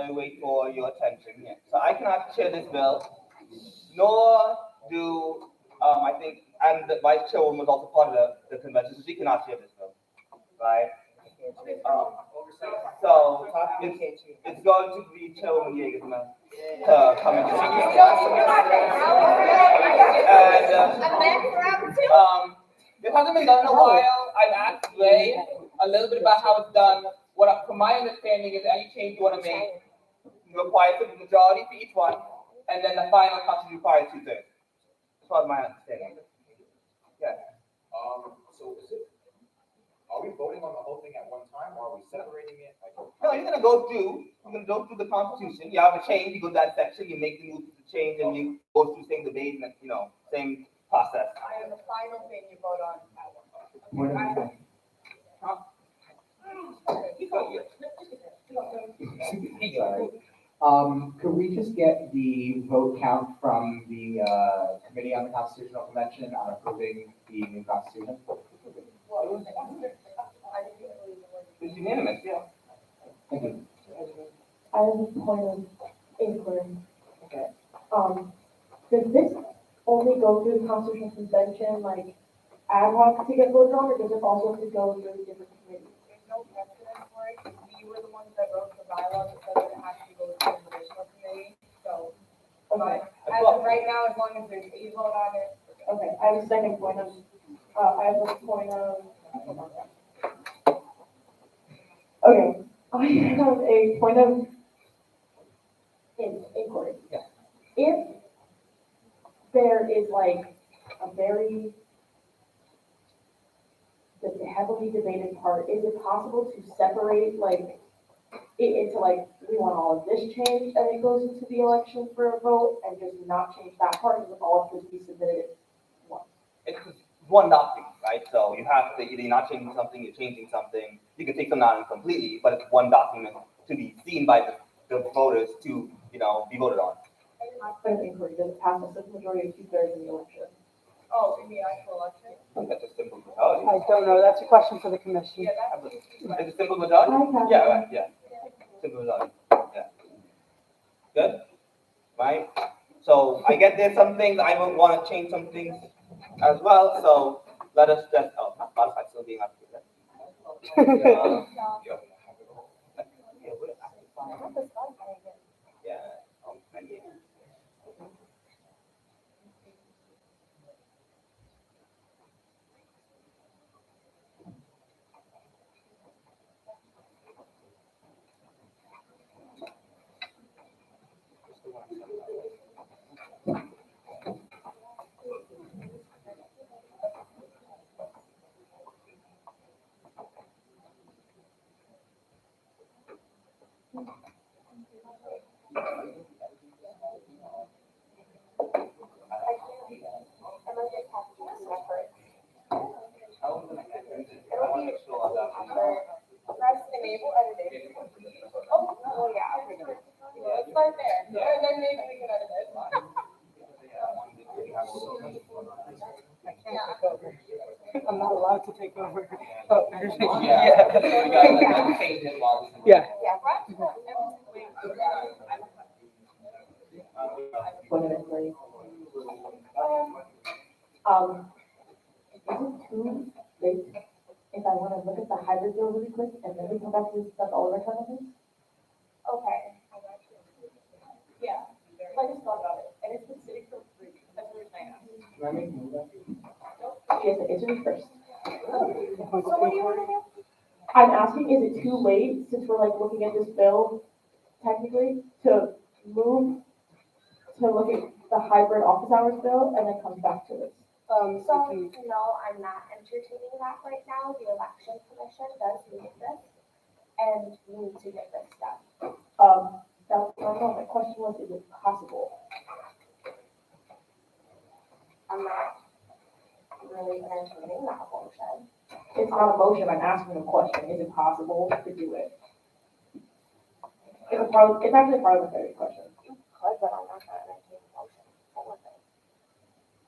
Wait for your attention here. So I cannot chair this bill, nor do, I think, and the vice chairwoman was also part of the convention, so she cannot chair this bill, right? So it's going to be Chairwoman Yeager's to come and this hasn't been done in a while. I've asked Ray a little bit about how it's done. From my understanding, is any change you want to make requires a majority for each one, and then the final constitution requires 2/3. As far as my understanding. Yeah. So is it, are we voting on the whole thing at one time, or are we separating it? No, you're gonna go through the Constitution, you have a change, you go to that section, you make the move to the change, and you go through same debate, and, same process. And the final thing you vote on at one time. Sorry. Could we just get the vote count from the, Committee on the Constitutional Convention on approving the new constitution? It's unanimous, yeah. Thank you. I have a point of inquiry. Okay. Does this only go through the Constitutional Convention, like ad hoc to get voted on, or does it also have to go through different committees? There's no precedent for it. We were the ones that wrote the bylaws that said that it has to go to an additional committee, so. Okay. But as of right now, as long as there's a vote on it. Okay, I have a second point of, I have a point of. Okay, I have a point of inquiry. Yeah. If there is like a very heavily debated part, is it possible to separate like it into like, we want all of this change and it goes into the election for a vote and just not change that part, and all of this be submitted once? It's one document, right? So you have to, either you're not changing something, you're changing something. You can take them out completely, but it's one document to be seen by the voters to, be voted on. Point of inquiry, does it pass a simple majority of 2/3 in the election? Oh, in the actual election? I think that's a simple majority. I don't know, that's a question for the commission. Yeah, that's. It's a simple majority? Yeah, right, yeah. Simple majority, yeah. Good? Right? So I get there's some things, I would want to change some things as well, so let us just, Spotify still being active. Yeah. Press enable editing. Oh, well, yeah. Let's start there, and then maybe we can edit it. I'm not allowed to take over. Oh, Yeah. We gotta change it while we. Yeah. Point of inquiry. Is it too late if I want to look at the hybrid bill really quick and then we come back to this stuff all over time? Okay. Yeah, I just thought about it, and it's been sitting for free, that's the reason I asked. Can I make a move? Yes, answer me first. So what do you want to do? I'm asking, is it too late, since we're like looking at this bill, technically, to move to look at the hybrid office hours bill and then come back to this? So, no, I'm not entertaining that right now. The election commission does need this, and we need to get this done. My question was, is it possible? I'm not really entertaining that motion. It's not a motion, I'm asking a question, is it possible to do it? It's actually a parliamentary question. You could, but I'm not gonna entertain the motion. What was it?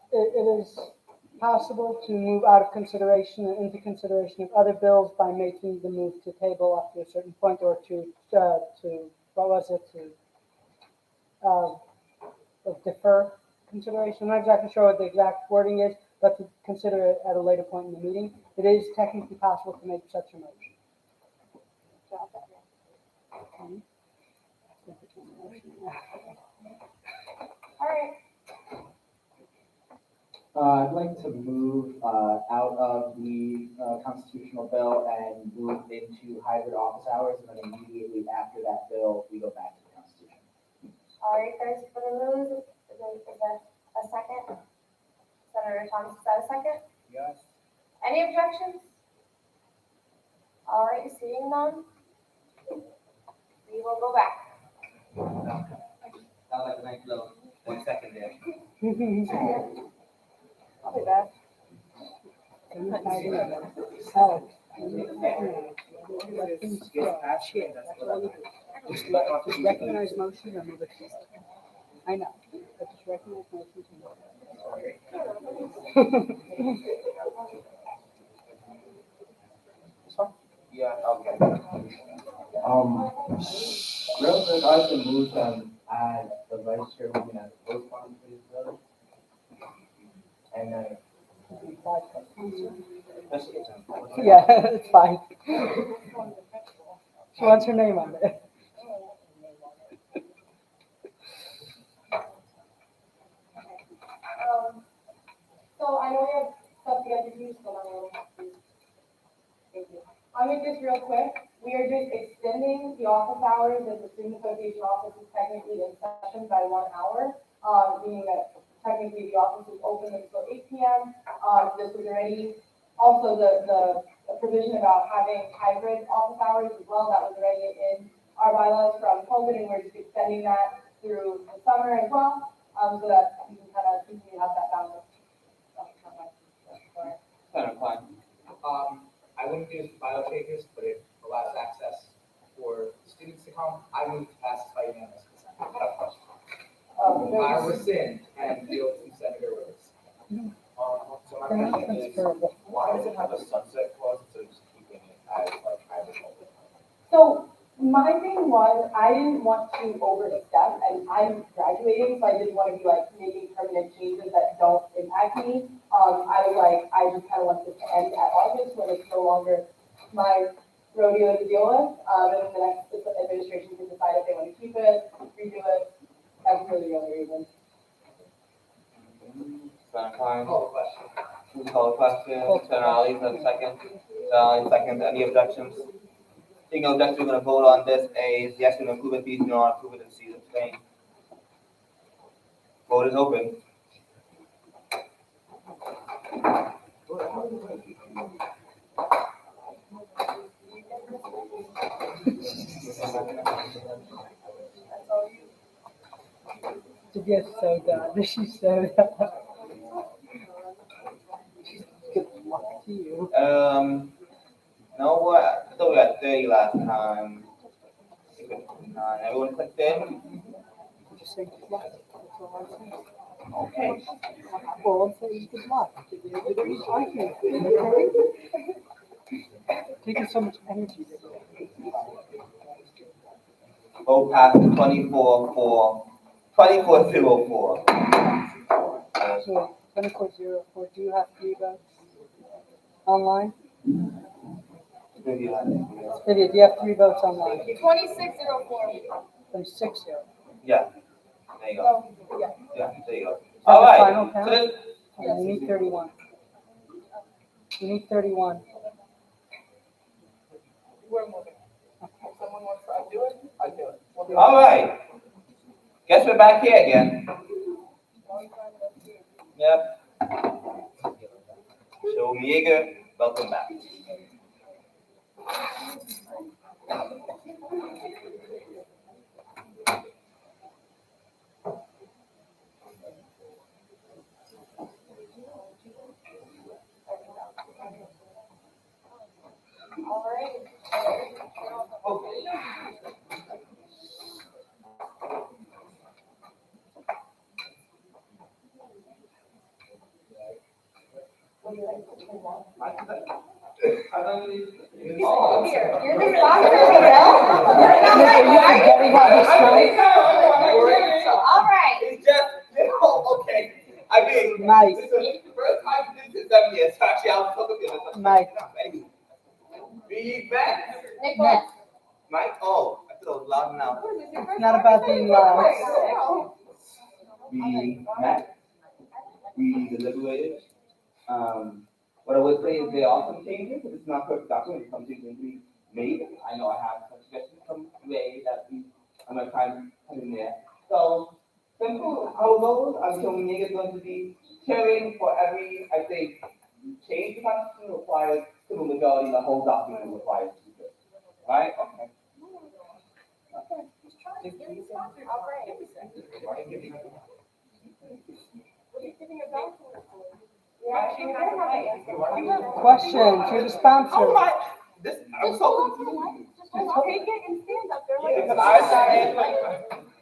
It is possible to move out of consideration and into consideration of other bills by making the move to table up to a certain point, or to defer consideration. I'm not exactly sure what the exact wording is, but to consider it at a later point in the meeting. It is technically possible to make such a motion. All right. I'd like to move out of the constitutional bill and move into hybrid office hours, and then immediately after that bill, we go back to the Constitution. All right, there's for the move, is there a second? Senator Thomas, is that a second? Yes. Any objections? All right, seeing none, we will go back. That was like a nice little 1 second there. I'll be back. Just recognize motion and move it. I know, but just recognize motion. Yeah, okay. Real quick, I like to move add the vice chair, we can add both funds, please, brother. And then. Yeah, it's fine. She wants her name on there. So I know we have stuff to get to do, so thank you. I'll make this real quick. We are just extending the office hours as the student association office is technically in session by 1 hour, meaning that technically the office is open until 8 p.m. This was already, also the provision about having hybrid office hours as well, that was already in our bylaws from COVID, and we're just extending that through the summer as well, so that we can kind of continue to have that balance. I wouldn't do this for bio takers, but it allows access for students to come. I move to pass this by unanimous consent. I rescind and yield to Senator Rhodes. So my question is, why does it have a sunset clause instead of just keeping it as like hybrid? So my thing was, I didn't want to overstep, and I'm graduating, so I didn't want to be like making permanent changes that don't impact me. I just kind of want this to end at August when it's no longer my rodeo to deal with. And then the next administration can decide if they want to keep it, redo it. That's really the only reason. Senator Klein. Call the question. Senator Ali, for a second. Senator Ali, second. Any objections? Seeing no objections, we're going to vote on this. A is yes, we're going to approve it. B is no, not approve it. And C is abstain. Vote is open. To get so done, she's so done. Good luck to you. No, what? I thought we got 30 last time. Everyone clicked in? Just say good luck. That's all I'm saying. Okay. Well, I'm saying good luck. Taking so much energy. Vote passes 24-04. So 2404, do you have 3 votes online? Lydia, do you have 3 votes online? 2604. 26 here. Yeah. There you go. Oh, yeah. Yeah, there you go. Is that All the right. final count? So this, You need 31. You need 31. We're moving. If someone wants to undo it, undo it. We'll do it. all right. Guess we're back here again. Yep. So Miega, welcome back. All right. Oh, Here, you're the sponsor, Miguel. All right. It's just, okay. I mean, Mike. this is the first time this is 7 years. So actually, I was talking to you. Mike. Be back. Nicholas. Mike, oh, I thought it was loud enough. It's not about being loud. We met, we deliberated. What I would say is there are some changes, but it's not perfect document, some changes need to be made. I know I have some suggestions from Ray that I'm gonna try and put in there. So, simple, how it goes, I'm sure Monique is going to be chairing for every, I think, You change the constitution requires civil legality, the whole document requires to be good. Right? Okay. Question to the sponsor. Oh my, this, I'm so confused. Take it and stand up there. Yeah, because I said,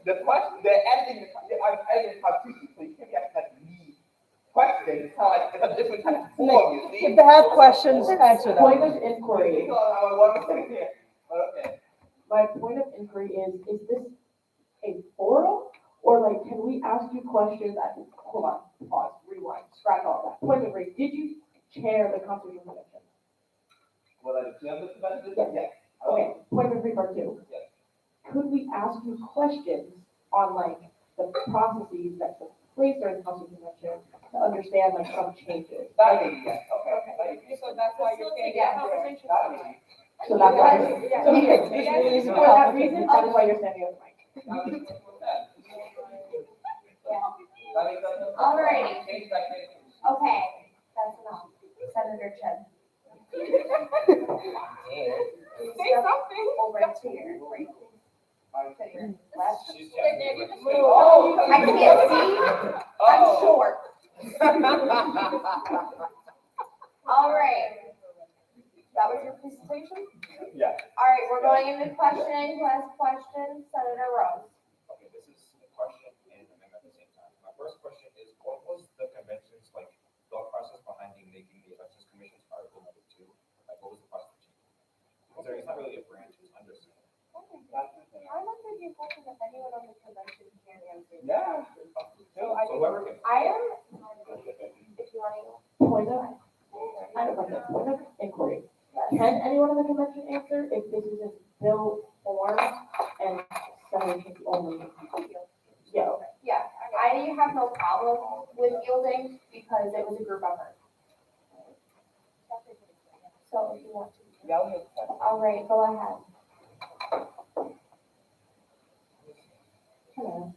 the question, they're editing, I'm editing the constitution, so you can't be asking like me questions, it's kind of like, it's a different type of form, you see? If they have questions, answer Point them. of inquiry. Okay. My point of inquiry is this a forum? Or like, can we ask you questions at, hold on, pause, rewind, scratch all that. Point of inquiry, did you chair the Constitutional Convention? Well, I chair the convention? Yes. Okay, point of inquiry part two. Yes. Could we ask you questions on like the processes that took place during the Constitutional Convention to understand like some changes? That is, yes, okay. So that's why you're saying that conversation. So that's why, so Yes. yes, for that reason, that is why you're standing on the mic. Alrighty. Okay, that's enough. Senator Chen. Say something. Over to your right. Left. Oh, I can't see. I'm short. All right. That was your presentation? Yeah. All right, we're going into questioning. Who has questions? Senator Rose. Okay, this is a question and amendment at the same time. My first question is, what was the convention's like thought process behind making the elections commission's article number 2? Like, what was the process? Because it's not really a branch, it's under. I'm under the impression that anyone on the convention can answer. Yeah. So whoever can. I am, if you want to. Point of, I don't know, point of inquiry. Can anyone in the convention answer if this is a bill form and senators only? Yeah, okay. Yeah, I have no problem with yielding because it was a group effort. So if you want to. Yeah, I'll make that. All right, go ahead. Hello.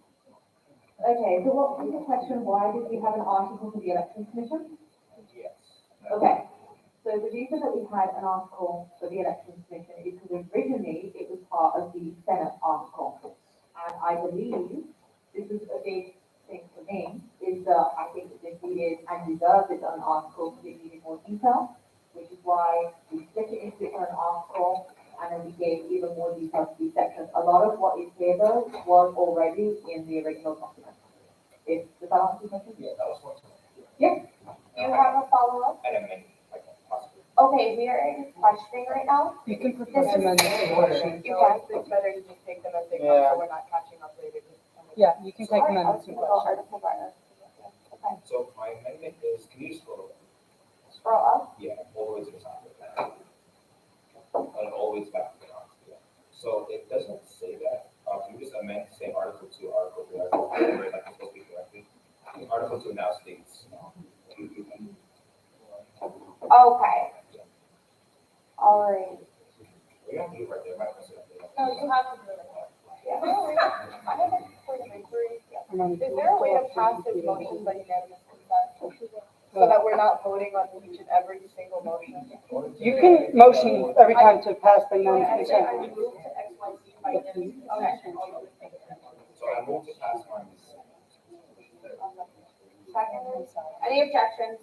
Okay, so what was the question, why did we have an article for the election commission? Yes. Okay, so the reason that we had an article for the election commission is because originally it was part of the Senate article. And I believe, this is a big thing for me, is that I think that this needed and deserved its own article because it needed more detail, which is why we split it into its own article and then we gave even more detail to these sections. A lot of what is here though was already in the original document. Does that answer your question? Yeah, that was one. Yeah. Do you have a follow-up? And amendment, like, possibly. Okay, we are in questioning right now. You can propose This is- amendments to questions. You guys, it's better to just take them as they come, so we're not catching up later. Yeah, you can take Alright, amendments to I'll go questions. article by article. Okay, So my amendment is, can you scroll? scroll up. Yeah, all the way to the top. And all the way back. Yeah. So it doesn't say that. Can you just amend, say Article 2, Article 3, Article 4, like it's supposed to be corrected? Article 2 now states. Okay. All right. We have to do it right there. Might mess it up. No, you have to do it. Yeah. I have a point of inquiry. Is there a way to pass this motion by unanimous consent? So that we're not voting on each and every single motion? You can motion every time to pass by I unanimous say I consent. move to X, Y, Z by unanimous consent. So I move to pass mine. Second. Any objections?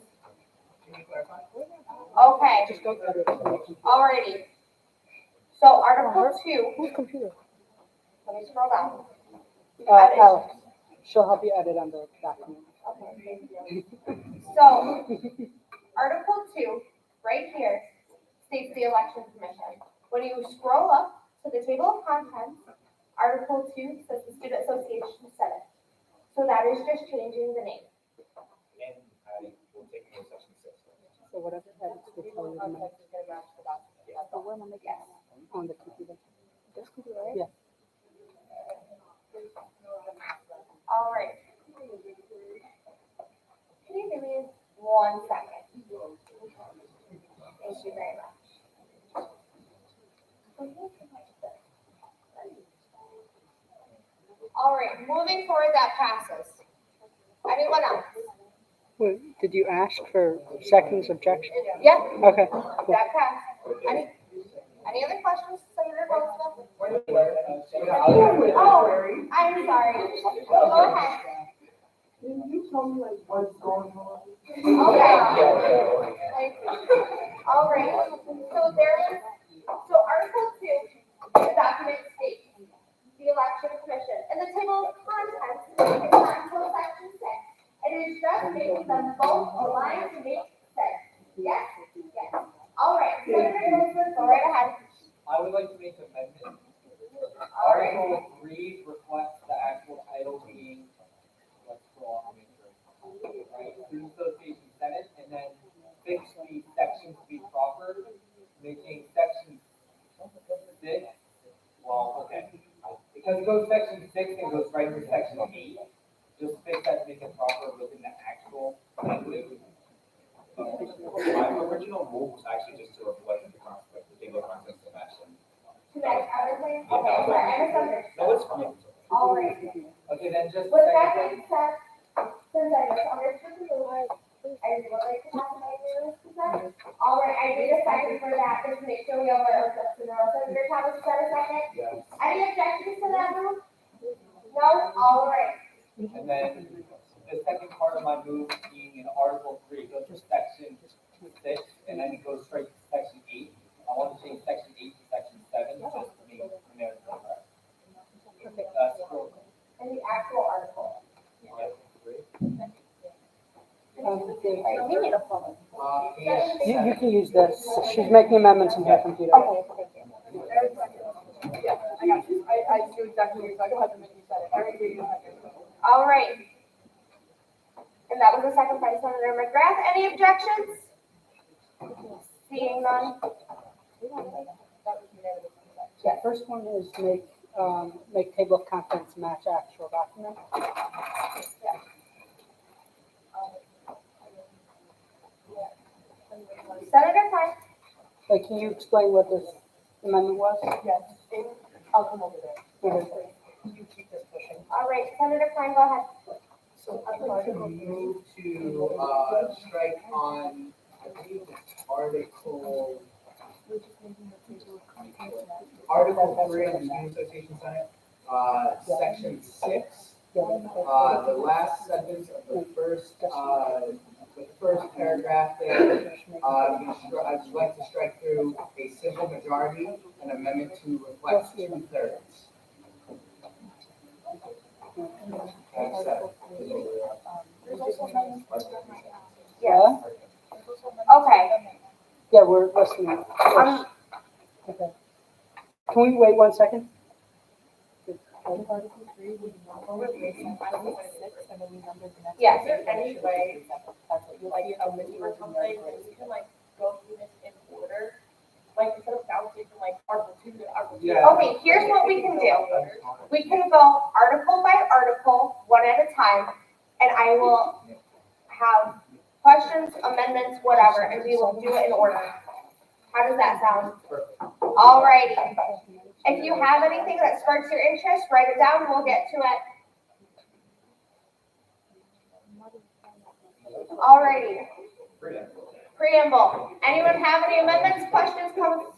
Can you clarify? Okay, Just go edit. alrighty. So Article 2, Whose computer? let me scroll down. Alex, she'll help you edit on the document. Okay, thank you. So, Article 2, right here, states the election commission. When you scroll up to the table of contents, Article 2 says the Student Association Senate. So that is just changing the name. And I will take no section 6. So whatever edits they tell you to make. So where am I making it? On the computer. This computer, right? Yeah. All right. Can you give me 1 second? Thank you very much. All right, moving forward, that passes. Anyone else? Wait, did you ask for seconds objection? Yeah, Okay, cool. that passed. Any other questions, Senator Goldsmith? Oh, I'm sorry. Go ahead. Can you tell me like what's going on? Okay. All right, so Article 2, the document states, the election commission, and the table of contents, is not until section 6. It is just making them both align to make sense. Yes? Yes. All right, Senator Goldsmith, go right ahead. I would like to make an amendment. All right. Article 3 requests the actual title being, let's go on, right, Student Association Senate, and then fix the sections to be proper, making section 6, well, okay. Because it goes section 6 and goes right into section 8, just fix that to make it proper within the actual language. My original move was actually just to reflect the conflict, the table of contents of action. To match everything? Okay, sorry, I misunderstood. No, it's fine. All right. Okay, then just. With that being said, since I misunderstood the rule, I would like to have my rules present. All right, I need a second for that, just to make sure we all are up to know. Senator Thomas, is that a second? Yes. Any objections to that move? No? All right. And then the second part of my move being in Article 3, goes to section 6, and then it goes straight to section 8. I want to change section 8 to section 7, just to make it there. Scroll. And the actual article. We need a phone. You can use this. She's making amendments in her computer. Okay, thank you. Yeah, I got you. I do exactly what you're talking about, the minute you said it. I already agree with you. All right. And that was the second by Senator McGrath. Any objections? Seeing none. Yeah, first one is make table of contents match actual document. Senator Klein? Like, can you explain what this amendment was? Yes, I'll come over there. Okay. You keep this pushing. All right, Senator Klein, go ahead. So I'd like to move to, strike on, I believe it's Article 3 of the Student Association Senate, Section 6. The last sentence of the first paragraph there, I'd like to strike through a simple majority, an amendment to reflect 2/3. Yes. Okay. Yeah, we're listening. Okay. Can we wait 1 second? Yes. Anyway, like a mini or something, and we can like go through this in order. Like instead of bouncing from like Article 2 to Article 2. Okay, here's what we can do. We can go article by article, one at a time, and I will have questions, amendments, whatever, and we will do it in order. How does that sound? All righty. If you have anything that sparks your interest, write it down, we'll get to it. All righty. Preamble. Anyone have any amendments, questions, comments?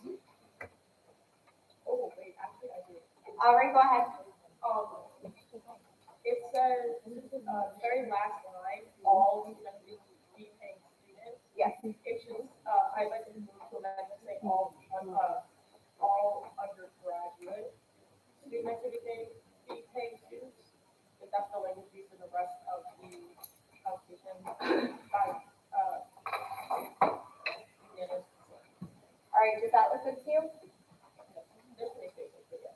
Oh, wait, actually I do. All right, go ahead. It says, very last line, all university fee paying students. Yes. It should, I'd like to move to amend to say all undergraduate student activity fee paying students. If that's the language used in the rest of the application. All right, does that look good to you? Just make it clear, yes.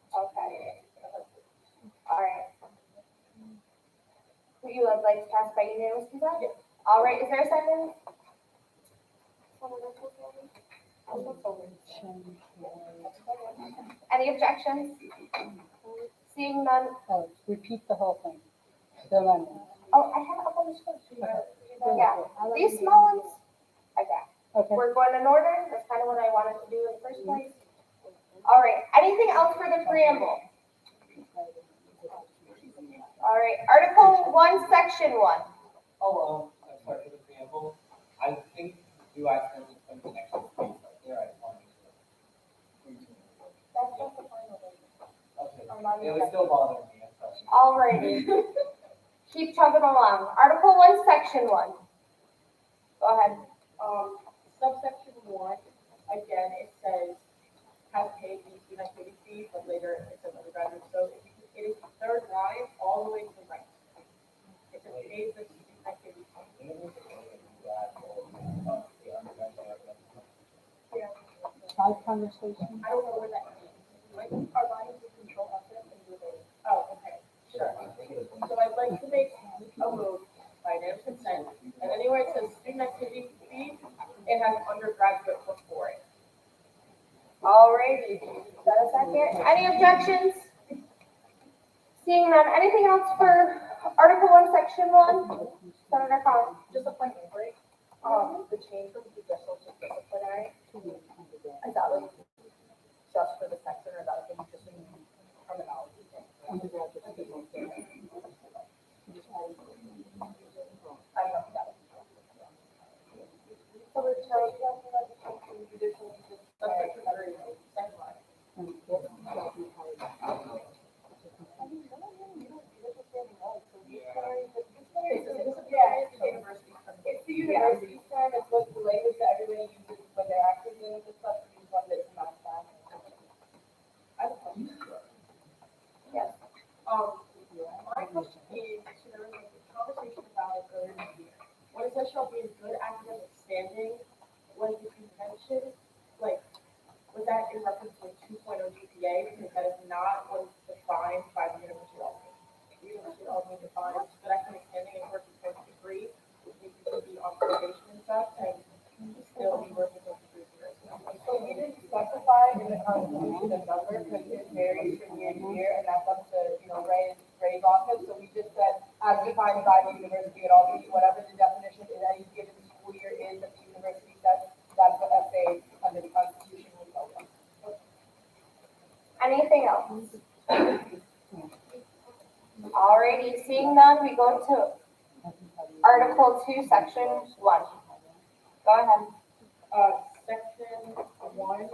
Okay. All right. Would you like to pass by unanimous consent? Yes. All right, is there a second? Any objections? Seeing none. Oh, repeat the whole thing. The amendment. Oh, I have it up on the screen. Yeah, these small ones, I got. Okay. We're going in order. That's kind of what I wanted to do in the first place. All right, anything else for the preamble? All right, Article 1, Section 1. part of the preamble, I think do I spend some connection space right there, I want to. That's not the final one. Okay, it was still bothering me, I'm sorry. Alrighty. Keep chugging along. Article 1, Section 1. Go ahead. Subsection 1, again, it says has paid the student activity fee, but later it says undergraduate. So it is the third line all the way to the right. It says pays the student activity fee. Yeah. Side conversation. I don't know where that means. Like, our bodies will control us and move it. Oh, okay, sure. So I'd like to make a move by unanimous consent, and anywhere it says student activity fee, it has undergraduate before it. Alrighty. Is that a second? Any objections? Seeing none. Anything else for Article 1, Section 1? Senator Collins. Just a point of break. The change from judicial to disciplinary, is that like just for the section or is that like just in terminology? I don't know if that was. So we're talking about From judicial to subsection 3, second line. It's the university term, it's what's related to everybody uses when they're actually doing this stuff, we just wanted to match that. I have a question. Yes. My question is, so there was a conversation about it earlier this year. What it says shall be in good academic standing, was the convention, like, was that in reference to 2.0 GPA? Because that is not what is defined by the University of Albany. The University of Albany defines good academic standing and working towards a degree, which means you can be on probation and stuff, and still be working towards a degree. So we didn't specify in the Constitution a number because it varies from year to year, and that's up to, Ray's office. So we just said, as defined by the University of Albany, whatever the definition in any given school year is that the university says, that's what SA under the Constitution will tell them. anything else? Alrighty. Seeing none, we go to Article 2, Section 1. Go ahead. Section 1,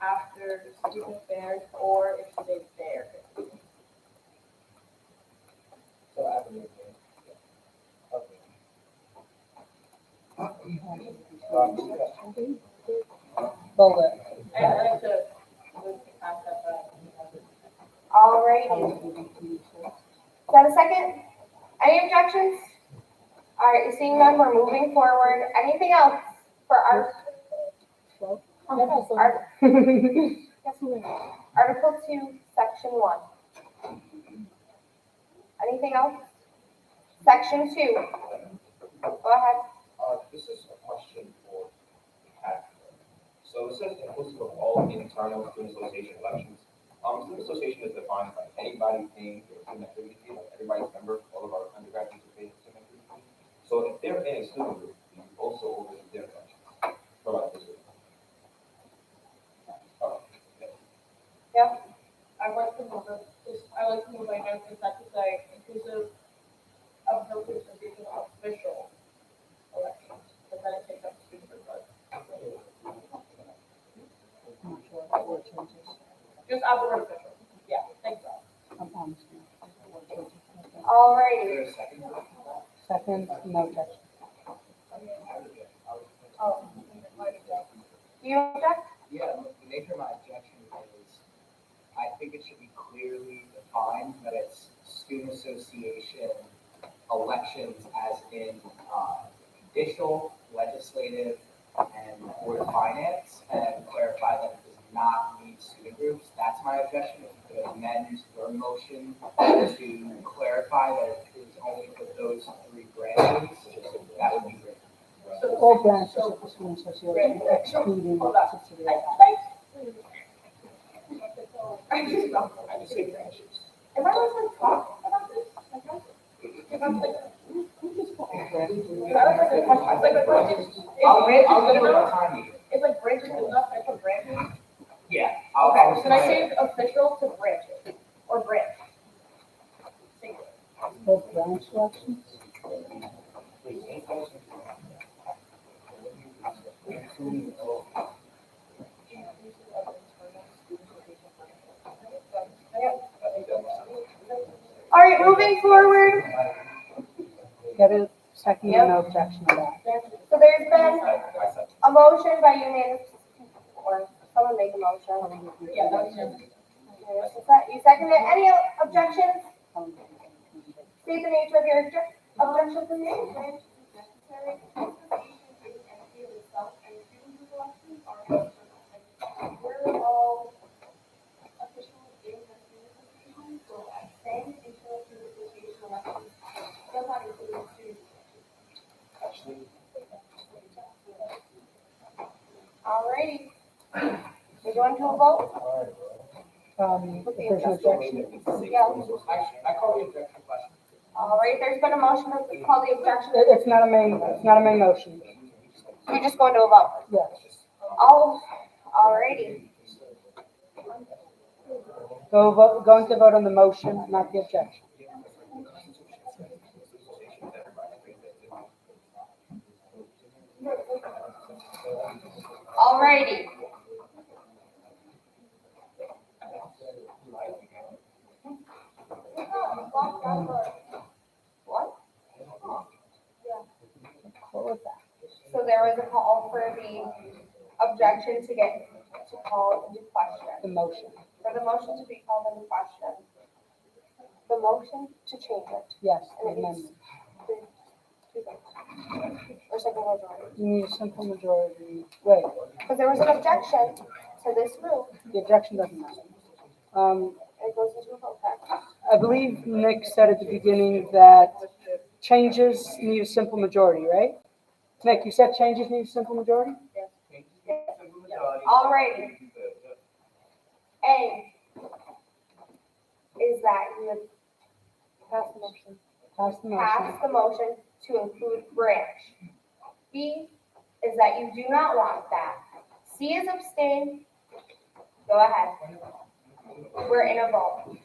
after student affairs, or if they there. So I believe. Bullet. And I'd like to move past that. Alrighty. Is that a second? Any objections? Alright, seeing none, we're moving forward. Anything else for Article 2, Section 1? Anything else? Section 2. Go ahead. This is a question for Pat. So it says inclusive of all internal student association elections. Student association is defined by anybody paying their student activity fee, like everybody's member, all of our undergraduates are paying student activity fee. So if they're in a student group, you also oversee their elections. What about this? Yeah, I like to move my notes, is that to say inclusive of no association official elections, but then it takes up student group. Just add the word official. Yeah, thanks. Alrighty. Second, no objection. Oh, Do you object? Yeah, the nature of my objection is, I think it should be clearly defined that it's student association elections as in judicial, legislative, and board of finance, and clarify that it does not mean student groups. That's my objection. If you could amend your motion to clarify that it is only for those 3 branches, that would be great. All branches of the student association excluding Hold on. I just say branches. If I was like talk about this, if I'm like, it's like branches enough, I put branches. Yeah. Okay, should I change official to branches or branch? Singular. Both branch elections? All right, moving forward. Get a second, no objection to that. So there's been a motion by unanimous, or someone make a motion. Yeah, that was you. You seconded it. Any objections? State the nature of your objection, please. We're all officials in the association, so I'm saying until the association elections, they're not included students. Alrighty. We're going to a vote? If there's no objection. Yeah. I call the objection question. Alright, there's been a motion to call the objection. It's not a main motion. We're just going to a vote. Yes. Alrighty. Going to vote on the motion, not the objection. Alrighty. What? What was that? So there was a call for the objection to call into question. The motion. For the motion to be called into question. The motion to change it. Yes, the And it needs amendment. two things. Or simple majority. You need a simple majority. Wait, Because there was an objection to this group. the objection doesn't matter. It goes into a vote. I believe Nick said at the beginning that changes need a simple majority, right? Nick, you said changes need a simple majority? Alrighty. A is that you would Pass the motion. Pass the pass motion. the motion to include branch. B is that you do not want that. C is abstain. Go ahead. We're in a vote.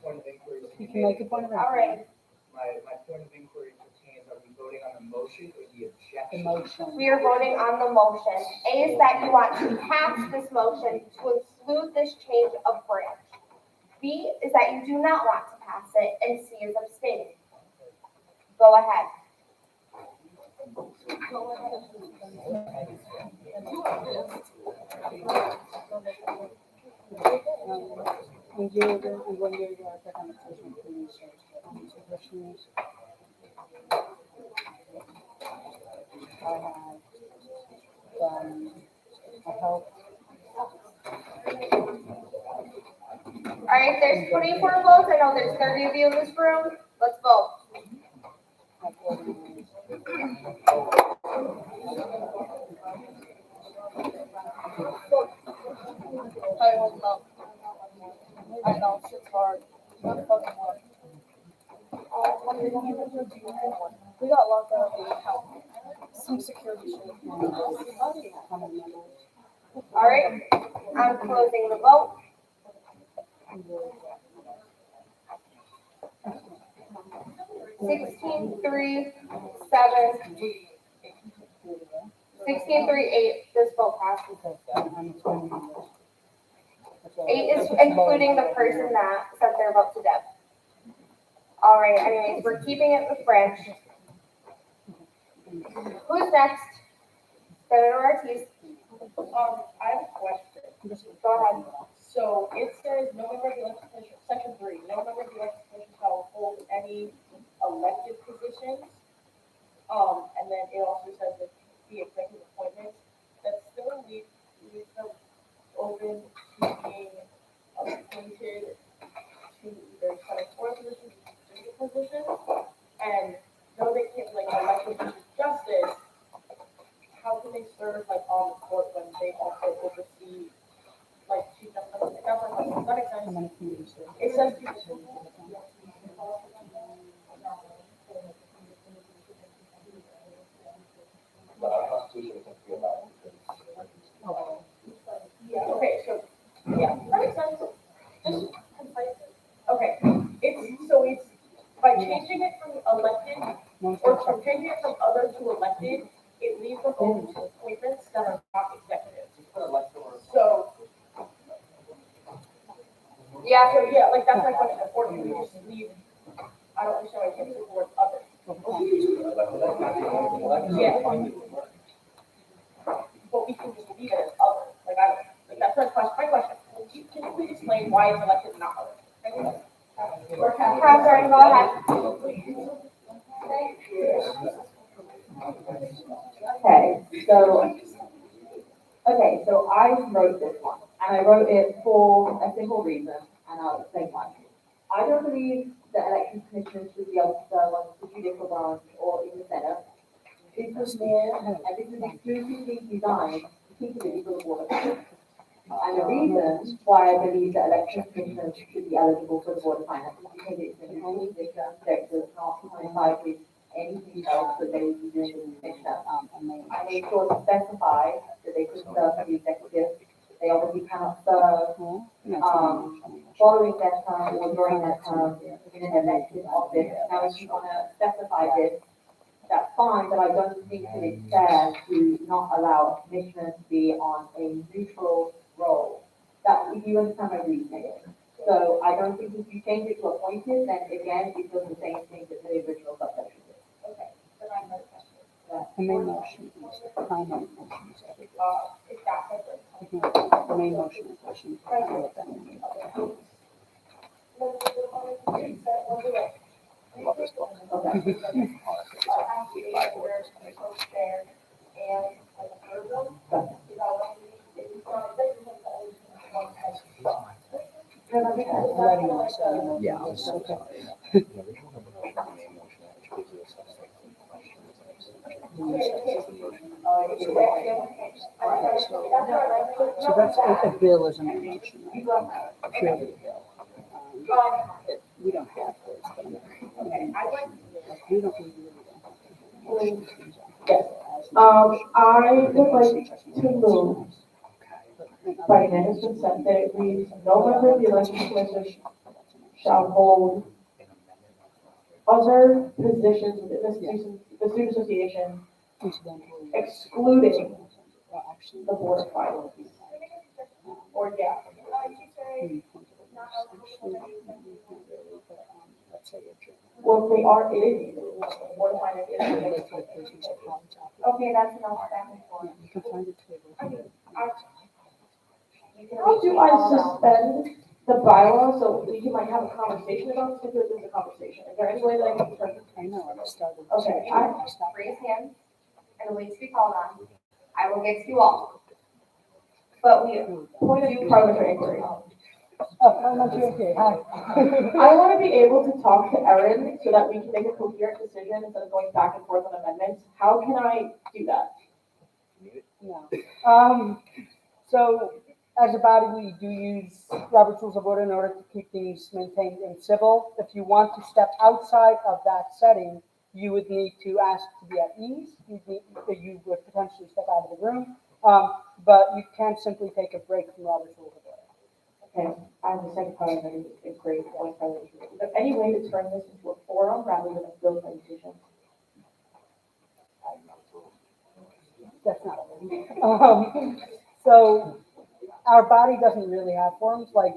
You can make a point of All right. My point of inquiry pertains, are we voting on the motion or the objection? The motion. We are voting on the motion. A is that you want to pass this motion to include this change of branch. B is that you do not want to pass it, and C is abstaining. Go ahead. And you're and when you're academic session, please, questions. I help. All right, there's 24 votes. I know there's 30 of you in this room. Let's vote. I know, it's hard. Not fucking hard. We got locked out of the account. Some security shit. All right, I'm closing the vote. Sixteen, three, 8. This vote passes. 8 is including the person that sent their vote to Deb. All right, anyways, we're keeping it with Branch. Who's next? Senator Ortiz. I have a question. Go ahead. So it says no member of the elected commission, section 3, no member of the elected commission shall hold any elected positions. And then it also says that the executive appointments, that still leaves them open to being appointed to either 24 positions or district positions. And though they can't like elected justice, how can they serve like on the court when they also oversee like chief justice of the government? Does that make sense? It says But our constitution can be about. yeah, okay, so yeah, that makes sense. Just concise. Okay, it's by changing it from elected or from changing it from other to elected, it leaves them open to appointments that are not executive. So. Yeah, so yeah, like that's my question, or do we just leave, I don't understand why I can't support others. Yeah. But we can just leave it as other, like I don't, like that's my question. Can you please explain why it's elected and not other? Or Catherine, go ahead. Okay, so I wrote this one, and I wrote it for a simple reason, and I'll explain why. I don't believe the election commission should be able to serve on the judicial branch or in the Senate. This was more, and this is exclusively designed to keep it for the board of finance. And the reason why I believe the election commission should be eligible for the board of finance is because it's an only position that does not coincide with anything else that they would be doing in the commission. I made sure to specify that they could serve for the executive. They obviously cannot serve, following their term or during their term in an elected office. Now, if you want to specify this, that's fine, but I don't think that it's fair to not allow a commissioner to be on a neutral role. That, if you understand my reasoning. So I don't think if you change it to appointed, then again, it does the same thing that the original subsection did. Okay, then I have another question. The main motion is the primary motion is everything. Is that separate? The main motion is motion. Yeah, I'm so sorry. So that's, a bill is a motion. Purely a bill. We don't have those, but we don't really Yes. I would like to move by unanimous consent that it reads, no member of the election commission shall hold other positions within the student association, excluding the board of finance. Or, yeah. Well, if they are in board of finance. Okay, that's enough back and forth. You can find it table. How do I suspend the bylaw so we can like have a conversation about this, because there's a conversation? Is there any way that I can turn? I know, I started. Okay, raise hand and wait to be called on. I will get to you all. But we Point of view, parliamentary inquiry. Oh, I'm not sure, okay, hi. I want to be able to talk to Erin so that we can make a coherent decision instead of going back and forth on amendments. How can I do that? No. So as a body, we do use Robert's Rules of Order in order to keep things maintained and civil. If you want to step outside of that setting, you would need to ask to be at ease. You would potentially step out of the room. But you can't simply take a break from Robert's Rules of Order. Okay, as a second parliamentary inquiry, one parliamentary. Is there any way to turn this into a forum rather than a bill presentation? That's not. So our body doesn't really have forums, like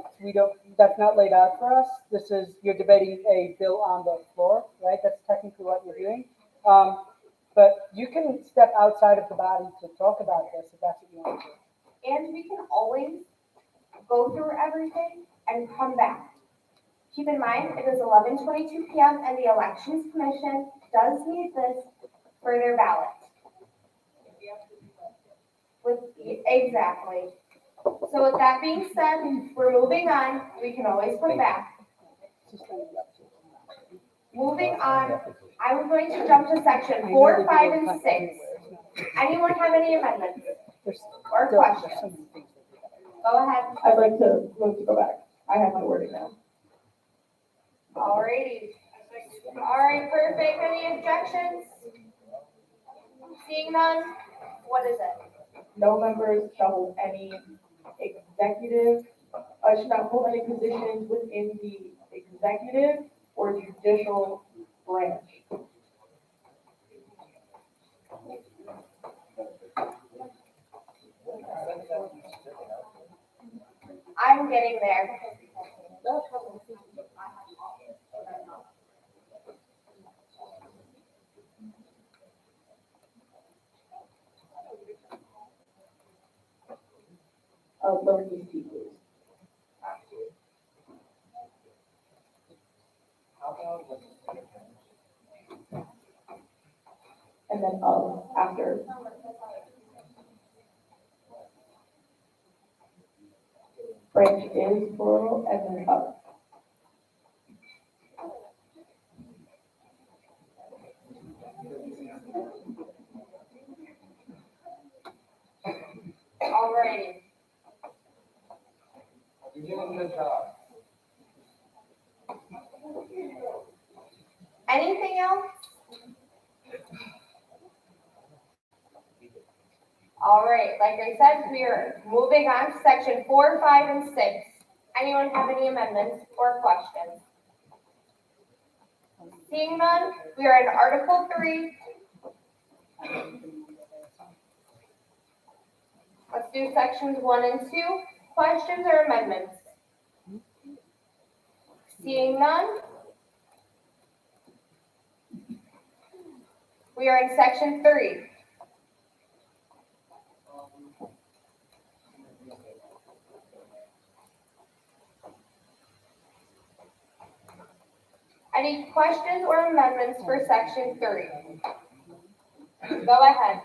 that's not laid out for us. This is, you're debating a bill on the floor, right? That's technically what you're doing. But you can step outside of the body to talk about this if that's what you want to do. And we can always go through everything and come back. Keep in mind, it is 11:22 p.m. and the Elections Commission does need this for their ballot. Exactly. So with that being said, we're moving on. We can always come back. Moving on, I'm going to jump to section 4, 5, and 6. Anyone have any amendments or questions? Go ahead. I'd like to move to go back. I have my wording now. Alrighty. Alright, perfect. Any objections? Seeing none, what is it? No members shall hold any executive, should not hold any positions within the executive or judicial branch. getting there. Lowercase t, please. And then after. Branch is plural and then of. Alrighty. You're doing a good job. Anything else? All right, like I said, we are moving on to section 4, 5, and 6. Anyone have any amendments or questions? Seeing none, we are in Article 3. Let's do sections 1 and 2. Questions or amendments? Seeing none, we are in section 3. Any questions or amendments for section 3? Go ahead.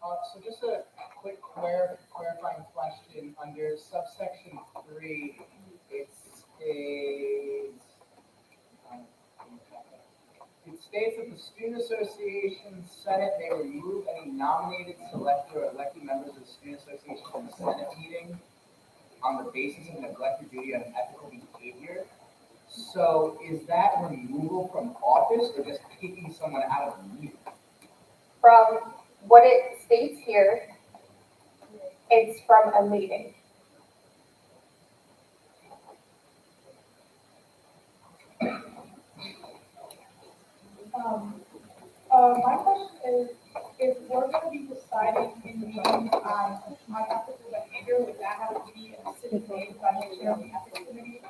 So just a quick clarifying question, under subsection 3, it states that the student association senate may remove any nominated, selected, or elected members of the student association from the senate meeting on the basis of neglect or duty on ethical behavior. So is that removal from office or just kicking someone out of the meeting? From what it states here, it's from a meeting. My question is, if we're gonna be deciding in the meeting on unethical behavior, would that have to be a decision made by the chair of the ethics committee?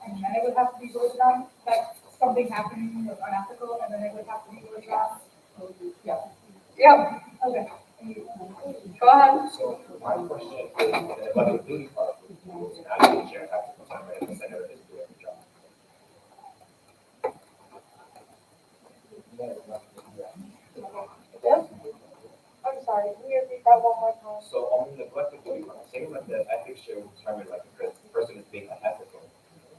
And then it would have to be voted on, that something happening was unethical, and then it would have to be voted on? Yeah. Yep. Okay. Go ahead. So my question is, the elected duty part, as the chair has to determine if the senator is doing the job. Yep. I'm sorry, can you repeat that one more time? So on the collective duty part, saying that the ethics chair will determine like if the person is being unethical,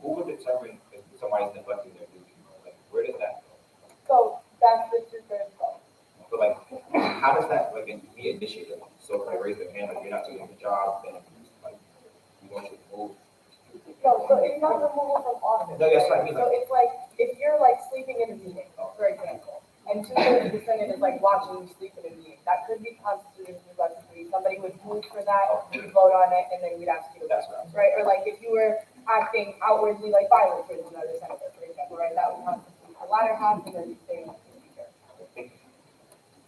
who would determine if somebody's neglecting their duty? Like, where does that go? So that's the two-thirds vote. So like, how does that like be initiated? So if they raise their hand, like you're not doing the job, then like you want to move. No, so it's not removal from office. No, that's what I mean. So it's like, if you're like sleeping in a meeting, for example, and two-thirds of the Senate is like watching you sleep in a meeting, that could be constituted neglect of duty. Somebody would move for that, we'd vote on it, and then we'd ask you to vote, right? Or like if you were acting outwardly like violent towards another senator, for example, right? That would constitute the latter half, and then you stay in the future.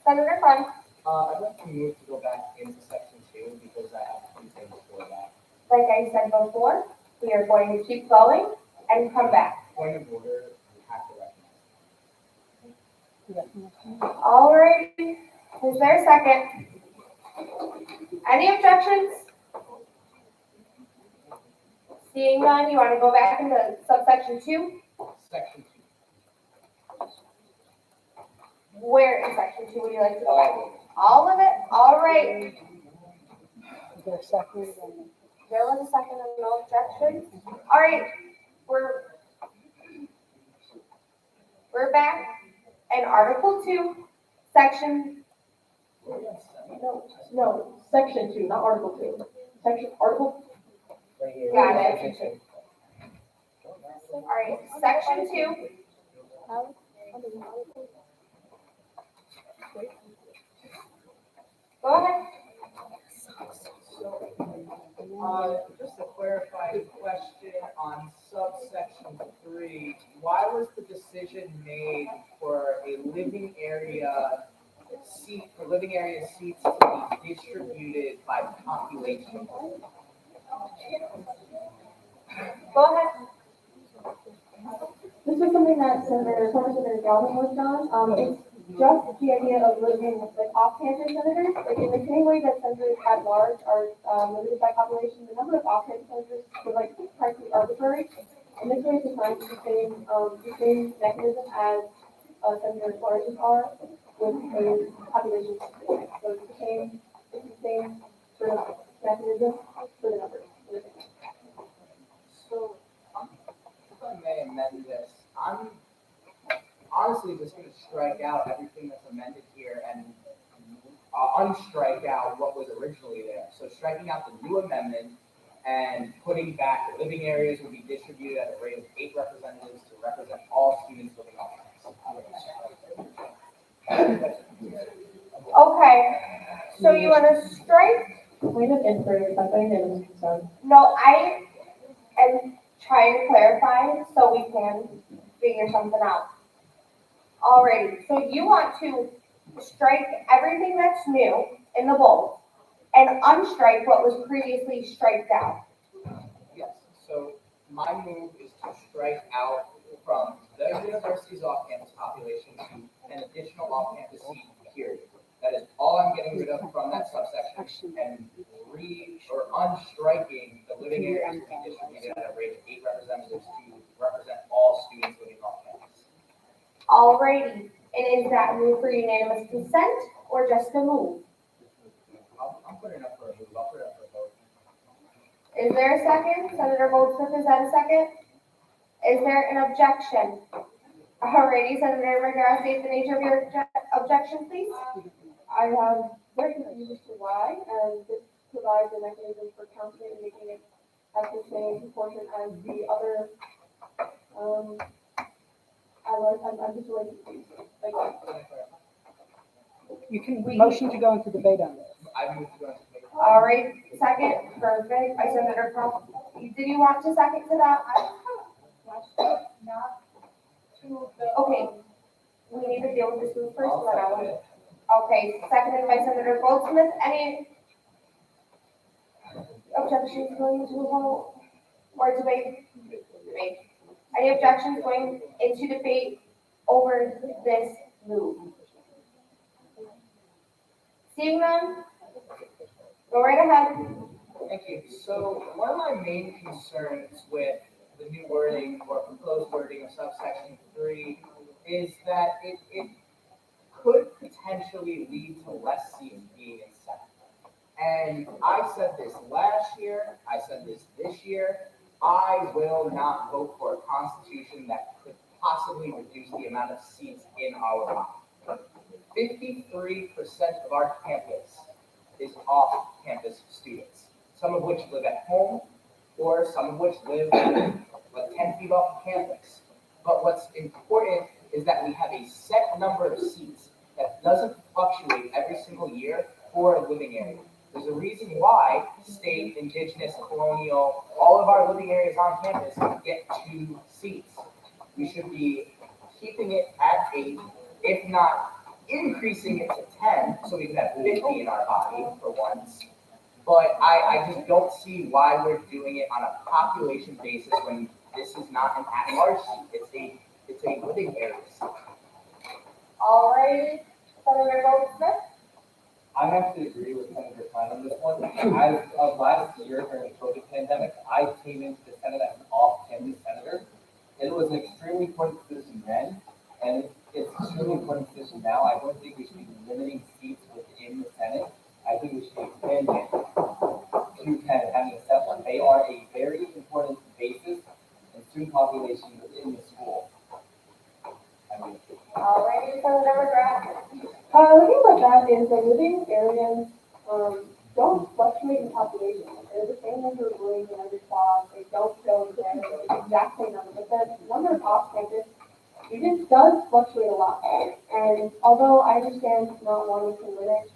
Senator Fun. I'd like to move to go back into section 2 because I have a few things for that. Like I said before, we are going to keep going and come back. Point of order, you have to recognize. All right, is there a second? Any objections? Seeing none, you want to go back into subsection 2? Section 2. Where in section 2 would you like to go back? All of it? All right. Is there a second? There was a second and no objections. All right, we're back in Article 2, section. No, section 2, not article 2. Article. Got it. All right, section 2. Go ahead. Just a clarifying question on subsection 3. Why was the decision made for a living area seats to be distributed by population? Go ahead. This was something that former Senator Galvin worked on. It's just the idea of living like off-campus senators, like in the same way that senators at large are limited by population, the number of off-campus senators were like practically arbitrary. And this way is designed to the same mechanism as Senator Flores are with a population statistic. So it's the same sort of mechanism for the numbers. So, if I may amend this, I'm honestly just gonna strike out everything that's amended here and unstrike out what was originally there. So striking out the new amendment and putting back living areas will be distributed at a rate of 8 representatives to represent all students living on campus. Okay, so you wanna strike? We didn't integrate something that was concerned. No, I am trying to clarify so we can figure something out. Alrighty, so you want to strike everything that's new in the bold and unstrike what was previously striked out. Yes, so my move is to strike out from the university's off-campus population to an additional off-campus seat, period. That is all I'm getting rid of from that subsection, and unstriking the living areas to be distributed at a rate of 8 representatives to represent all students living off campus. Alrighty, and is that move for unanimous consent or just a move? I'm putting up for a move, I'll put it up for a vote. Is there a second? Senator Goldsmith, is that a second? Is there an objection? Alrighty, Senator McGrath, state the nature of your objection, please. I have very confused as to why, and this provides a mechanism for counting and making it at the same proportion as the other, I'm just really confused. Like, You can motion to go into debate on this. I move to go into debate. Alright, second, perfect, by Senator Croft. Did you want to second to that? Not to the. Okay, we need to deal with this move first, then I will. Okay, seconded by Senator Goldsmith. Any objections going into the vote or debate? Debate. Any objections going into debate over this move? Seeing none, go right ahead. Thank you. So one of my main concerns with the new wording or proposed wording of subsection 3 is that it could potentially lead to less seats being in Senate. And I said this last year, I said this year, I will not vote for a constitution that could possibly reduce the amount of seats in our body. 53% of our campus is off-campus students, some of which live at home, or some of which live like 10 feet off campus. But what's important is that we have a set number of seats that doesn't fluctuate every single year for a living area. There's a reason why state, indigenous, colonial, all of our living areas on campus get 2 seats. We should be keeping it at 8, if not increasing it to 10, so we can have 50 in our body for once. But I just don't see why we're doing it on a population basis when this is not an at-large seat. It's a living area seat. All right, Senator Goldsmith. I have to agree with Senator Klein on this one. As of last year during the COVID pandemic, I came into the Senate as an off-campus senator. It was an extremely important position then, and it's an extremely important position now. I don't think we should be limiting seats within the Senate. I think we should be expanding it to kind of having a set one. They are a very important basis and student population within the school. All right, Senator McGrath. the thing about that is the living areas, don't fluctuate in population. They're the same number of rooms in every class. They don't go together, the exact same number, but the number of off-campus students does fluctuate a lot. And although I understand not wanting to limit,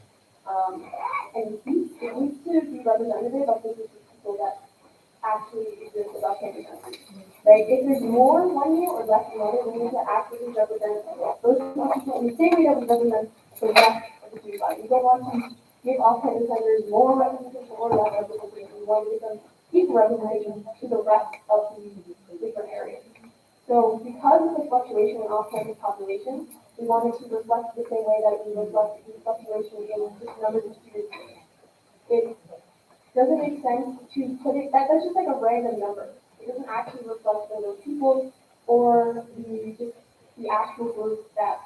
and seats, it needs to be representative of the people that actually exist about campus. Like, if there's more one year or less than another, we need to actively represent those people in the same way that we represent the rest of the student body. We don't want to give off-campus centers more representation or less representation. We want to give them equal representation to the rest of the different areas. So because of the fluctuation in off-campus population, we wanted to reflect the same way that we reflect the fluctuation in just numbers of students. It doesn't make sense to put it, that's just like a random number. It doesn't actually reflect the number of people or the actual group that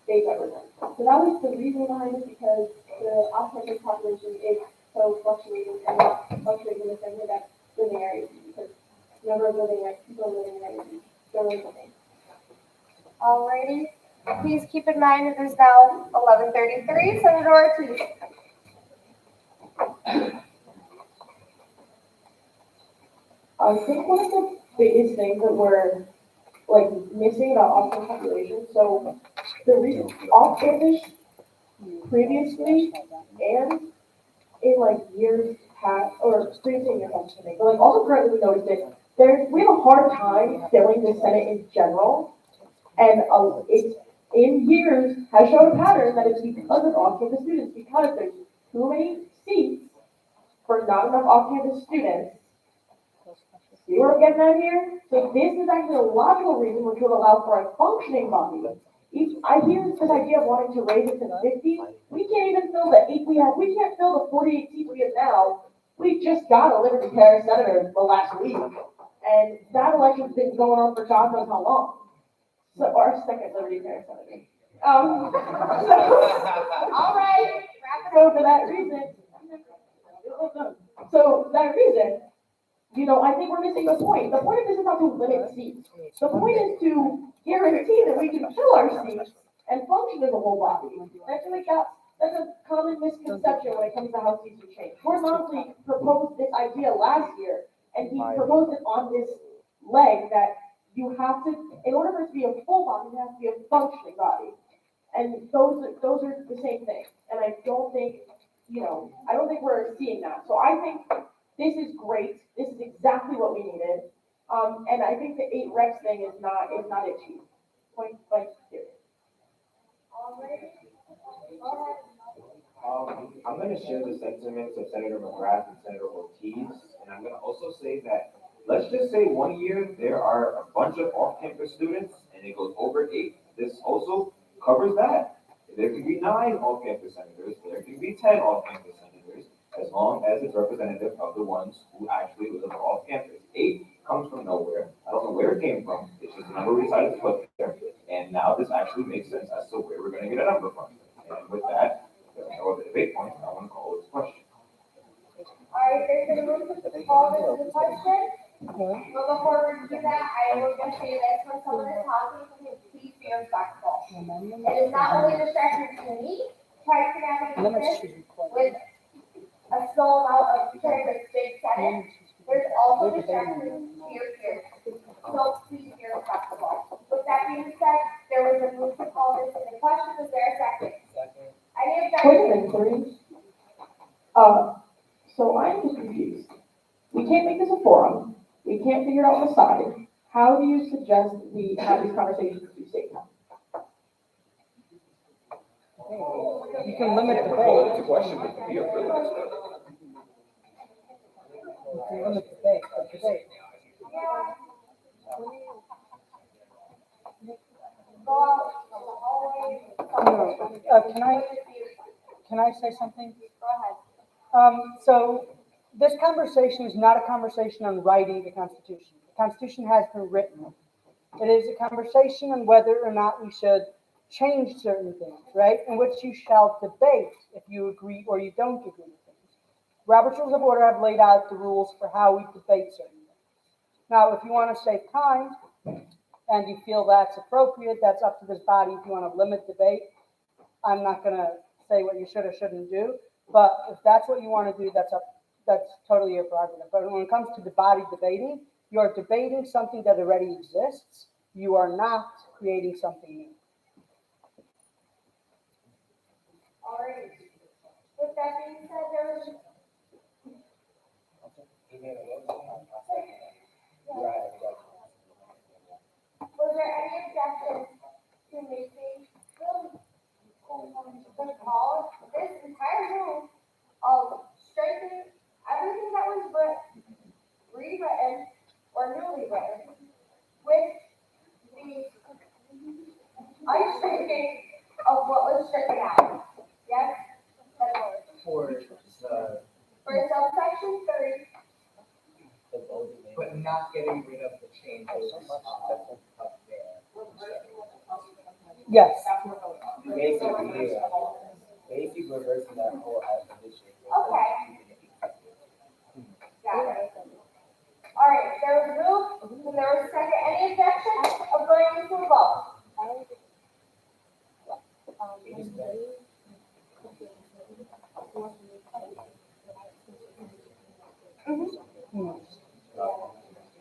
they represent. So that was the reason behind it, because the off-campus population is so fluctuating and not fluctuating in the same way that living areas, because number of living areas, people living in areas, generally the same. Alrighty, please keep in mind it is now 11:33, Senator Ortiz. I think one of the biggest things that we're like missing about off-campus population, so the reason off-campus previously and in like years past, or previously in years past, but like also currently we noticed it, we have a hard time filling the Senate in general, and it's in years has shown a pattern that it's because of off-campus students, because there's too many seats for not enough off-campus students. See where I'm getting at here? So this is actually a logical reason which would allow for a functioning body. I hear this idea of wanting to raise it to 50. We can't even fill the 8 we have. We can't fill the 48 seats we have now. We just got a Liberty-Terra senator the last week. And that election's been going on for God knows how long. So our second Liberty-Terra senator. All right. So for that reason, I think we're missing the point. The point of this is not to limit seats. The point is to guarantee that we can fill our seats and function as a whole body. That's a common misconception when it comes to how seats are changed. Gordon Mosley proposed this idea last year, and he proposed it on this leg that you have to, in order for it to be a full body, it has to be a functioning body. And those are the same thing. And I don't think we're seeing that. So I think this is great. This is exactly what we needed. And I think the 8 reps thing is not itchy. Point blank period. I'm going to share the sentiments of Senator McGrath and Senator Ortiz, and I'm going to also say that, let's just say one year there are a bunch of off-campus students, and it goes over 8. This also covers that. There could be 9 off-campus senators, there could be 10 off-campus senators, as long as it's representative of the ones who actually live off campus. 8 comes from nowhere. I don't know where it came from. It's just a number we decided to put there. And now this actually makes sense as to where we're going to get a number from. And with that, there's no other debate point. I want to call this question. Alright, there's been a move to call this the question. But before we do that, I was going to say this: when someone is talking, please be respectful. It is not only distracting to me, trying to navigate this with a small amount of carrying a big Senate, there's also distractions to your peers. So please be respectful. With that being said, there was a move to call this in the question. Is there a second? Any objections? So I'm just confused. We can't make this a forum. We can't figure it out on the side. How do you suggest we have these conversations to state time? You can limit the Well, debate. it's a question, it can be a really nice question. You can limit the debate. Go out in the hallway. No, can I say something? Go ahead. So this conversation is not a conversation on writing the Constitution. The Constitution has been written. It is a conversation on whether or not we should change certain things, right? In which you shall debate if you agree or you don't agree with things. Robert's Rules of Order have laid out the rules for how we debate certain things. Now, if you want to save time and you feel that's appropriate, that's up to this body. If you want to limit debate, I'm not going to say what you should or shouldn't do. But if that's what you want to do, that's totally your prerogative. But when it comes to the body debating, you are debating something that already exists. You are not creating something new. All right. With that being said, there was. Was there any objections to making the call, this entire room of strengthening everything that was for the, For subsection 3, but not getting rid of the changes up there. Yes. Basically reversing that whole addition. okay. Got it. All right, there was moved, and there was second. Any objection of going into a vote?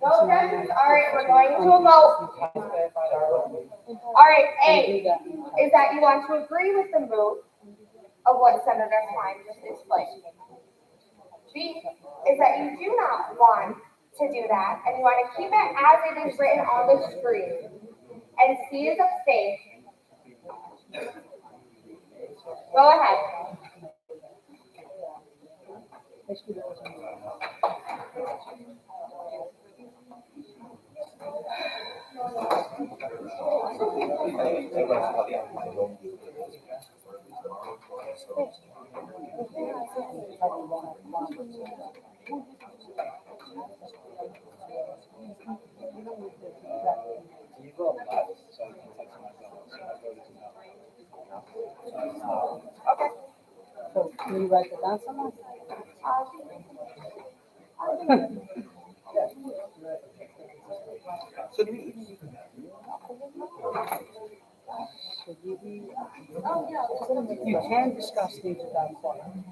No objections? All right, we're going into a vote. All right, A, is that you want to agree with the move of what Senator Klein just explained. B, is that you do not want to do that, and you want to keep it as it is written on the screen. And C is abstain. Go ahead. So can you write that down somewhere? You can discuss things without quorum.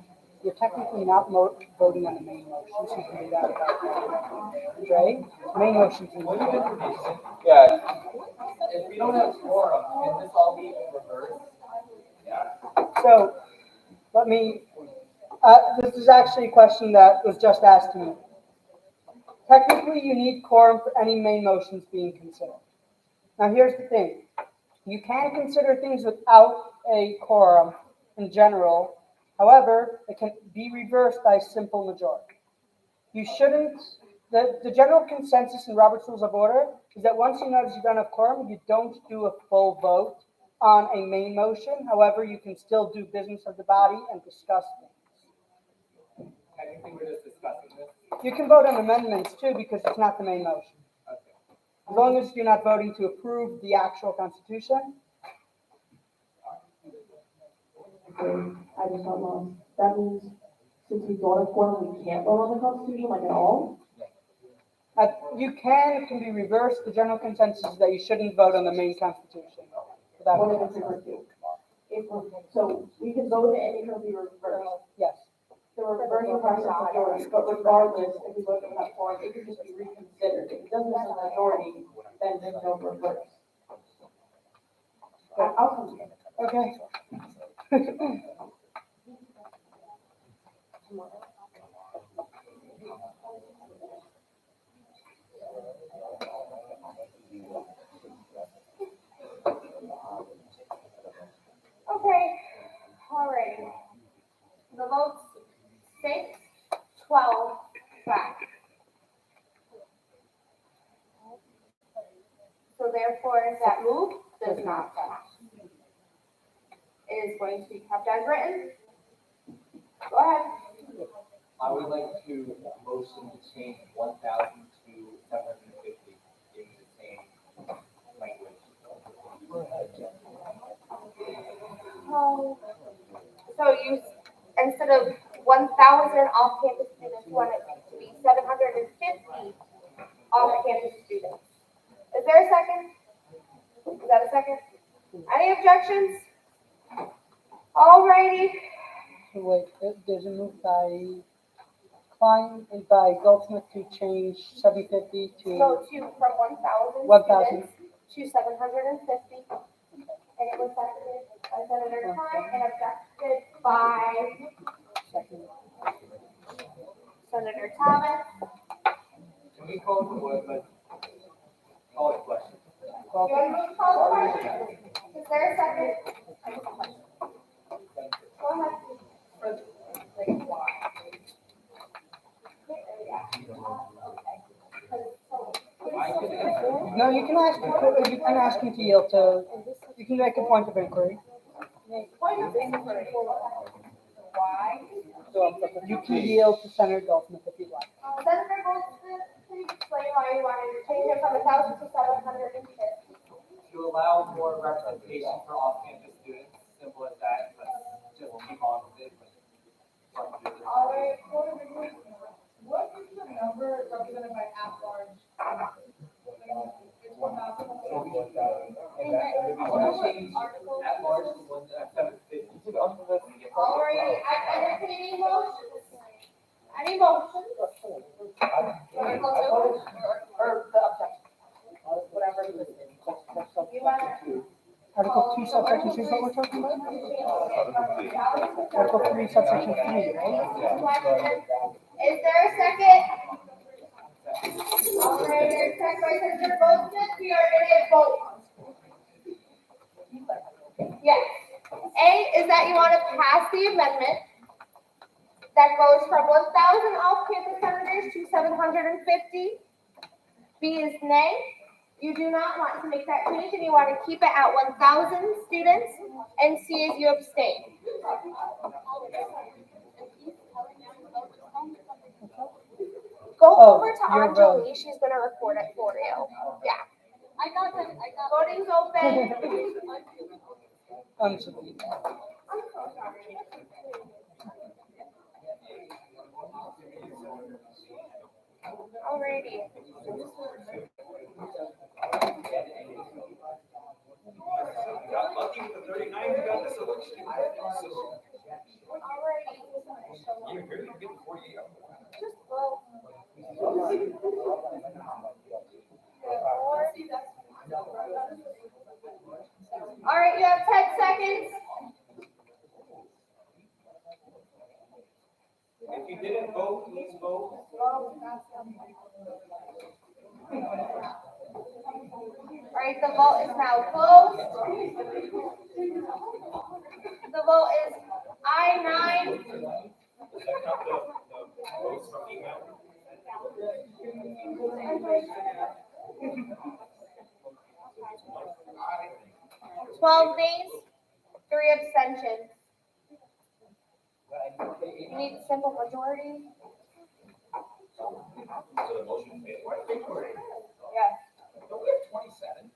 You're technically not voting on the main motion, so you can do that without quorum. Right? Main motion can be. Yeah. If we don't have quorum, can this all be reversed? So, let me, this is actually a question that was just asked to me. Technically, you need quorum for any main motions being considered. Now, here's the thing. You can consider things without a quorum in general. However, it can be reversed by simple majority. You shouldn't, the general consensus in Robert's Rules of Order is that once you notice you don't have quorum, you don't do a full vote on a main motion. However, you can still do business of the body and discuss things. Technically, we're just discussing this. You can vote on amendments too because it's not the main motion. As long as you're not voting to approve the actual constitution. I just got lost. That means since we don't have quorum, we can't vote on the Constitution, like at all? You can, it can be reversed. The general consensus is that you shouldn't vote on the main constitution. What if it's reversed? So we can vote it and it can be reversed. Yes. So we're reversing by majority, but regardless, if we vote on that quorum, it can just be reconsidered. If it doesn't have a majority, then there's no reverse. I'll come here. Okay. Okay, all right. The vote's 6-12 back. So therefore, that move does not pass. It is going to be kept as written. Go ahead. I would like to motion to change 1,000 to 750 in the same language. So you, instead of 1,000 off-campus students, you want it to be 750 off-campus students. Is there a second? Is that a second? Any objections? Alrighty. Wait, there's a move by Klein and by Goldsmith to change 750 to. So from 1,000 1,000. students to 750. And it was seconded by Senator Klein and objected by Senator Thomas. Can we call the word, but call it question? You want to move to call the question? Is there a second? Go ahead. No, you can ask him to yield to, you can make a point of inquiry. Point of inquiry. Why Goldsmith. You can yield to Senator Goldsmith if you'd like. Senator Goldsmith, please explain why you wanted to change it from 1,000 to 750. To allow more representation for off-campus students, simple as that, let's just keep on with it. All right, what is the number represented by at-large? It's 1,000. At large, the ones at 750. All right, I entertain any motions. Any motions? Or the objection, whatever it is. You want Article 2, subsection 2 is what we're talking about? Article 3, subsection 3, right? Is there a second? All right, there's second by Senator Goldsmith, we are in a vote. Yes. A is that you want to pass the amendment that goes from 1,000 off-campus senators to 750. B is nay. You do not want to make that change and you want to keep it at 1,000 students. And C is you abstain. Go over to Anjali, she's gonna record it for you. Yeah. Voting's open. I'm sorry. Alrighty. Got lucky with the 39, you got this election. Alrighty. You barely get the 48. Just vote. All right, you have 10 seconds. If you didn't vote, please vote. All right, the vote is now closed. The vote is I-9. Does that count the votes from email? 12 nays, 3 abstentions. You need a simple majority. So the motion failed. Yes. Don't we have 27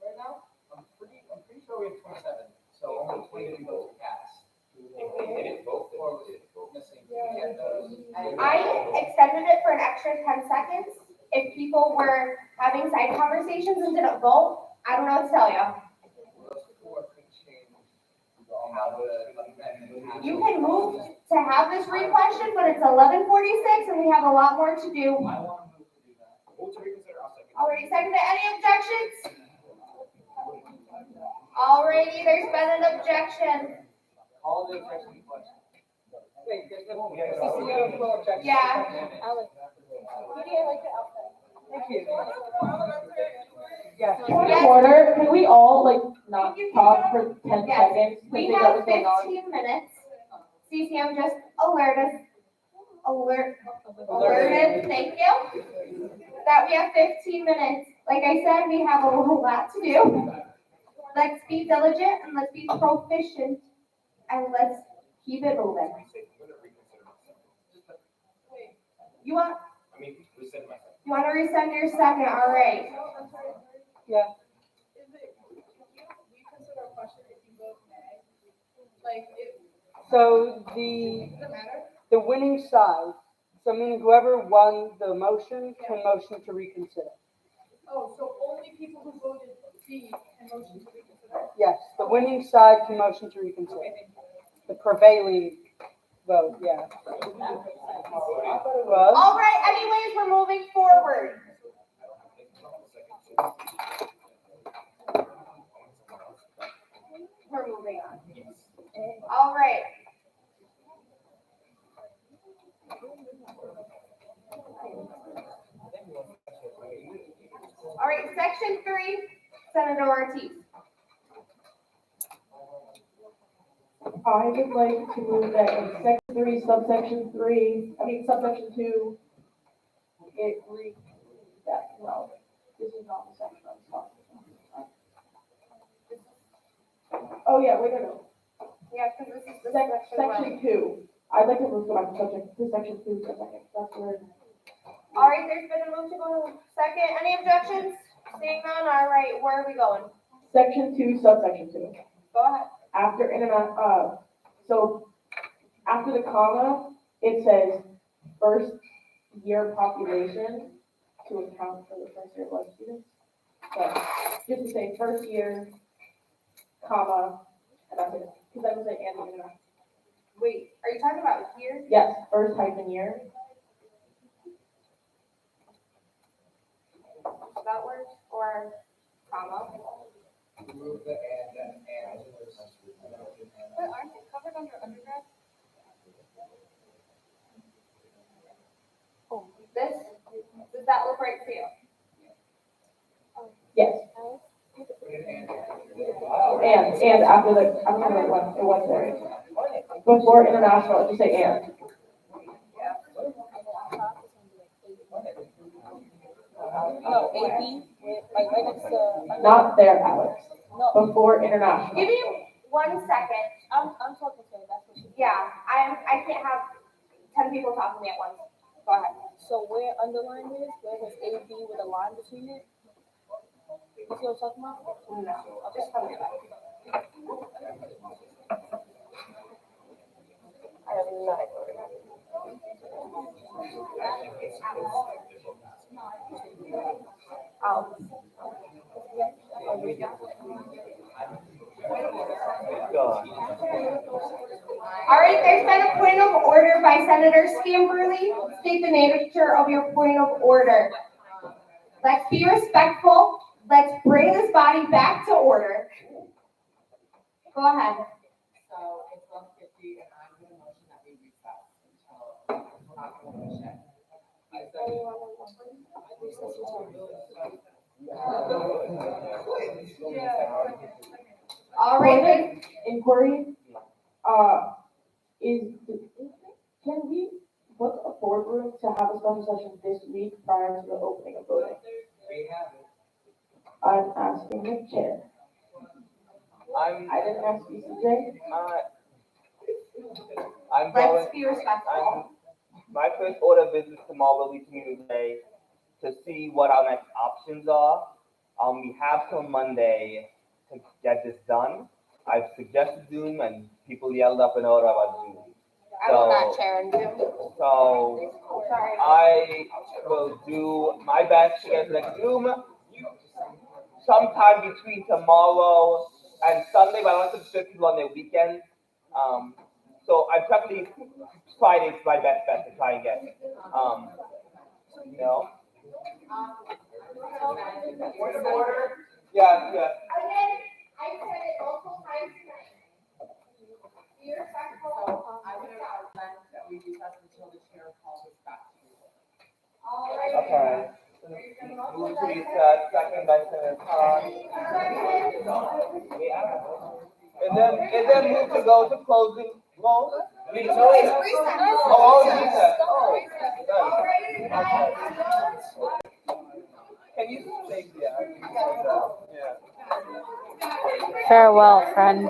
right now? I'm pretty sure we have 27, so only 22 votes cast. If they didn't vote, then Or they didn't vote. missing, we get those. I extended it for an extra 10 seconds. If people were having side conversations and didn't vote, I don't know what to tell you. Those 4 could change how the amendment happens. You can move to have this re-question, but it's 11:46 and we have a lot more to do. I want to move to do that. Vote to reconsider, I'll second. Alrighty, seconded. Any objections? Alrighty, there's been an objection. All the objection question. Wait, there's no CCO full objection. Yeah. Alex. Thank you. Yeah. Yes. Order, can we all not talk for 10 Yes. seconds to We figure out have what's going on? 15 minutes. CCM just alerted, thank you, that we have 15 minutes. Like I said, we have a lot to do. Let's be diligent and let's be proficient and let's keep it moving. You want, Rescind my second. you want to resend your second, all right. Yeah. Is it, can you reconsider a question if you vote nay? Like, So does it matter? the winning side, so meaning whoever won the motion can motion to reconsider. Oh, so only people who voted B can motion to reconsider? Yes, the winning side can motion to reconsider. Okay, thank you. The prevailing vote, yeah. I thought it was. All right, anyways, we're moving forward. We're moving on. All right. All right, section 3, Senator Ortiz. I would like to move that in section 3, subsection 2, it reads that, well, this is not the section I'm talking about. Oh, yeah, wait, no. Yeah, because this is the Section 2, I'd like to move to my subject, to section 2 for a second. That's where. All right, there's been a move to go to second. Any objections? Seeing none, all right, where are we going? Section 2, subsection 2. Go ahead. After so after the comma, it says first year population to account for the first year blood students. So just to say first year, comma, and that's it. Because I was like, and international. Wait, are you talking about here? Yes, first hyphen year. That works, or comma? Remove the and. But aren't they covered under undergrad? This, does that look right to you? Yes. And after the it was there. Before international, just say and. No, AP, like right next to. Not there, Alex. Before international. Give me 1 second. I'm talking to her, that's what she. Yeah, I can't have 10 people talking to me at once. Go ahead. So where underline is, where there's AB with a line between it? You see what I'm talking about? No, I'll just tell you that. I have no idea. Oh. All right, there's been a point of order by Senator Scamberly. State the nature of your point of order. Let's be respectful. Let's bring this body back to order. Go ahead. So it's 1:50 and I'm going to motion that we recess until after the check. All right, then. Inquiry, can we book a boardroom to have a special session this week prior to the opening of voting? We have it. I'm asking the chair. I didn't ask you, CJ. I'm going, Let's be respectful. my first order of business tomorrow will be community day to see what our next options are. We have till Monday to get this done. I've suggested Zoom and people yelled up and order about Zoom. I will not chair and Zoom. So Sorry. I will do my best to get the next Zoom sometime between tomorrow and Sunday, but I want to fit people on their weekend. So I probably Friday's my best bet to try and get. You know. Point of order. Yeah. Again, I said it multiple times tonight. Be respectful. I would recommend that we recess until the chair calls us back to you. All right. Okay. Move to recess, second by Senator Khan. And then move to go to closing roll. Oh, recess. Oh, can you say yeah? Farewell, friend.